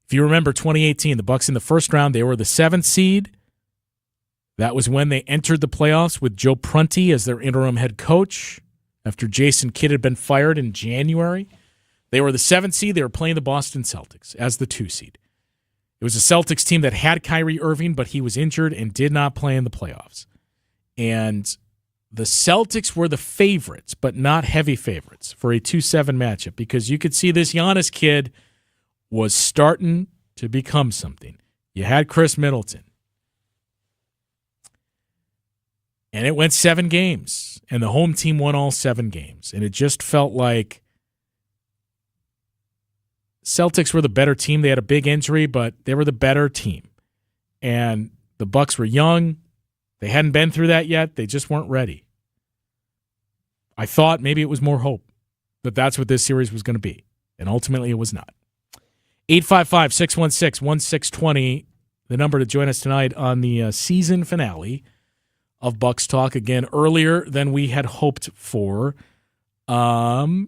Speaker 1: If you remember 2018, the Bucks in the first round, they were the 7th seed. That was when they entered the playoffs with Joe Prunty as their interim head coach after Jason Kidd had been fired in January. They were the 7th seed. They were playing the Boston Celtics as the 2 seed. It was a Celtics team that had Kyrie Irving, but he was injured and did not play in the playoffs. And the Celtics were the favorites, but not heavy favorites for a 2-7 matchup because you could see this Giannis kid was starting to become something. You had Chris Middleton. And it went 7 games, and the home team won all 7 games. And it just felt like Celtics were the better team. They had a big injury, but they were the better team. And the Bucks were young. They hadn't been through that yet. They just weren't ready. I thought maybe it was more hope that that's what this series was going to be. And ultimately it was not. 855-616-1620, the number to join us tonight on the season finale of Bucks Talk. Again, earlier than we had hoped for. No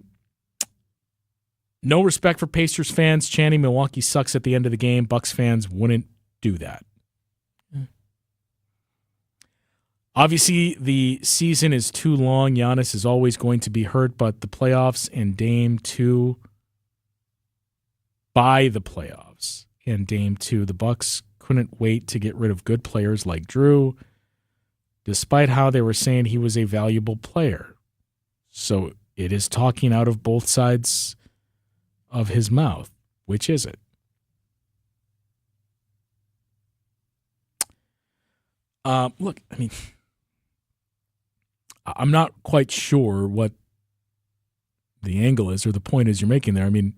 Speaker 1: respect for Pacers fans chanting Milwaukee sucks at the end of the game. Bucks fans wouldn't do that. Obviously, the season is too long. Giannis is always going to be hurt, but the playoffs and Dame 2 by the playoffs and Dame 2, the Bucks couldn't wait to get rid of good players like Drew, despite how they were saying he was a valuable player. So it is talking out of both sides of his mouth. Which is it? Look, I mean, I'm not quite sure what the angle is or the point is you're making there. I mean,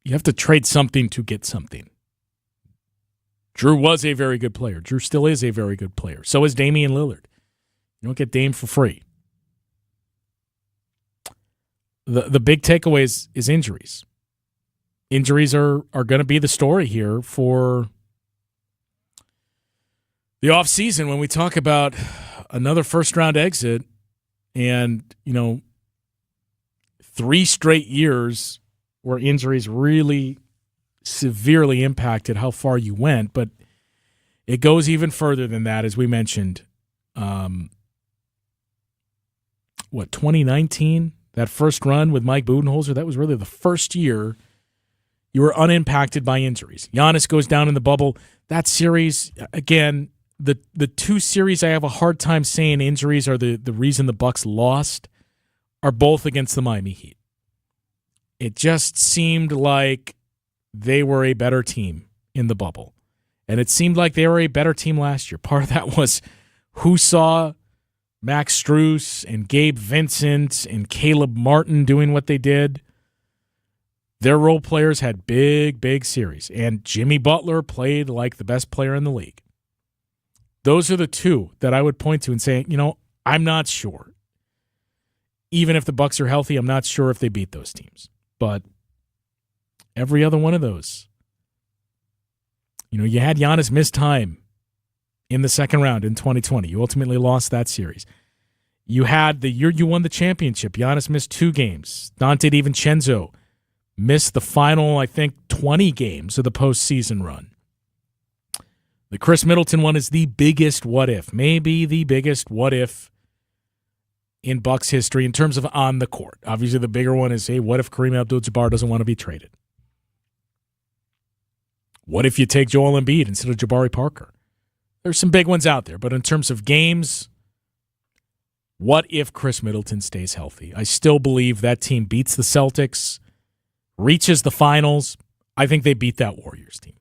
Speaker 1: you have to trade something to get something. Drew was a very good player. Drew still is a very good player. So is Damian Lillard. You don't get Dame for free. The big takeaway is injuries. Injuries are going to be the story here for the offseason when we talk about another first-round exit and, 3 straight years where injuries really severely impacted how far you went. But it goes even further than that, as we mentioned. 2019? That first run with Mike Budenholzer, that was really the first year you were unimpacted by injuries. Giannis goes down in the bubble. That series, again, the 2 series I have a hard time saying injuries are the reason the Bucks lost are both against the Miami Heat. It just seemed like they were a better team in the bubble. And it seemed like they were a better team last year. Part of that was who saw Max Strus and Gabe Vincent and Caleb Martin doing what they did. Their role players had big, big series. And Jimmy Butler played like the best player in the league. Those are the 2 that I would point to and say, I'm not sure. Even if the Bucks are healthy, I'm not sure if they beat those teams. But every other one of those, you had Giannis miss time in the second round in 2020. You ultimately lost that series. You had the year you won the championship. Giannis missed 2 games. Dante DiVincenzo missed the final, I think, 20 games of the postseason run. The Chris Middleton one is the biggest what if, maybe the biggest what if in Bucks history in terms of on the court. Obviously, the bigger one is, hey, what if Kareem Abdul-Jabbar doesn't want to be traded? What if you take Joel Embiid instead of Jabari Parker? There's some big ones out there, but in terms of games, what if Chris Middleton stays healthy? I still believe that team beats the Celtics, reaches the finals. I think they beat that Warriors team.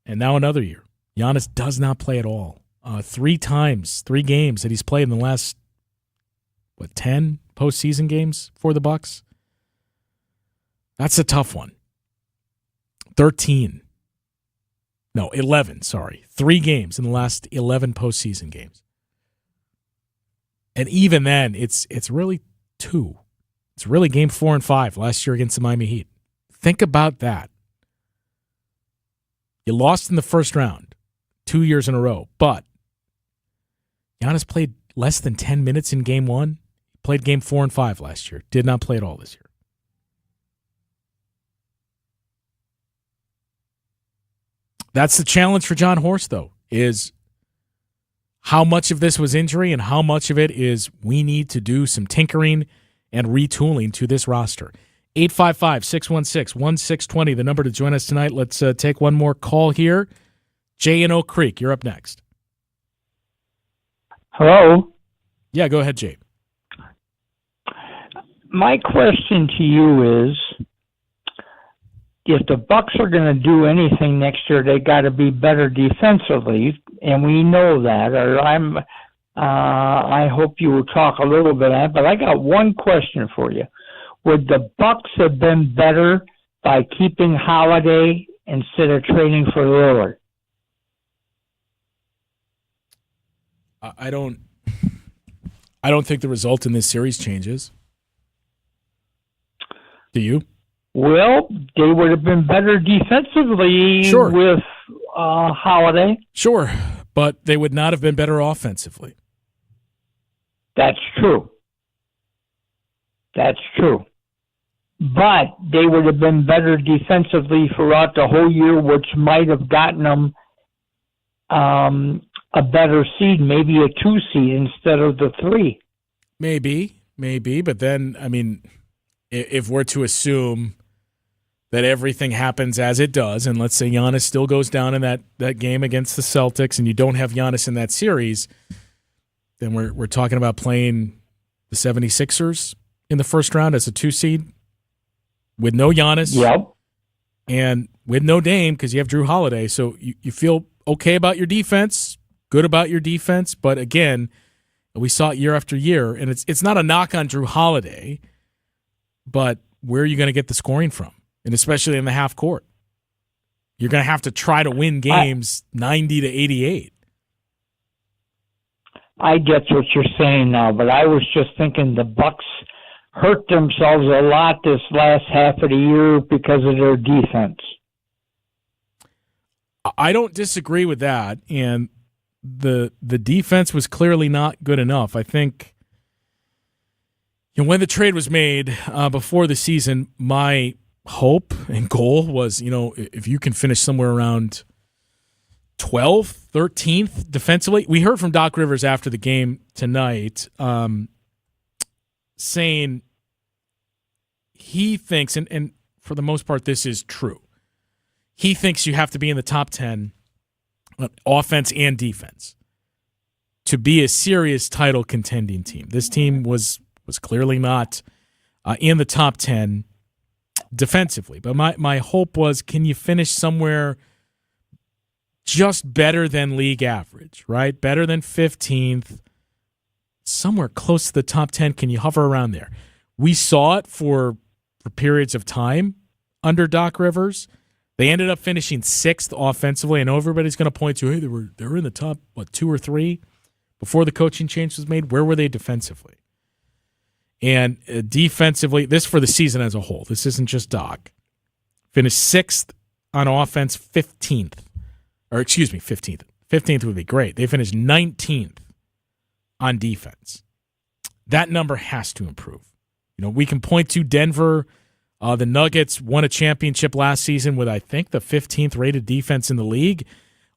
Speaker 1: And now another year. Giannis does not play at all. 3 games that he's played in the last, 10 postseason games for the Bucks? That's a tough one. 11, sorry. 3 games in the last 11 postseason games. And even then, it's really 2. It's really game 4 and 5 last year against the Miami Heat. Think about that. You lost in the first round 2 years in a row, but Giannis played less than 10 minutes in game 1. Played game 4 and 5 last year. Did not play at all this year. That's the challenge for John Horst, though, is how much of this was injury and how much of it is we need to do some tinkering and retooling to this roster. 855-616-1620, the number to join us tonight. Let's take one more call here. Jay in Oak Creek, you're up next.
Speaker 14: Hello?
Speaker 1: Yeah, go ahead, Jay.
Speaker 14: My question to you is, if the Bucks are going to do anything next year, they got to be better defensively, and we know that. Or I hope you will talk a little bit on it, but I got one question for you. Would the Bucks have been better by keeping Holiday instead of trading for Lillard?
Speaker 1: I don't think the result in this series changes. Do you?
Speaker 14: Well, they would have been better defensively with Holiday.
Speaker 1: Sure, but they would not have been better offensively.
Speaker 14: That's true. That's true. But they would have been better defensively throughout the whole year, which might have gotten them a better seed, maybe a 2 seed instead of the 3.
Speaker 1: Maybe. But then, I mean, if we're to assume that everything happens as it does, and let's say Giannis still goes down in that game against the Celtics and you don't have Giannis in that series, then we're talking about playing the 76ers in the first round as a 2 seed with no Giannis.
Speaker 14: Yep.
Speaker 1: And with no Dame because you have Drew Holiday. So you feel okay about your defense, good about your defense, but again, we saw it year after year, and it's not a knock on Drew Holiday, but where are you going to get the scoring from? And especially in the half court. You're going to have to try to win games 90 to 88.
Speaker 14: I get what you're saying now, but I was just thinking the Bucks hurt themselves a lot this last half of the year because of their defense.
Speaker 1: I don't disagree with that, and the defense was clearly not good enough. I think when the trade was made before the season, my hope and goal was, if you can finish somewhere around 12th, 13th defensively. We heard from Doc Rivers after the game tonight saying he thinks, and for the most part this is true, he thinks you have to be in the top 10 offense and defense to be a serious title contending team. This team was clearly not in the top 10 defensively. But my hope was, can you finish somewhere just better than league average, right? Better than 15th, somewhere close to the top 10. Can you hover around there? We saw it for periods of time under Doc Rivers. They ended up finishing 6th offensively. I know everybody's going to point to, hey, they were in the top, 2 or 3 before the coaching change was made. Where were they defensively? And defensively, this for the season as a whole. This isn't just Doc. Finished 6th on offense, 15th. 15th. 15th would be great. They finished 19th on defense. That number has to improve. We can point to Denver. The Nuggets won a championship last season with, I think, the 15th rated defense in the league.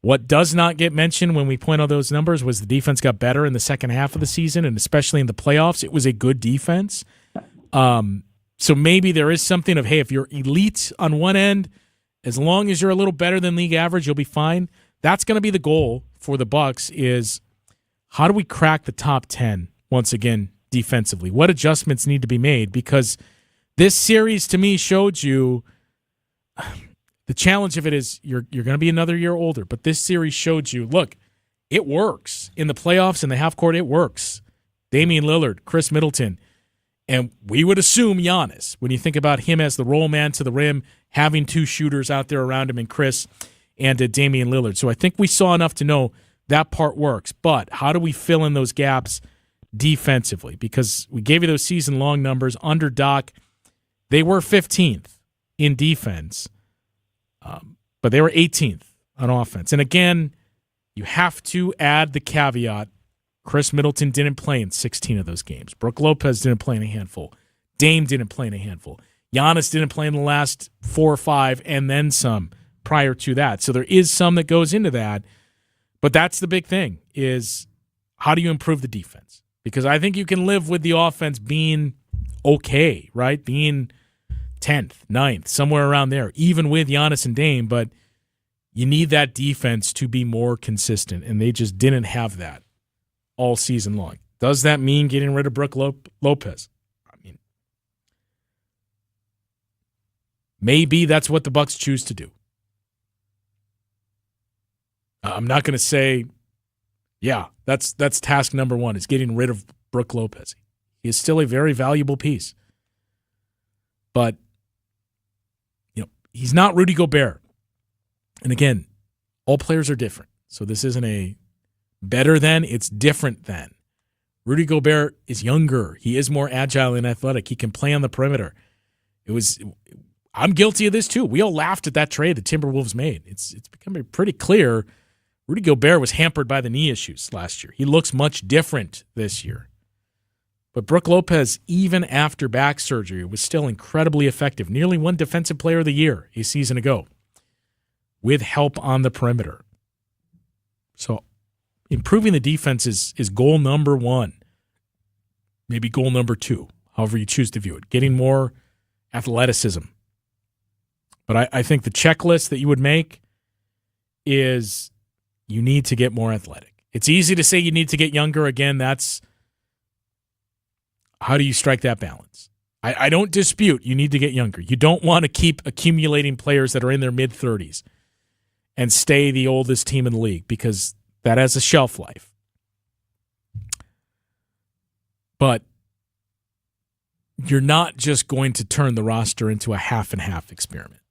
Speaker 1: What does not get mentioned when we point out those numbers was the defense got better in the second half of the season, and especially in the playoffs. It was a good defense. So maybe there is something of, hey, if you're elite on one end, as long as you're a little better than league average, you'll be fine. That's going to be the goal for the Bucks is how do we crack the top 10 once again defensively? What adjustments need to be made? Because this series to me showed you the challenge of it is you're going to be another year older, but this series showed you, look, it works. In the playoffs, in the half court, it works. Damian Lillard, Chris Middleton, and we would assume Giannis, when you think about him as the roll man to the rim, having 2 shooters out there around him in Chris and Damian Lillard. So I think we saw enough to know that part works. But how do we fill in those gaps defensively? Because we gave you those season-long numbers. Under Doc, they were 15th in defense, but they were 18th on offense. And again, you have to add the caveat, Chris Middleton didn't play in 16 of those games. Brook Lopez didn't play in a handful. Dame didn't play in a handful. Giannis didn't play in the last 4 or 5 and then some prior to that. So there is some that goes into that. But that's the big thing, is how do you improve the defense? Because I think you can live with the offense being okay, right? Being 10th, 9th, somewhere around there, even with Giannis and Dame. But you need that defense to be more consistent, and they just didn't have that all season long. Does that mean getting rid of Brook Lopez? I mean, maybe that's what the Bucks choose to do. I'm not going to say, yeah, that's task number one, is getting rid of Brook Lopez. He is still a very valuable piece. But, he's not Rudy Gobert. And again, all players are different. So this isn't a better than, it's different than. Rudy Gobert is younger. He is more agile and athletic. He can play on the perimeter. I'm guilty of this too. We all laughed at that trade the Timberwolves made. It's becoming pretty clear Rudy Gobert was hampered by the knee issues last year. He looks much different this year. But Brook Lopez, even after back surgery, was still incredibly effective. Nearly won Defensive Player of the Year a season ago with help on the perimeter. So improving the defense is goal number one. Maybe goal number two, however you choose to view it. Getting more athleticism. But I think the checklist that you would make is you need to get more athletic. It's easy to say you need to get younger. Again, that's how do you strike that balance? I don't dispute you need to get younger. You don't want to keep accumulating players that are in their mid-30s and stay the oldest team in the league, because that has a shelf life. But you're not just going to turn the roster into a half-and-half experiment.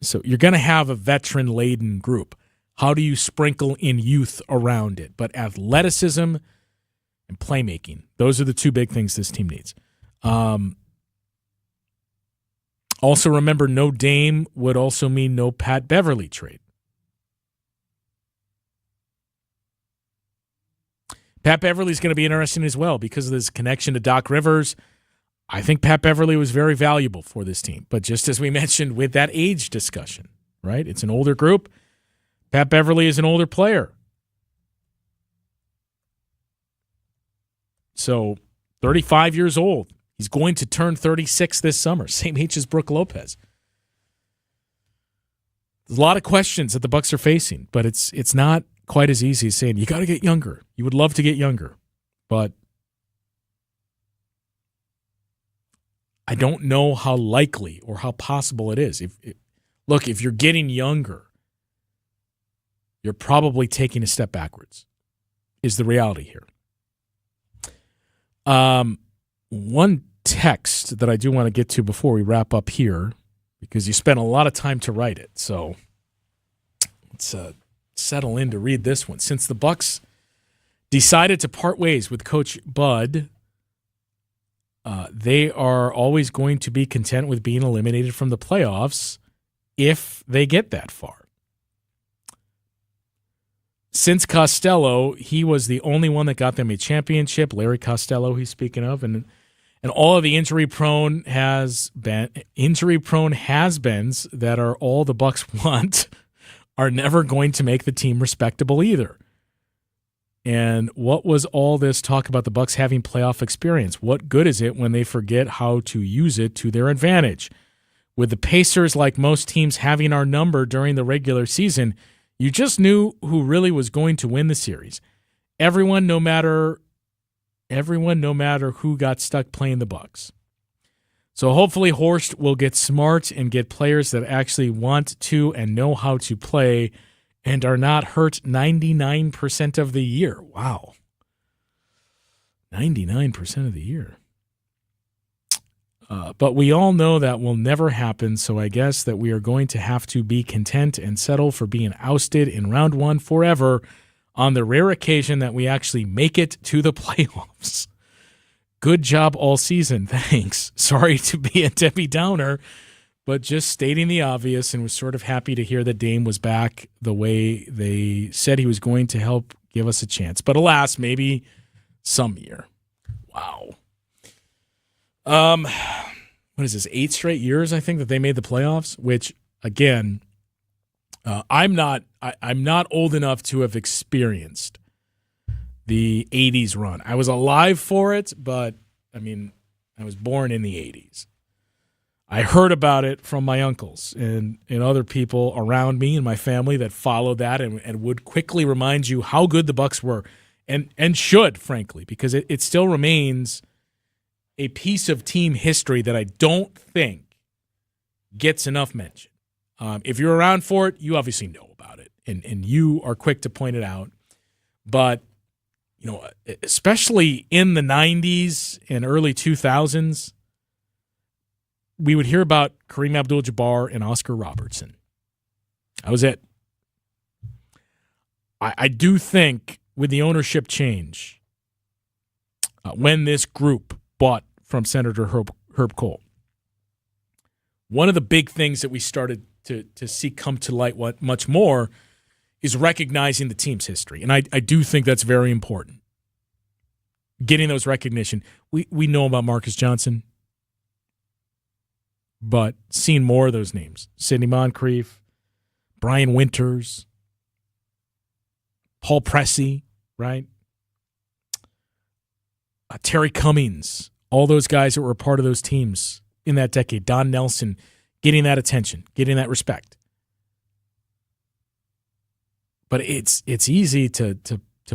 Speaker 1: So you're going to have a veteran-laden group. How do you sprinkle in youth around it? But athleticism and playmaking, those are the two big things this team needs. Also remember, no Dame would also mean no Pat Beverly trade. Pat Beverly's going to be interesting as well because of his connection to Doc Rivers. I think Pat Beverly was very valuable for this team. But just as we mentioned with that age discussion, right? It's an older group. Pat Beverly is an older player. So 35 years old. He's going to turn 36 this summer. Same age as Brook Lopez. There's a lot of questions that the Bucks are facing, but it's not quite as easy as saying you got to get younger. You would love to get younger, but I don't know how likely or how possible it is. If you're getting younger, you're probably taking a step backwards, is the reality here. One text that I do want to get to before we wrap up here, because you spent a lot of time to write it, so let's settle in to read this one. Since the Bucks decided to part ways with Coach Bud, they are always going to be content with being eliminated from the playoffs if they get that far. Since Costello, he was the only one that got them a championship. Larry Costello, he's speaking of, and all of the injury-prone has-beens that are all the Bucks want are never going to make the team respectable either. And what was all this talk about the Bucks having playoff experience? What good is it when they forget how to use it to their advantage? With the Pacers, like most teams, having our number during the regular season, you just knew who really was going to win the series. Everyone, no matter who got stuck playing the Bucks. So hopefully Horst will get smart and get players that actually want to and know how to play and are not hurt 99% of the year. Wow. 99% of the year. But we all know that will never happen, so I guess that we are going to have to be content and settle for being ousted in round one forever on the rare occasion that we actually make it to the playoffs. Good job all season, thanks. Sorry to be a Debbie Downer, but just stating the obvious, and was sort of happy to hear that Dame was back the way they said he was going to help give us a chance. But alas, maybe some year. Wow. What is this, 8 straight years, I think, that they made the playoffs, which, again, I'm not old enough to have experienced the 80s run. I was alive for it, but I mean, I was born in the 80s. I heard about it from my uncles and other people around me and my family that followed that and would quickly remind you how good the Bucks were and should, frankly, because it still remains a piece of team history that I don't think gets enough mention. If you're around for it, you obviously know about it, and you are quick to point it out. But, you know, especially in the 90s and early 2000s, we would hear about Kareem Abdul-Jabbar and Oscar Robertson. That was it. I do think with the ownership change, when this group bought from Senator Herb Kohl, one of the big things that we started to see come to light much more is recognizing the team's history. And I do think that's very important. Getting those recognition. We know about Marcus Johnson, but seeing more of those names. Sidney Moncrief, Brian Winters, Paul Pressey, right? Terry Cummings, all those guys that were a part of those teams in that decade. Don Nelson, getting that attention, getting that respect. But it's easy to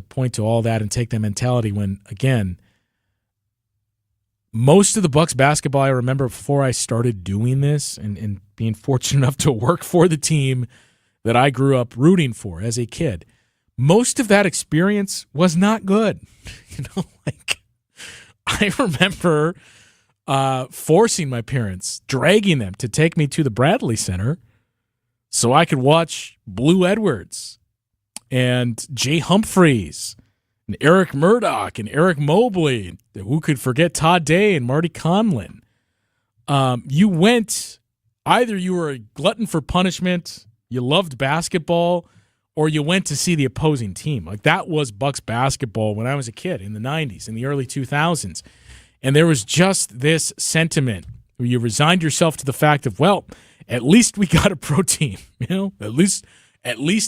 Speaker 1: point to all that and take that mentality when, again, most of the Bucks basketball I remember before I started doing this and being fortunate enough to work for the team that I grew up rooting for as a kid, most of that experience was not good. You know, like I remember forcing my parents, dragging them to take me to the Bradley Center so I could watch Blue Edwards and Jay Humphreys and Eric Murdoch and Eric Mobley. Who could forget Todd Day and Marty Conlin? You went, either you were a glutton for punishment, you loved basketball, or you went to see the opposing team. Like that was Bucks basketball when I was a kid in the 90s, in the early 2000s. And there was just this sentiment where you resigned yourself to the fact of, well, at least we got a pro team. You know, at least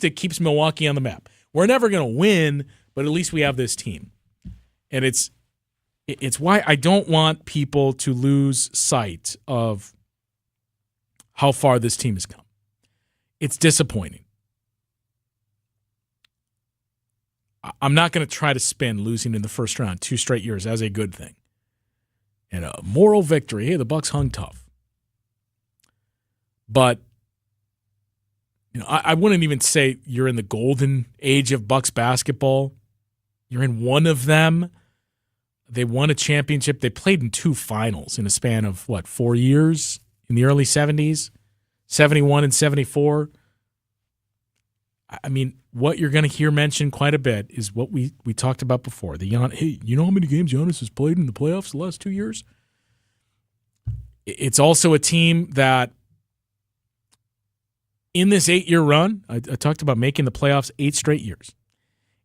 Speaker 1: it keeps Milwaukee on the map. We're never going to win, but at least we have this team. And it's why I don't want people to lose sight of how far this team has come. It's disappointing. I'm not going to try to spin losing in the first round 2 straight years as a good thing. And a moral victory. Hey, the Bucks hung tough. But you know, I wouldn't even say you're in the golden age of Bucks basketball. You're in one of them. They won a championship. They played in 2 finals in a span of, 4 years in the early 70s? 71 and 74. I mean, what you're going to hear mentioned quite a bit is what we talked about before. Hey, you know how many games Giannis has played in the playoffs the last 2 years? It's also a team that in this 8-year run, I talked about making the playoffs 8 straight years.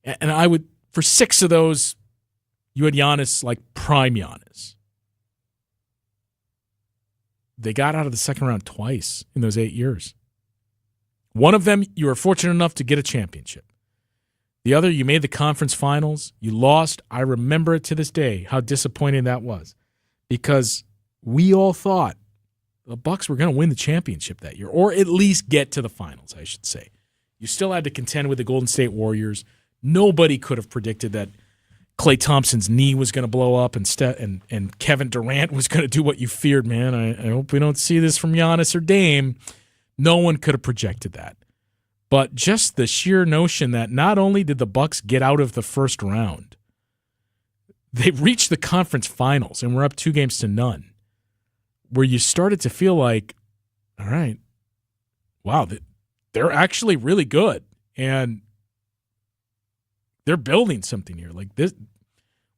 Speaker 1: And I would, for 6 of those, you had Giannis like prime Giannis. They got out of the second round twice in those 8 years. One of them, you were fortunate enough to get a championship. The other, you made the conference finals. You lost. I remember it to this day, how disappointing that was. Because we all thought the Bucks were going to win the championship that year, or at least get to the finals, I should say. You still had to contend with the Golden State Warriors. Nobody could have predicted that Klay Thompson's knee was going to blow up and Kevin Durant was going to do what you feared, man. I hope we don't see this from Giannis or Dame. No one could have projected that. But just the sheer notion that not only did the Bucks get out of the first round, they reached the conference finals and were up 2-0, where you started to feel like, all right, wow, they're actually really good. And they're building something here. Like this,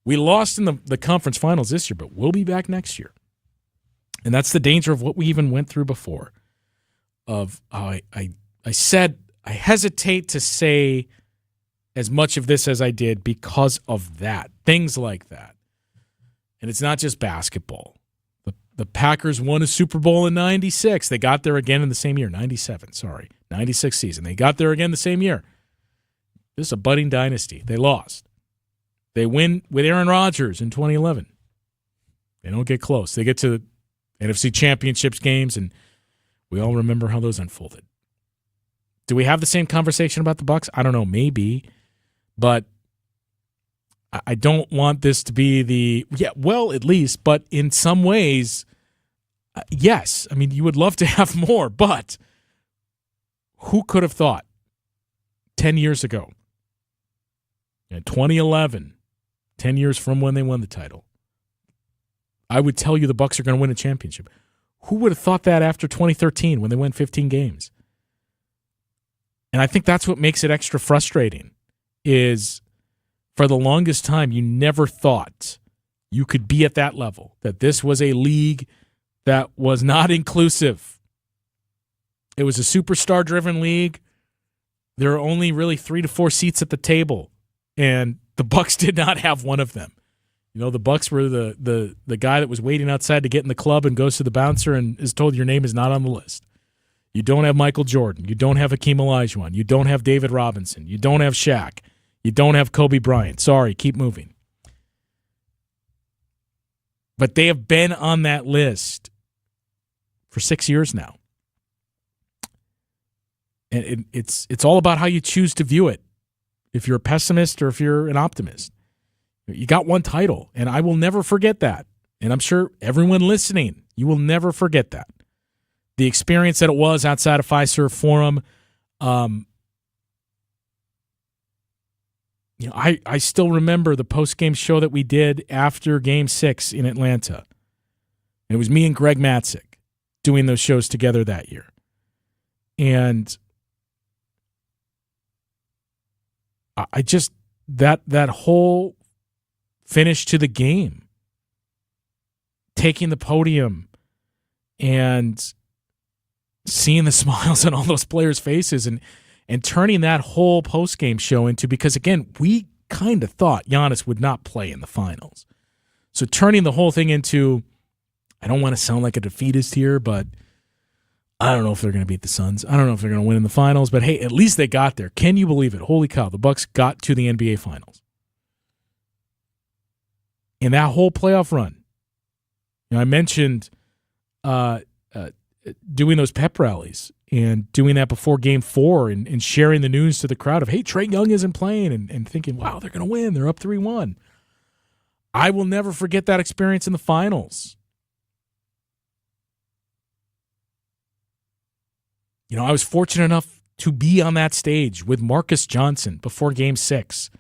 Speaker 1: we lost in the conference finals this year, but we'll be back next year. And that's the danger of what we even went through before. I said I hesitate to say as much of this as I did because of that. Things like that. And it's not just basketball. The Packers won a Super Bowl in 96. They got there again in the same year, 97, sorry. 96 season. They got there again the same year. This is a budding dynasty. They lost. They win with Aaron Rodgers in 2011. They don't get close. They get to NFC Championships games, and we all remember how those unfolded. Do we have the same conversation about the Bucks? I don't know, maybe. But I don't want this to be at least, but in some ways, yes. I mean, you would love to have more, but who could have thought 10 years ago, in 2011, 10 years from when they won the title, I would tell you the Bucks are going to win a championship. Who would have thought that after 2013 when they won 15 games? And I think that's what makes it extra frustrating is for the longest time, you never thought you could be at that level, that this was a league that was not inclusive. It was a superstar-driven league. There are only really 3 to 4 seats at the table, and the Bucks did not have one of them. You know, the Bucks were the guy that was waiting outside to get in the club and goes to the bouncer and is told your name is not on the list. You don't have Michael Jordan. You don't have Hakeem Olajuwon. You don't have David Robinson. You don't have Shaq. You don't have Kobe Bryant. Sorry, keep moving. But they have been on that list for 6 years now. And it's all about how you choose to view it. If you're a pessimist or if you're an optimist. You got one title, and I will never forget that. And I'm sure everyone listening, you will never forget that. The experience that it was outside of Fiserv Forum. I still remember the post-game show that we did after Game 6 in Atlanta. It was me and Greg Matzik doing those shows together that year. And I just, that whole finish to the game, taking the podium and seeing the smiles on all those players' faces and turning that whole post-game show into, because again, we kind of thought Giannis would not play in the finals. So turning the whole thing into, I don't want to sound like a defeatist here, but I don't know if they're going to beat the Suns. I don't know if they're going to win in the finals, but hey, at least they got there. Can you believe it? Holy cow, the Bucks got to the NBA Finals. In that whole playoff run, I mentioned doing those pep rallies and doing that before Game 4 and sharing the news to the crowd of, hey, Trae Young isn't playing, and thinking, wow, they're going to win. They're up 3-1. I will never forget that experience in the finals. I was fortunate enough to be on that stage with Marcus Johnson before Game 6,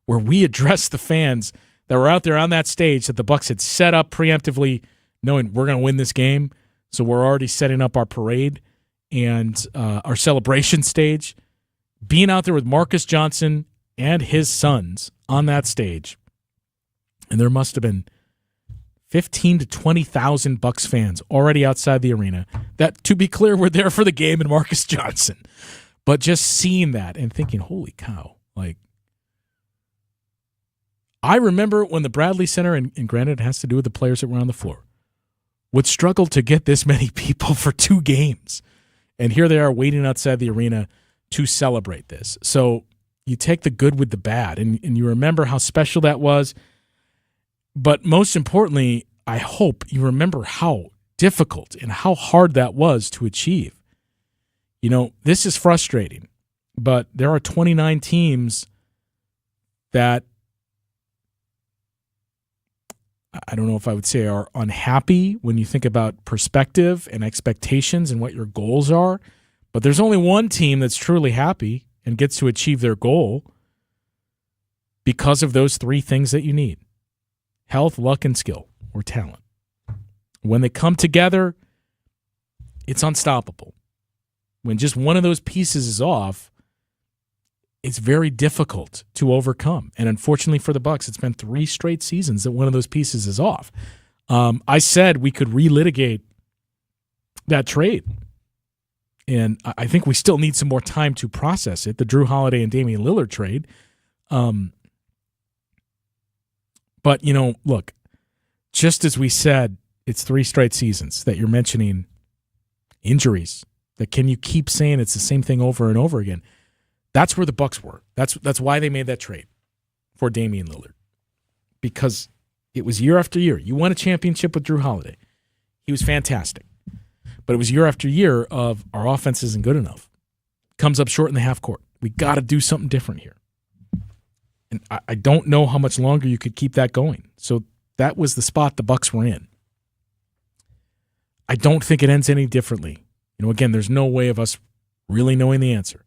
Speaker 1: where we addressed the fans that were out there on that stage that the Bucks had set up preemptively, knowing we're going to win this game. So we're already setting up our parade and our celebration stage. Being out there with Marcus Johnson and his sons on that stage, and there must have been 15 to 20,000 Bucks fans already outside the arena that, to be clear, were there for the game and Marcus Johnson. But just seeing that and thinking, holy cow, like, I remember when the Bradley Center, and granted it has to do with the players that were on the floor, would struggle to get this many people for 2 games. And here they are waiting outside the arena to celebrate this. So you take the good with the bad, and you remember how special that was. But most importantly, I hope you remember how difficult and how hard that was to achieve. This is frustrating, but there are 29 teams that I don't know if I would say are unhappy when you think about perspective and expectations and what your goals are. But there's only one team that's truly happy and gets to achieve their goal because of those 3 things that you need: health, luck, and skill, or talent. When they come together, it's unstoppable. When just one of those pieces is off, it's very difficult to overcome. And unfortunately for the Bucks, it's been 3 straight seasons that one of those pieces is off. I said we could relitigate that trade. And I think we still need some more time to process it, the Drew Holiday and Damian Lillard trade. But, look, just as we said, it's 3 straight seasons that you're mentioning injuries That can you keep saying it's the same thing over and over again? That's where the Bucks were. That's why they made that trade for Damian Lillard. Because it was year after year. You won a championship with Drew Holiday. He was fantastic. But it was year after year of our offense isn't good enough. Comes up short in the half court. We got to do something different here. And I don't know how much longer you could keep that going. So that was the spot the Bucks were in. I don't think it ends any differently. Again, there's no way of us really knowing the answer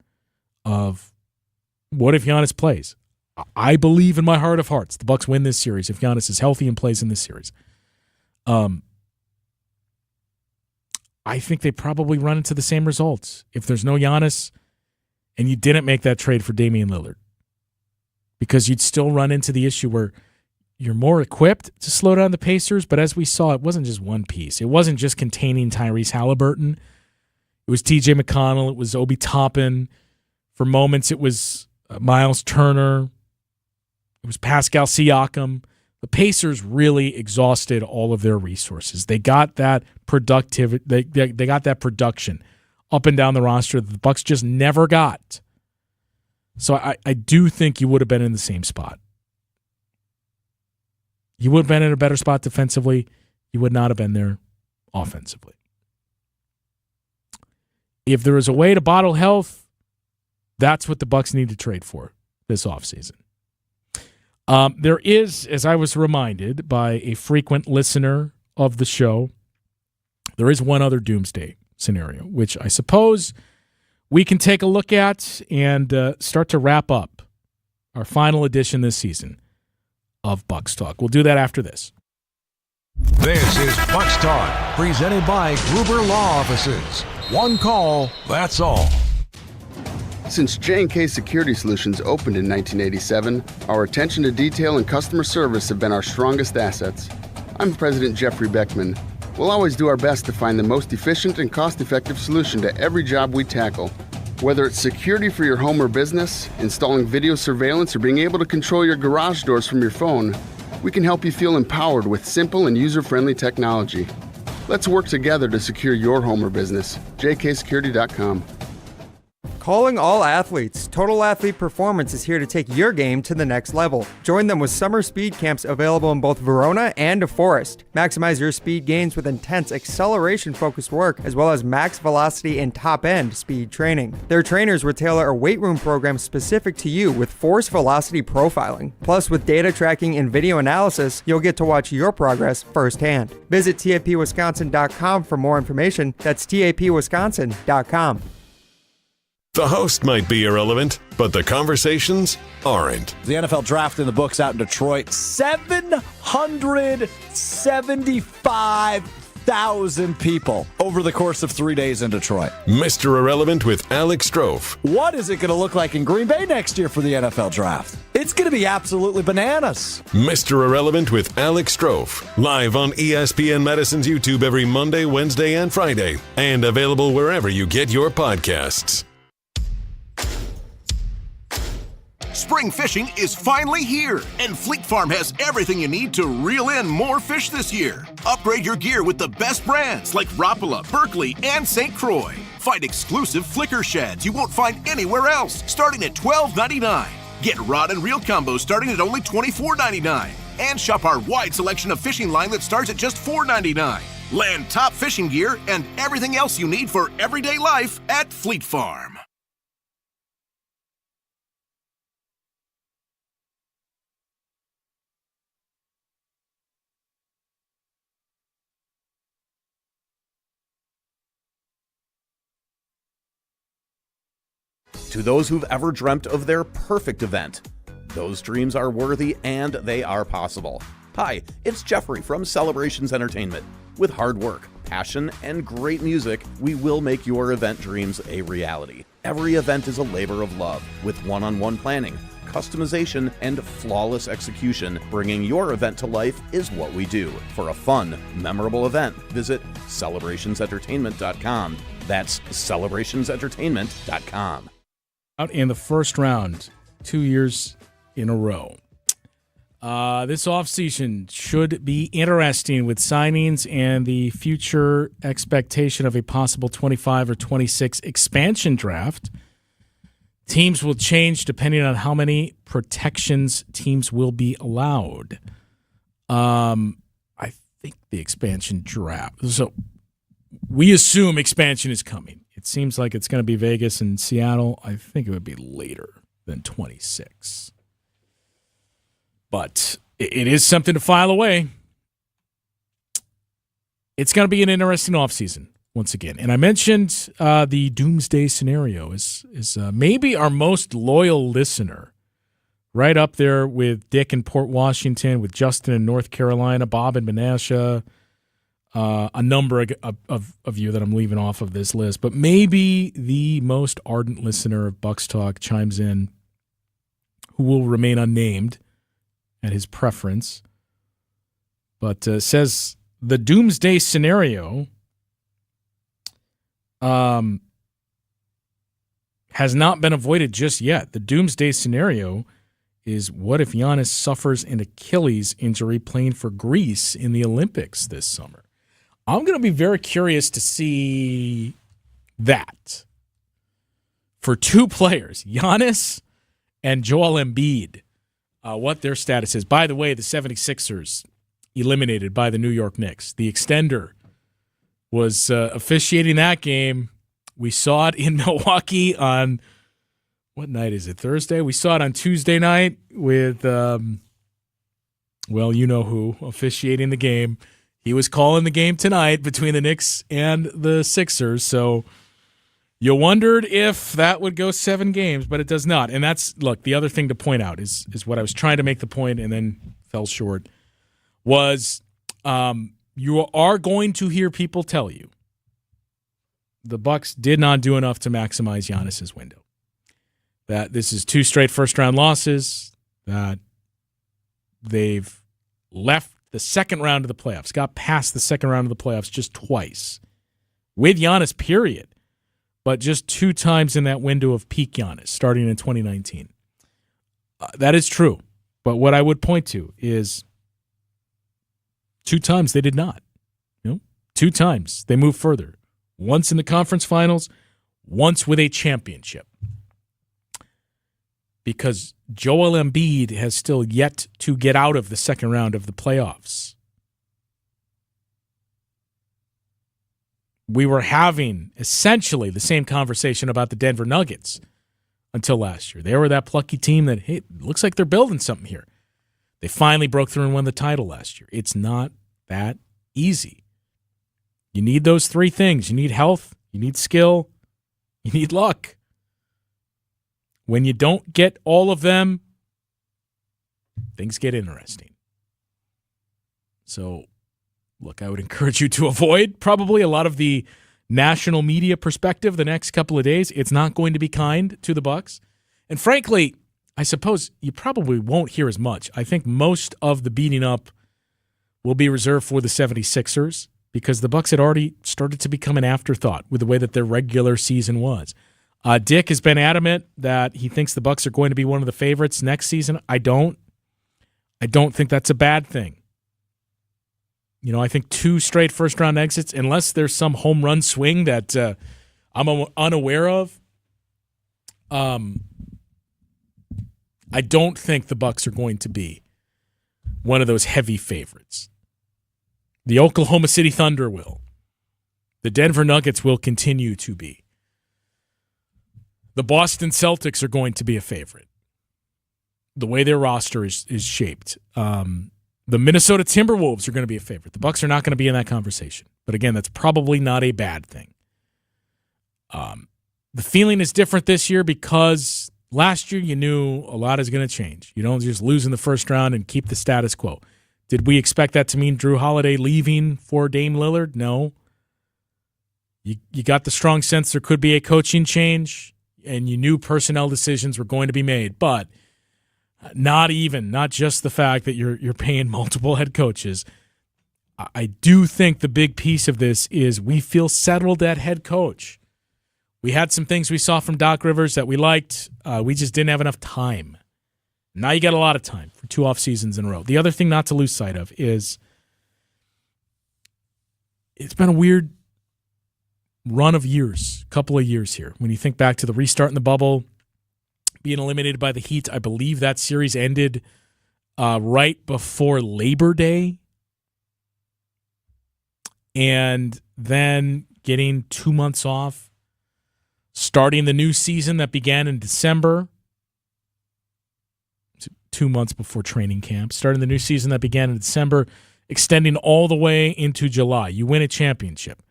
Speaker 1: of what if Giannis plays. I believe in my heart of hearts the Bucks win this series if Giannis is healthy and plays in this series. I think they probably run into the same results if there's no Giannis and you didn't make that trade for Damian Lillard. Because you'd still run into the issue where you're more equipped to slow down the Pacers, but as we saw, it wasn't just one piece. It wasn't just containing Tyrese Halliburton. It was T.J. McConnell. It was Obi Toppin. For moments, it was Miles Turner. It was Pascal Siakam. The Pacers really exhausted all of their resources. They got that productivity. They got that production up and down the roster that the Bucks just never got. So I do think you would have been in the same spot. You would have been in a better spot defensively. You would not have been there offensively. If there is a way to bottle health, that's what the Bucks need to trade for this offseason. There is, as I was reminded by a frequent listener of the show, there is one other doomsday scenario, which I suppose we can take a look at and start to wrap up our final edition this season of Bucks Talk. We'll do that after this.
Speaker 13: This is Bucks Talk, presented by Gruber Law Offices. One call, that's all.
Speaker 16: Since J&K Security Solutions opened in 1987, our attention to detail and customer service have been our strongest assets. I'm President Jeffrey Beckman. We'll always do our best to find the most efficient and cost-effective solution to every job we tackle. Whether it's security for your home or business, installing video surveillance, or being able to control your garage doors from your phone, we can help you feel empowered with simple and user-friendly technology. Let's work together to secure your home or business. jksecurity.com.
Speaker 17: Calling all athletes, Total Athlete Performance is here to take your game to the next level. Join them with summer speed camps available in both Verona and DeForest. Maximize your speed gains with intense acceleration-focused work, as well as max velocity and top-end speed training. Their trainers will tailor a weight room program specific to you with force velocity profiling. Plus, with data tracking and video analysis, you'll get to watch your progress firsthand. Visit tapwisconsin.com for more information. That's tapwisconsin.com.
Speaker 4: The host might be irrelevant, but the conversations aren't.
Speaker 7: The NFL draft in the books out in Detroit. 775,000 people over the course of 3 days in Detroit.
Speaker 4: Mr. Irrelevant with Alex Strofe.
Speaker 7: What is it going to look like in Green Bay next year for the NFL draft? It's going to be absolutely bananas.
Speaker 4: Mr. Irrelevant with Alex Strofe. Live on ESPN Madison's YouTube every Monday, Wednesday, and Friday. And available wherever you get your podcasts.
Speaker 18: Spring fishing is finally here, and Fleet Farm has everything you need to reel in more fish this year. Upgrade your gear with the best brands like Rapala, Berkeley, and St. Croix. Find exclusive flicker sheds you won't find anywhere else, starting at $12.99. Get rod and reel combos starting at only $24.99. And shop our wide selection of fishing line that starts at just $4.99. Land top fishing gear and everything else you need for everyday life at Fleet Farm.
Speaker 23: To those who've ever dreamt of their perfect event, those dreams are worthy and they are possible. Hi, it's Jeffrey from Celebrations Entertainment. With hard work, passion, and great music, we will make your event dreams a reality. Every event is a labor of love, with one-on-one planning, customization, and flawless execution. Bringing your event to life is what we do. For a fun, memorable event, visit celebrationsentertainment.com. That's celebrationsentertainment.com.
Speaker 1: Out in the first round 2 years in a row. This offseason should be interesting with signings and the future expectation of a possible 25 or 26 expansion draft. Teams will change depending on how many protections teams will be allowed. I think the expansion draft. So we assume expansion is coming. It seems like it's going to be Vegas and Seattle. I think it would be later than 26. But it is something to file away. It's going to be an interesting offseason once again. And I mentioned the doomsday scenario is maybe our most loyal listener, right up there with Dick in Port Washington, with Justin in North Carolina, Bob in Menasha, a number of you that I'm leaving off of this list. But maybe the most ardent listener of Bucks Talk chimes in, who will remain unnamed at his preference, but says the doomsday scenario has not been avoided just yet. The doomsday scenario is, what if Giannis suffers an Achilles injury playing for Greece in the Olympics this summer? I'm going to be very curious to see that for two players, Giannis and Joel Embiid, what their status is. By the way, the 76ers eliminated by the New York Knicks. The extender was officiating that game. We saw it in Milwaukee on, what night is it, Thursday? We saw it on Tuesday night with, well, you know who, officiating the game. He was calling the game tonight between the Knicks and the Sixers, so you wondered if that would go 7 games, but it does not. And that's, look, the other thing to point out is what I was trying to make the point and then fell short, was you are going to hear people tell you the Bucks did not do enough to maximize Giannis's window. That this is 2 straight first-round losses, that they've left the second round of the playoffs, got past the second round of the playoffs just twice, with Giannis, period, but just 2 times in that window of peak Giannis, starting in 2019. That is true, but what I would point to is 2 times they did not. 2 times they moved further. Once in the conference finals, once with a championship. Because Joel Embiid has still yet to get out of the second round of the playoffs. We were having essentially the same conversation about the Denver Nuggets until last year. They were that plucky team that, hey, looks like they're building something here. They finally broke through and won the title last year. It's not that easy. You need those 3 things. You need health, you need skill, you need luck. When you don't get all of them, things get interesting. So, look, I would encourage you to avoid probably a lot of the national media perspective the next couple of days. It's not going to be kind to the Bucks. And frankly, I suppose you probably won't hear as much. I think most of the beating up will be reserved for the 76ers because the Bucks had already started to become an afterthought with the way that their regular season was. Dick has been adamant that he thinks the Bucks are going to be one of the favorites next season. I don't think that's a bad thing. You know, I think 2 straight first-round exits, unless there's some home run swing that I'm unaware of, I don't think the Bucks are going to be one of those heavy favorites. The Oklahoma City Thunder will. The Denver Nuggets will continue to be. The Boston Celtics are going to be a favorite. The way their roster is shaped. The Minnesota Timberwolves are going to be a favorite. The Bucks are not going to be in that conversation. But again, that's probably not a bad thing. The feeling is different this year because last year you knew a lot is going to change. You don't just lose in the first round and keep the status quo. Did we expect that to mean Drew Holiday leaving for Dame Lillard? No. You got the strong sense there could be a coaching change, and you knew personnel decisions were going to be made. But not just the fact that you're paying multiple head coaches. I do think the big piece of this is we feel settled at head coach. We had some things we saw from Doc Rivers that we liked. We just didn't have enough time. Now you got a lot of time for 2 off seasons in a row. The other thing not to lose sight of is it's been a weird run of years, couple of years here. When you think back to the restart in the bubble, being eliminated by the Heat, I believe that series ended right before Labor Day. And then getting 2 months off, starting the new season that began in December, 2 months before training camp, starting the new season that began in December, extending all the way into July. You win a championship.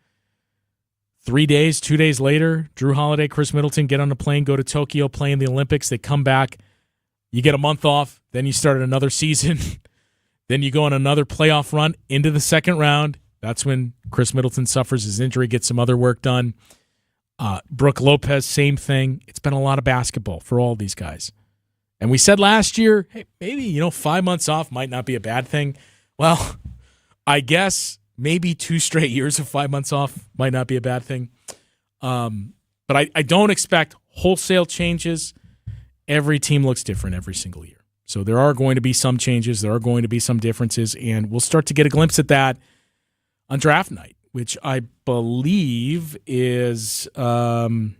Speaker 1: 3 days, 2 days later, Drew Holiday, Chris Middleton get on a plane, go to Tokyo, play in the Olympics. They come back. You get a month off. Then you start another season. Then you go on another playoff run into the second round. That's when Chris Middleton suffers his injury, gets some other work done. Brooke Lopez, same thing. It's been a lot of basketball for all these guys. And we said last year, hey, maybe 5 months off might not be a bad thing. Well, I guess maybe 2 straight years of 5 months off might not be a bad thing. But I don't expect wholesale changes. Every team looks different every single year. So there are going to be some changes. There are going to be some differences. And we'll start to get a glimpse at that on draft night, which I believe is, remember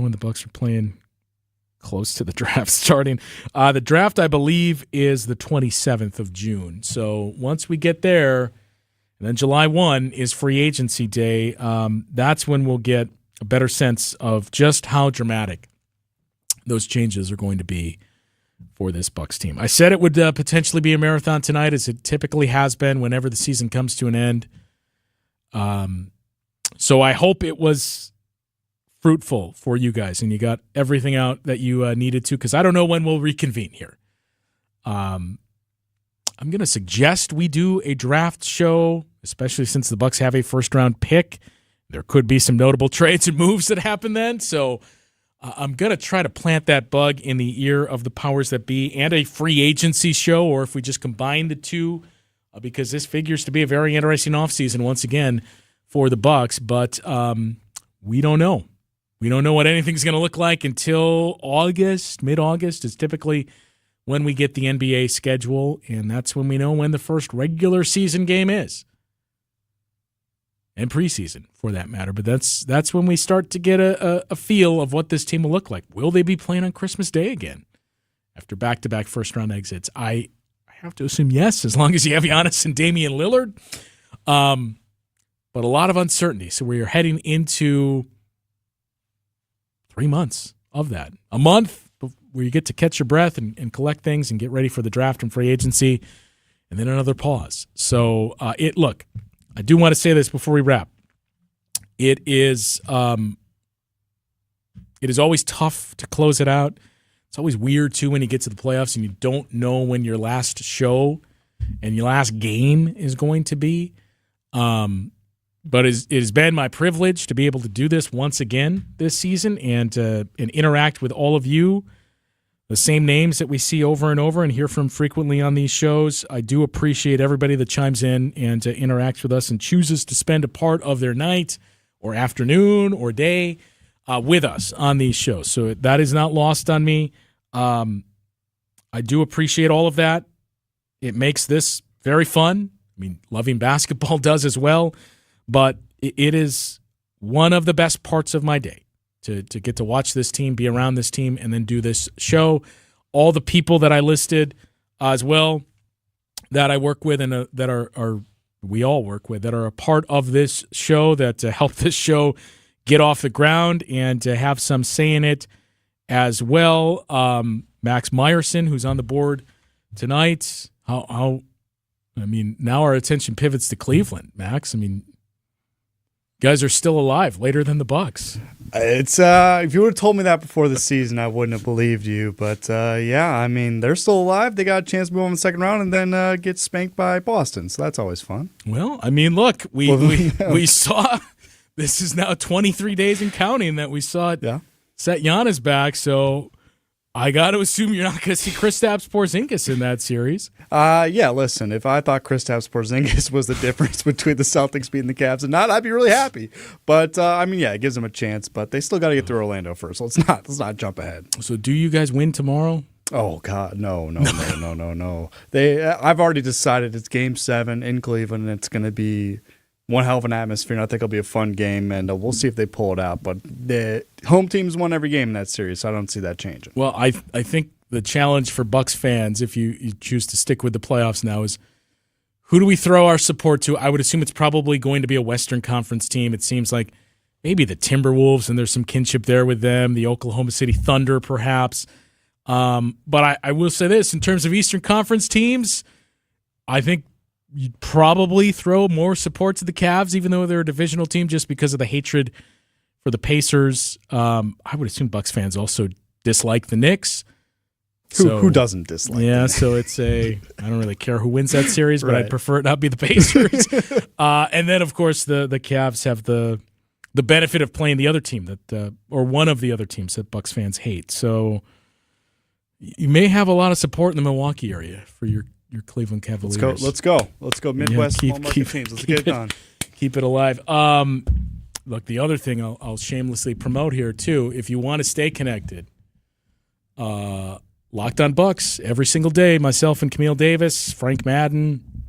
Speaker 1: when the Bucks were playing close to the draft starting? The draft, I believe, is the 27th of June. So once we get there, and then July 1 is free agency day, that's when we'll get a better sense of just how dramatic those changes are going to be for this Bucks team. I said it would potentially be a marathon tonight, as it typically has been whenever the season comes to an end. So I hope it was fruitful for you guys and you got everything out that you needed to, because I don't know when we'll reconvene here. I'm going to suggest we do a draft show, especially since the Bucks have a first-round pick. There could be some notable trades and moves that happen then, so I'm going to try to plant that bug in the ear of the powers that be, and a free agency show, or if we just combine the two, because this figures to be a very interesting offseason once again for the Bucks. But we don't know. We don't know what anything's going to look like until August. Mid-August is typically when we get the NBA schedule, and that's when we know when the first regular season game is. And preseason, for that matter. But that's when we start to get a feel of what this team will look like. Will they be playing on Christmas Day again after back-to-back first-round exits? I have to assume yes, as long as you have Giannis and Damian Lillard. But a lot of uncertainty. So we are heading into 3 months of that. A month where you get to catch your breath and collect things and get ready for the draft and free agency, and then another pause. So look, I do want to say this before we wrap. It is always tough to close it out. It's always weird, too, when you get to the playoffs and you don't know when your last show and your last game is going to be. But it has been my privilege to be able to do this once again this season and interact with all of you, the same names that we see over and over and hear from frequently on these shows. I do appreciate everybody that chimes in and interacts with us and chooses to spend a part of their night or afternoon or day with us on these shows. So that is not lost on me. I do appreciate all of that. It makes this very fun. I mean, loving basketball does as well. But it is one of the best parts of my day to get to watch this team, be around this team, and then do this show. All the people that I listed as well that I work with and that we all work with that are a part of this show that help this show get off the ground and to have some say in it as well. Max Meyerson, who's on the board tonight. Now our attention pivots to Cleveland, Max. I mean, guys are still alive later than the Bucks.
Speaker 19: It's if you would have told me that before the season, I wouldn't have believed you. But they're still alive. They got a chance to move on the second round and then get spanked by Boston. So that's always fun.
Speaker 1: Well, I mean, look, we saw this is now 23 days and counting that we saw it set Giannis back. So I got to assume you're not going to see Kristaps Porzingis in that series.
Speaker 19: Listen, if I thought Kristaps Porzingis was the difference between the Celtics beating the Cavs and not, I'd be really happy. But, it gives them a chance. But they still got to get through Orlando first. Let's not jump ahead.
Speaker 1: So do you guys win tomorrow?
Speaker 19: Oh God, no. I've already decided it's Game 7 in Cleveland, and it's going to be one hell of an atmosphere, and I think it'll be a fun game, and we'll see if they pull it out. But the home team's won every game in that series, so I don't see that changing.
Speaker 1: Well, I think the challenge for Bucks fans, if you choose to stick with the playoffs now, is who do we throw our support to? I would assume it's probably going to be a Western Conference team. It seems like maybe the Timberwolves, and there's some kinship there with them, the Oklahoma City Thunder perhaps. But I will say this, in terms of Eastern Conference teams, I think you'd probably throw more support to the Cavs, even though they're a divisional team, just because of the hatred for the Pacers. I would assume Bucks fans also dislike the Knicks.
Speaker 19: Who doesn't dislike?
Speaker 1: Yeah, so it's I don't really care who wins that series, but I'd prefer it not be the Pacers. And then, of course, the Cavs have the benefit of playing the other team that, or one of the other teams that Bucks fans hate. So you may have a lot of support in the Milwaukee area for your Cleveland Cavaliers.
Speaker 19: Let's go. Midwest small market teams. Let's get it done.
Speaker 1: Keep it alive. Look, the other thing I'll shamelessly promote here too. If you want to stay connected, Locked on Bucks every single day. Myself and Camille Davis, Frank Madden,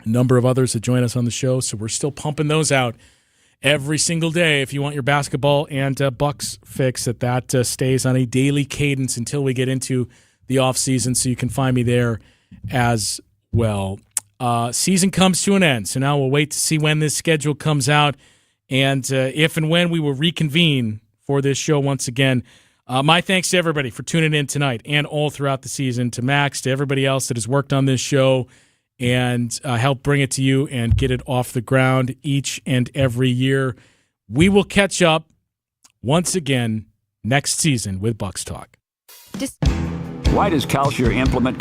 Speaker 1: a number of others that join us on the show. So we're still pumping those out every single day. If you want your basketball and Bucks fix, that stays on a daily cadence until we get into the off season. So you can find me there as well. Season comes to an end, so now we'll wait to see when this schedule comes out and if and when we will reconvene for this show once again. My thanks to everybody for tuning in tonight and all throughout the season, to Max, to everybody else that has worked on this show and helped bring it to you and get it off the ground each and every year. We will catch up once again next season with Bucks Talk.
Speaker 2: Why does Calshare implement